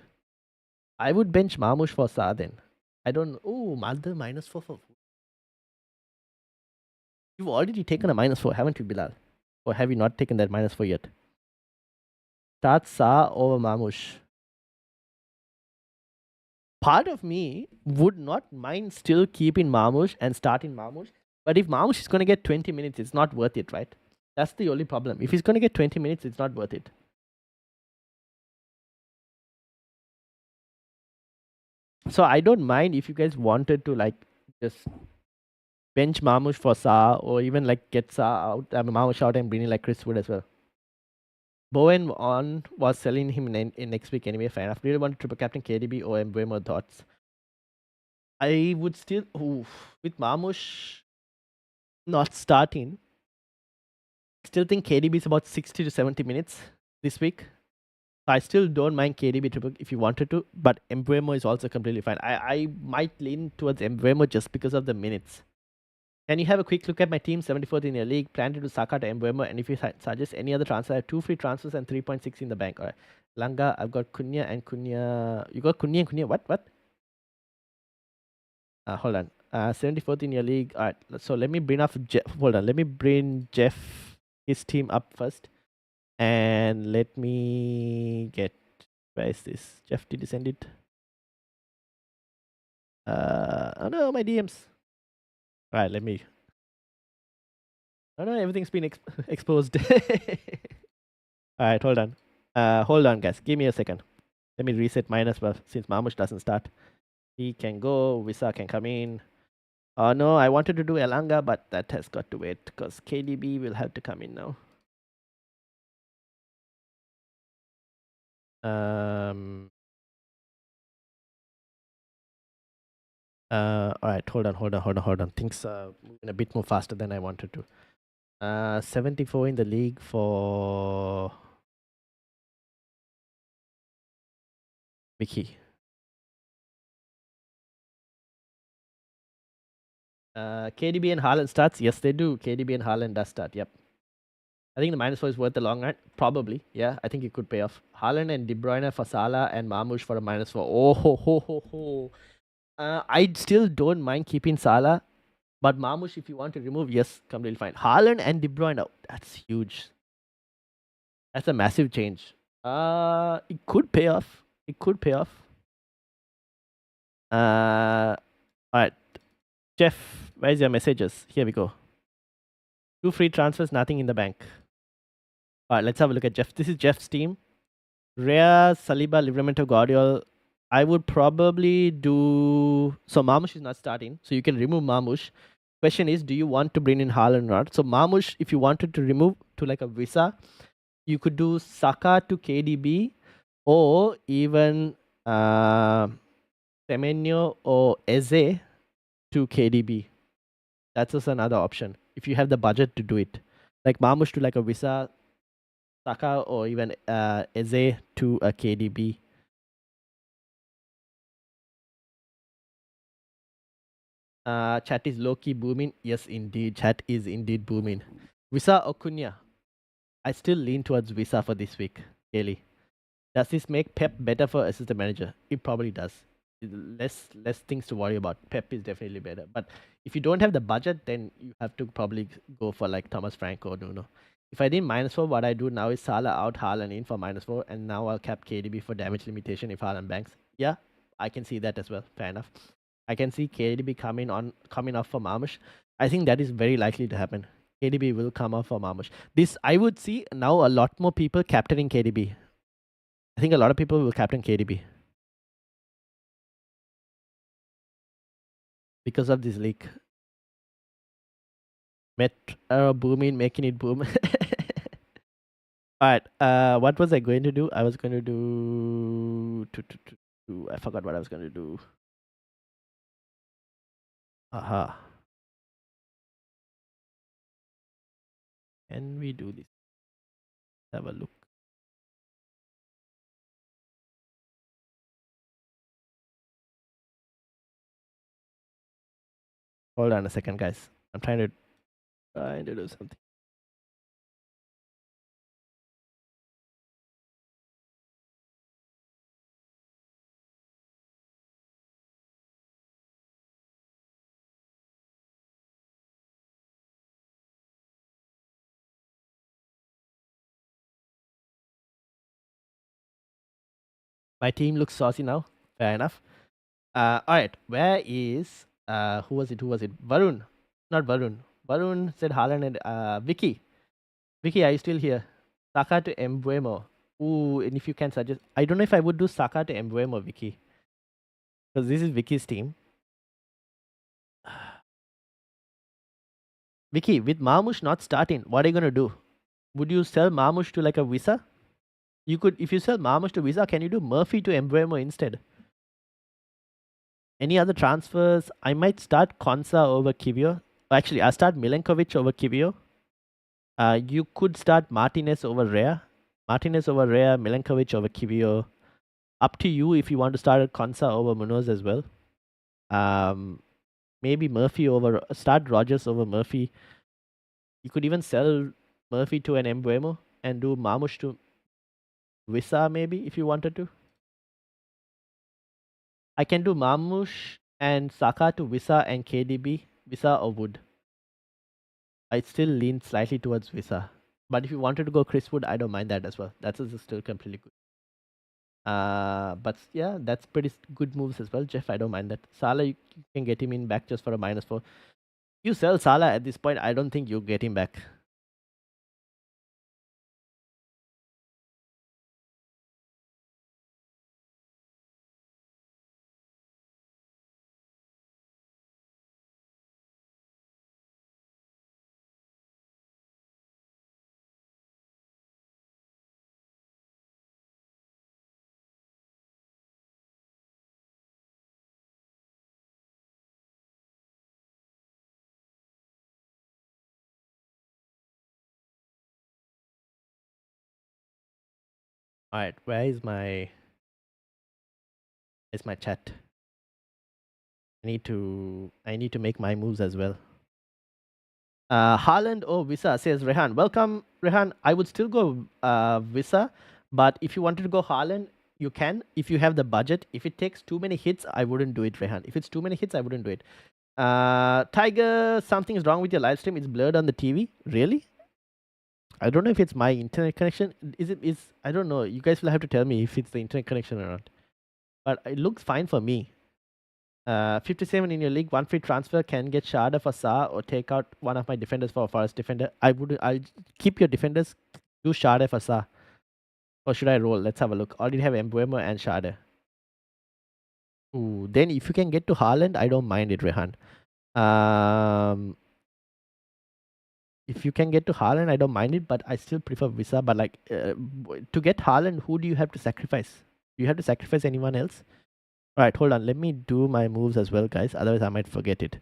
I would bench Marmoush for Sa then. I don't. Oh, Mother -4 for. You've already taken a -4, haven't you, Bilal? Or have you not taken that -4 yet? Start Sa over Marmoush. Part of me would not mind still keeping Marmoush and starting Marmoush. But if Marmoush is going to get 20 minutes, it's not worth it, right? That's the only problem. If he's going to get 20 minutes, it's not worth it. So I don't mind if you guys wanted to, like, just bench Marmoush for Sa, or even like get Sa out, Marmoush out and bring in like Chris Wood as well. Bowen on was selling him in next week anyway. Fair enough. Really want triple captain KDB or Mbeumo thoughts. I would still with Marmoush not starting. Still think KDB is about 60 to 70 minutes this week. I still don't mind KDB triple if you wanted to, but Mbeumo is also completely fine. I might lean towards Mbeumo just because of the minutes. Can you have a quick look at my team? 74th in your league. Plan to do Saka to Mbeumo, and if you suggest any other transfer, I have 2 free transfers and 3.6 in the bank. All right. Langa, I've got Cunha and Cunha. You got Cunha and Cunha. What? Hold on. 74th in your league. All right. So let me bring up Jeff. Hold on. Let me bring Jeff, his team up first. And let me get. Where is this? Jeff, did you send it? Oh no, my DMs. All right. Let me. Oh no, everything's been exposed. Alright, hold on. Hold on, guys. Give me a second. Let me reset mine as well, since Marmoush doesn't start. He can go. Visa can come in. Oh no, I wanted to do Elanga, but that has got to wait because KDB will have to come in now. Alright, hold on. Things are moving a bit more faster than I wanted to. 74 in the league for Mickey. KDB and Haaland starts. Yes, they do. KDB and Haaland does start. Yep. I think the -4 is worth the long run. Probably. Yeah, I think it could pay off. Haaland and De Bruyne for Salah and Marmoush for a -4. Oh, ho, ho, ho, ho. I still don't mind keeping Salah. But Marmoush, if you want to remove, yes, completely fine. Haaland and De Bruyne. Oh, that's huge. That's a massive change. It could pay off. All right, Jeff, where's your messages? Here we go. 2 free transfers, nothing in the bank. All right, let's have a look at Jeff. This is Jeff's team. Rhea, Saliba, Livramento, Guardiola. I would probably do. So Marmush is not starting, so you can remove Marmush. Question is, do you want to bring in Haaland or not? So Marmush, if you wanted to remove to like a Visa, you could do Saka to KDB, or even Semenyo or Eze to KDB. That's also another option if you have the budget to do it. Like Marmush to like a Visa, Saka, or even Eze to a KDB. Chat is low key booming. Yes, indeed. Chat is indeed booming. Visa or Cunha? I still lean towards Visa for this week. Kelly. Does this make Pep better for assistant manager? It probably does. Less things to worry about. Pep is definitely better. But if you don't have the budget, then you have to probably go for like Thomas Frank or Nuno. If I did -4, what I do now is Salah out, Haaland in for -4, and now I'll cap KDB for damage limitation if Haaland banks. Yeah, I can see that as well. Fair enough. I can see KDB coming off for Marmush. I think that is very likely to happen. KDB will come off for Marmush. This I would see now a lot more people captaining KDB. I think a lot of people will captain KDB because of this leak. Metro booming, making it boom. All right. What was I going to do? I was going to do. I forgot what I was going to do. Aha. Can we do this? Have a look. Hold on a second, guys. I'm trying to do something. My team looks saucy now. Fair enough. All right. Where is who was it? Who was it? Varun. Not Varun. Varun said Haaland and Vicky. Vicky, are you still here? Saka to Embuemo. Ooh, and if you can suggest, I don't know if I would do Saka to Embuemo, Vicky, because this is Vicky's team. Vicky, with Marmush not starting, what are you gonna do? Would you sell Marmush to like a Visa? You could, if you sell Marmush to Visa, can you do Murphy to Embuemo instead? Any other transfers? I might start Konsa over Kivio. Actually, I'll start Milenkovic over Kivio. You could start Martinez over Rea. Martinez over Rea, Milenkovic over Kivio. Up to you if you want to start Konsa over Munoz as well. Maybe Murphy over, start Rogers over Murphy. You could even sell Murphy to an Embuemo and do Marmush to Visa maybe if you wanted to. I can do Marmush and Saka to Visa and KDB. Visa or Wood. I still lean slightly towards Visa. But if you wanted to go Chris Wood, I don't mind that as well. That's also still completely good. But yeah, that's pretty good moves as well. Jeff, I don't mind that. Salah, you can get him in back just for a -4. You sell Salah at this point, I don't think you'll get him back. All right, where's my chat? I need to make my moves as well. Haaland or Visa, says Rehan. Welcome, Rehan. I would still go Visa, but if you wanted to go Haaland, you can if you have the budget. If it takes too many hits, I wouldn't do it, Rehan. If it's too many hits, I wouldn't do it. Tiger, something's wrong with your live stream. It's blurred on the TV. Really? I don't know if it's my internet connection. Is I don't know. You guys will have to tell me if it's the internet connection or not. But it looks fine for me. 57 in your league, one free transfer can get Sharda for Sa or take out one of my defenders for a Forest defender. I'll keep your defenders, do Sharda for Sa. Or should I roll? Let's have a look. Already have Embuemo and Sharda. Ooh, then if you can get to Haaland, I don't mind it, Rehan. Um, if you can get to Haaland, I don't mind it, but I still prefer Visa. But like to get Haaland, who do you have to sacrifice? Do you have to sacrifice anyone else? All right, hold on. Let me do my moves as well, guys. Otherwise, I might forget it.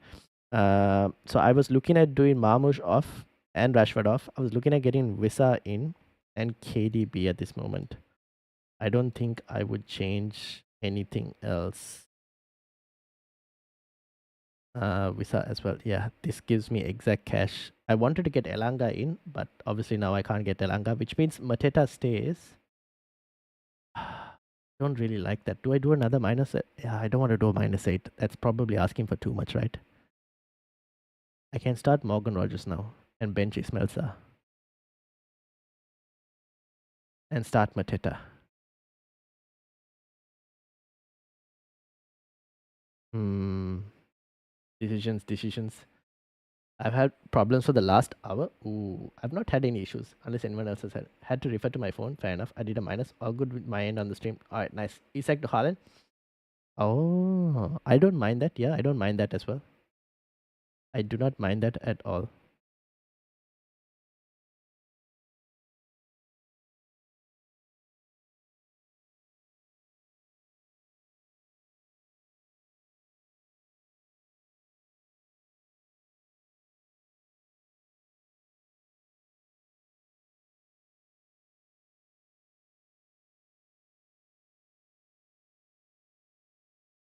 So I was looking at doing Marmoush off and Rashford off. I was looking at getting Visa in and KDB at this moment. I don't think I would change anything else. Visa as well. Yeah, this gives me exact cash. I wanted to get Elanga in, but obviously now I can't get Elanga, which means Mateta stays. Don't really like that. Do I do another minus? Yeah, I don't want to do a -8. That's probably asking for too much, right? I can start Morgan Rogers now and bench Ismail and start Mateta. Decisions. I've had problems for the last hour. Ooh, I've not had any issues unless anyone else has had to refer to my phone. Fair enough. I did a minus. All good with my end on the stream. All right, nice. Isak to Haaland. Oh, I don't mind that. Yeah, I don't mind that as well. I do not mind that at all.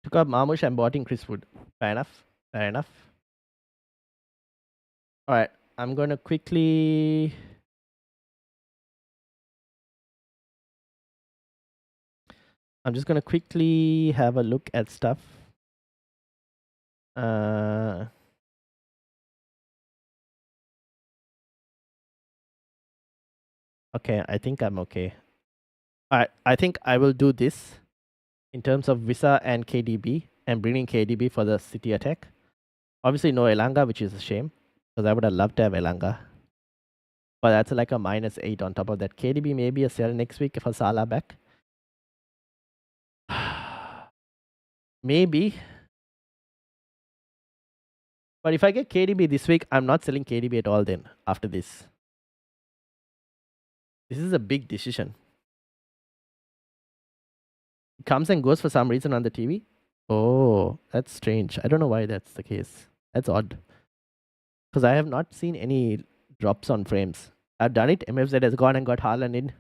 Took up Marmush and bought in Chris Wood. Fair enough. Fair enough. All right, I'm gonna quickly. I'm just gonna quickly have a look at stuff. Okay, I think I'm okay. All right, I think I will do this in terms of Visa and KDB and bringing KDB for the City attack. Obviously, no Elanga, which is a shame because I would have loved to have Elanga. But that's like a -8 on top of that. KDB maybe a sell next week for Salah back. Maybe. But if I get KDB this week, I'm not selling KDB at all then after this. This is a big decision. It comes and goes for some reason on the TV. Oh, that's strange. I don't know why that's the case. That's odd. Because I have not seen any drops on frames. I've done it. MFZ has gone and got Haaland in.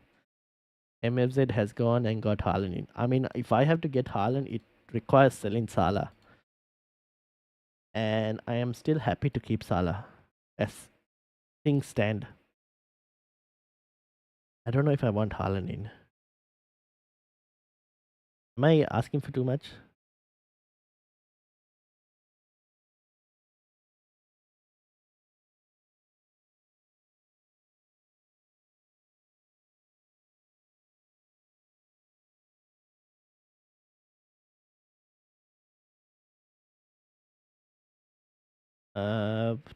MFZ has gone and got Haaland in. I mean, if I have to get Haaland, it requires selling Salah. And I am still happy to keep Salah as things stand. I don't know if I want Haaland in. Am I asking for too much?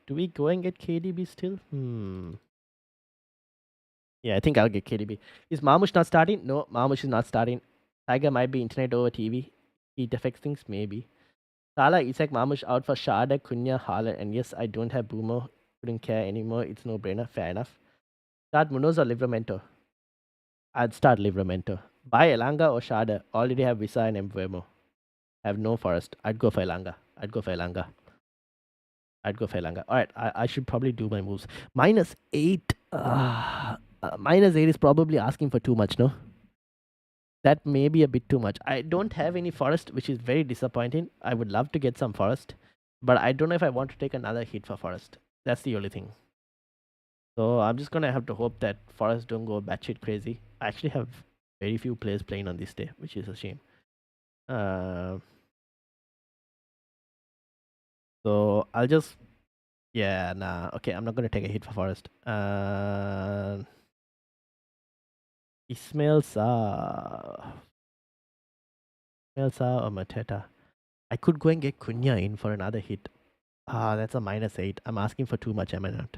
Do we go and get KDB still? Yeah, I think I'll get KDB. Is Marmush not starting? No, Marmush is not starting. Tiger might be internet over TV. It affects things, maybe. Salah, Isak, Marmush out for Sharda, Kunya, Haaland. And yes, I don't have Boomer. Couldn't care anymore. It's no brainer. Fair enough. Start Munoz or Livramento? I'd start Livramento. Buy Elanga or Sharda. Already have Visa and Mbuemo. Have no Forest. I'd go for Elanga. All right, I should probably do my moves. -8. -8 is probably asking for too much, no? That may be a bit too much. I don't have any Forest, which is very disappointing. I would love to get some Forest, but I don't know if I want to take another hit for Forest. That's the only thing. So I'm just gonna have to hope that Forest don't go batshit crazy. I actually have very few players playing on this day, which is a shame. So I'll just okay, I'm not gonna take a hit for Forest. Ismail Sa or Mateta. I could go and get Cunha in for another hit. Ah, that's a -8. I'm asking for too much, am I not?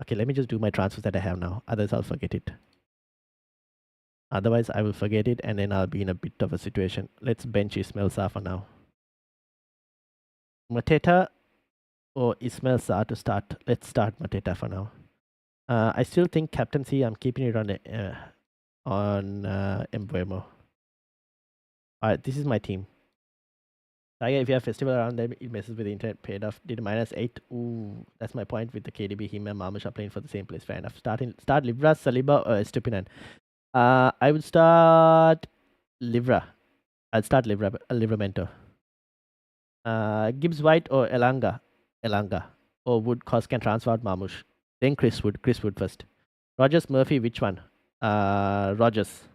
Okay, let me just do my transfers that I have now. Otherwise, I'll forget it. Otherwise, I will forget it and then I'll be in a bit of a situation. Let's bench Ismail Sarr for now. Mateta or Ismail Sarr to start. Let's start Mateta for now. I still think captaincy, I'm keeping it on Mbuemo. Alright, this is my team. Tiger, if you have festival around them, it messes with the internet. Paid off. Did a -8. Ooh, that's my point with the KDB. Him and Marmush are playing for the same place. Fair enough. Start Livra, Saliba, or Estupinan. I would start Livra. I'll start Livramento. Gibbs White or Elanga. Or Wood Cos can transfer out Marmush. Then Chris Wood first. Rogers, Murphy, which one? Rogers.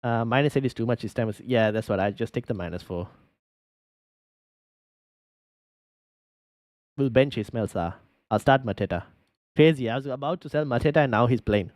-8 is too much this time. Yeah, that's what I just take the -4. We'll bench Ismail Sarr. I'll start Mateta. Crazy. I was about to sell Mateta and now he's playing.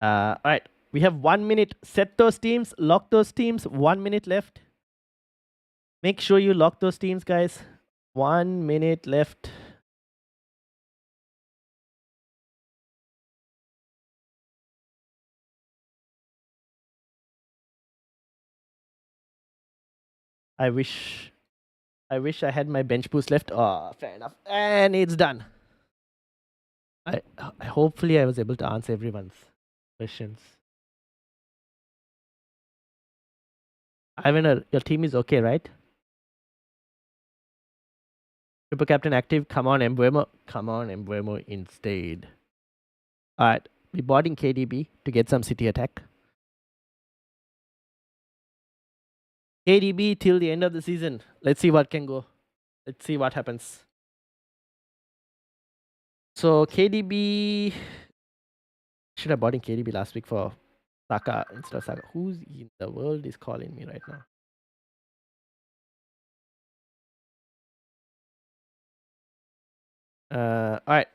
Alright. We have 1 minute. Set those teams. Lock those teams. 1 minute left. Make sure you lock those teams, guys. 1 minute left. I wish I had my bench boost left. Oh, fair enough. And it's done. I hopefully I was able to answer everyone's questions. Ivan, your team is okay, right? Triple captain active. Come on, Mbuemo instead. Alright. We bought in KDB to get some city attack. KDB till the end of the season. Let's see what can go. Let's see what happens. So KDB should have bought in KDB last week for Saka instead of Saka. Who's in the world is calling me right now? Alright.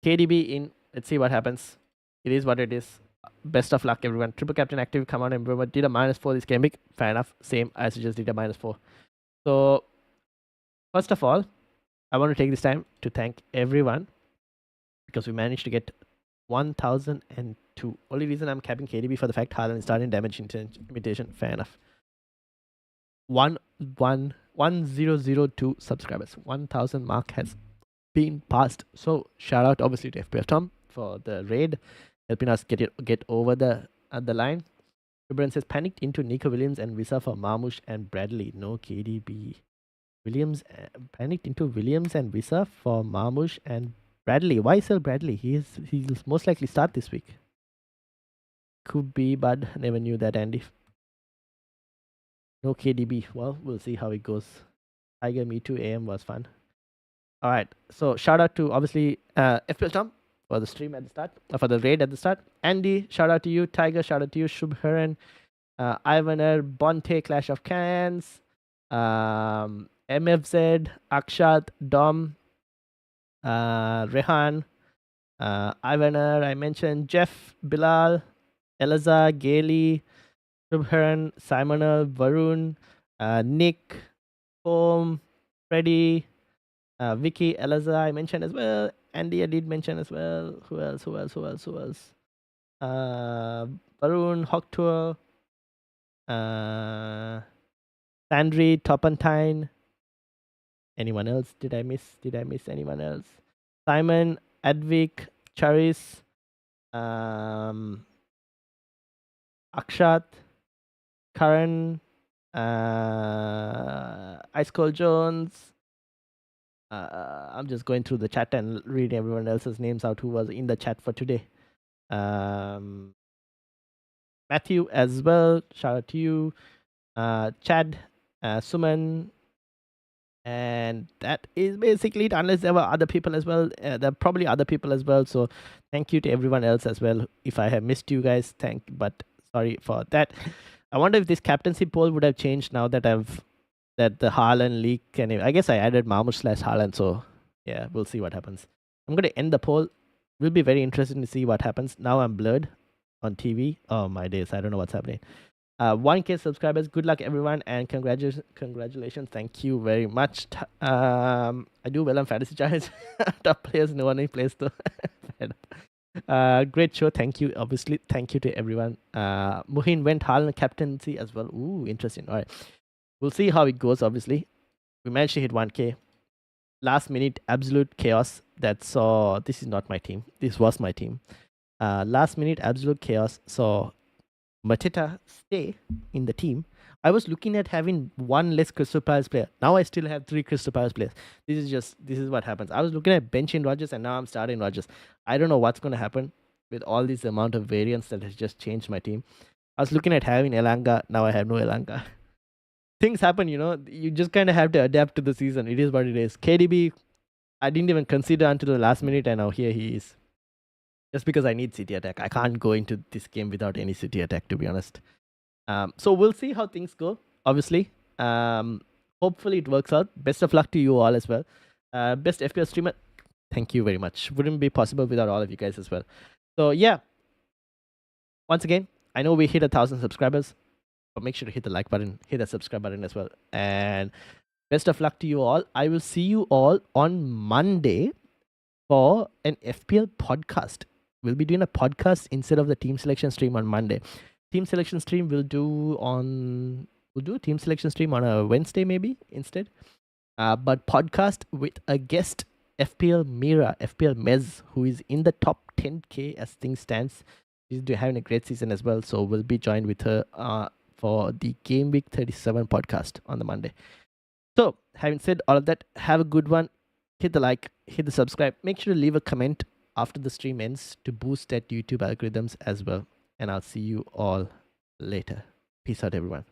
KDB in. Let's see what happens. It is what it is. Best of luck, everyone. Triple captain active. Come on, everyone. Did a -4 this game week. Fair enough. Same. I just did a -4. So, first of all, I want to take this time to thank everyone because we managed to get 1002. Only reason I'm capping KDB for the fact Haaland is starting damage imitation. Fair enough. 1002 subscribers. 1000 mark has been passed. So shout out obviously to FPL Tom for the raid, helping us get over the line. Ibrahim says panicked into Nico Williams and Visa for Marmush and Bradley. No KDB. Williams panicked into Williams and Visa for Marmush and Bradley. Why sell Bradley? He'll most likely start this week. Could be, but never knew that, Andy. No KDB. Well, we'll see how it goes. Tiger Me Too AM was fun. All right. So shout out to obviously FPL Tom for the stream at the start, for the raid at the start. Andy, shout out to you. Tiger, shout out to you. Shubharan, Ivaner, Bonte, Clash of Clans, MFZ, Akshat, Dom, Rehan, Ivaner, I mentioned Jeff, Bilal, Eliza, Gailey, Shubharan, Simonal, Varun, Nick, Home, Freddy, Vicky, Eliza, I mentioned as well. Andy, I did mention as well. Who else? Varun, Hawk Tour, Sandri, Topantine. Anyone else? Did I miss anyone else? Simon, Advik, Charis, Akshat, Karan, Ice Cold Jones. I'm just going through the chat and reading everyone else's names out who was in the chat for today. Matthew as well. Shout out to you. Chad, Suman, And that is basically it, unless there were other people as well. There are probably other people as well. So thank you to everyone else as well. If I have missed you guys, but sorry for that. I wonder if this captaincy poll would have changed now that the Haaland leak, and I guess I added Mahmoud slash Haaland. So yeah, we'll see what happens. I'm going to end the poll. Will be very interesting to see what happens. Now I'm blurred on TV. Oh my days, I don't know what's happening. 1K subscribers. Good luck, everyone, and congratulations. Thank you very much. I do well on fantasy charts. Top players, no one plays though. Great show. Thank you. Obviously, thank you to everyone. Muhin went Haaland captaincy as well. Ooh, interesting. All right, we'll see how it goes. Obviously, we managed to hit 1K. Last minute, absolute chaos. This is not my team. This was my team. Last minute, absolute chaos. So Mateta stay in the team. I was looking at having one less Crystal Palace player. Now I still have 3 Crystal Palace players. This is what happens. I was looking at benching Rodgers and now I'm starting Rodgers. I don't know what's going to happen with all this amount of variance that has just changed my team. I was looking at having Elanga. Now I have no Elanga. Things happen, you just kind of have to adapt to the season. It is what it is. KDB, I didn't even consider until the last minute and now here he is. Just because I need city attack. I can't go into this game without any city attack, to be honest. So we'll see how things go, obviously. Hopefully it works out. Best of luck to you all as well. Best FPL streamer, thank you very much. Wouldn't be possible without all of you guys as well. So yeah, once again, I know we hit 1,000 subscribers, but make sure to hit the like button, hit the subscribe button as well. And best of luck to you all. I will see you all on Monday for an FPL podcast. We'll be doing a podcast instead of the team selection stream on Monday. Team selection stream we'll do a team selection stream on a Wednesday maybe instead. But podcast with a guest, FPL Mez, who is in the top 10K as things stands. She's having a great season as well. So we'll be joined with her for the Game Week 37 podcast on the Monday. So having said all of that, have a good one. Hit the like, hit the subscribe. Make sure to leave a comment after the stream ends to boost that YouTube algorithms as well. And I'll see you all later. Peace out, everyone.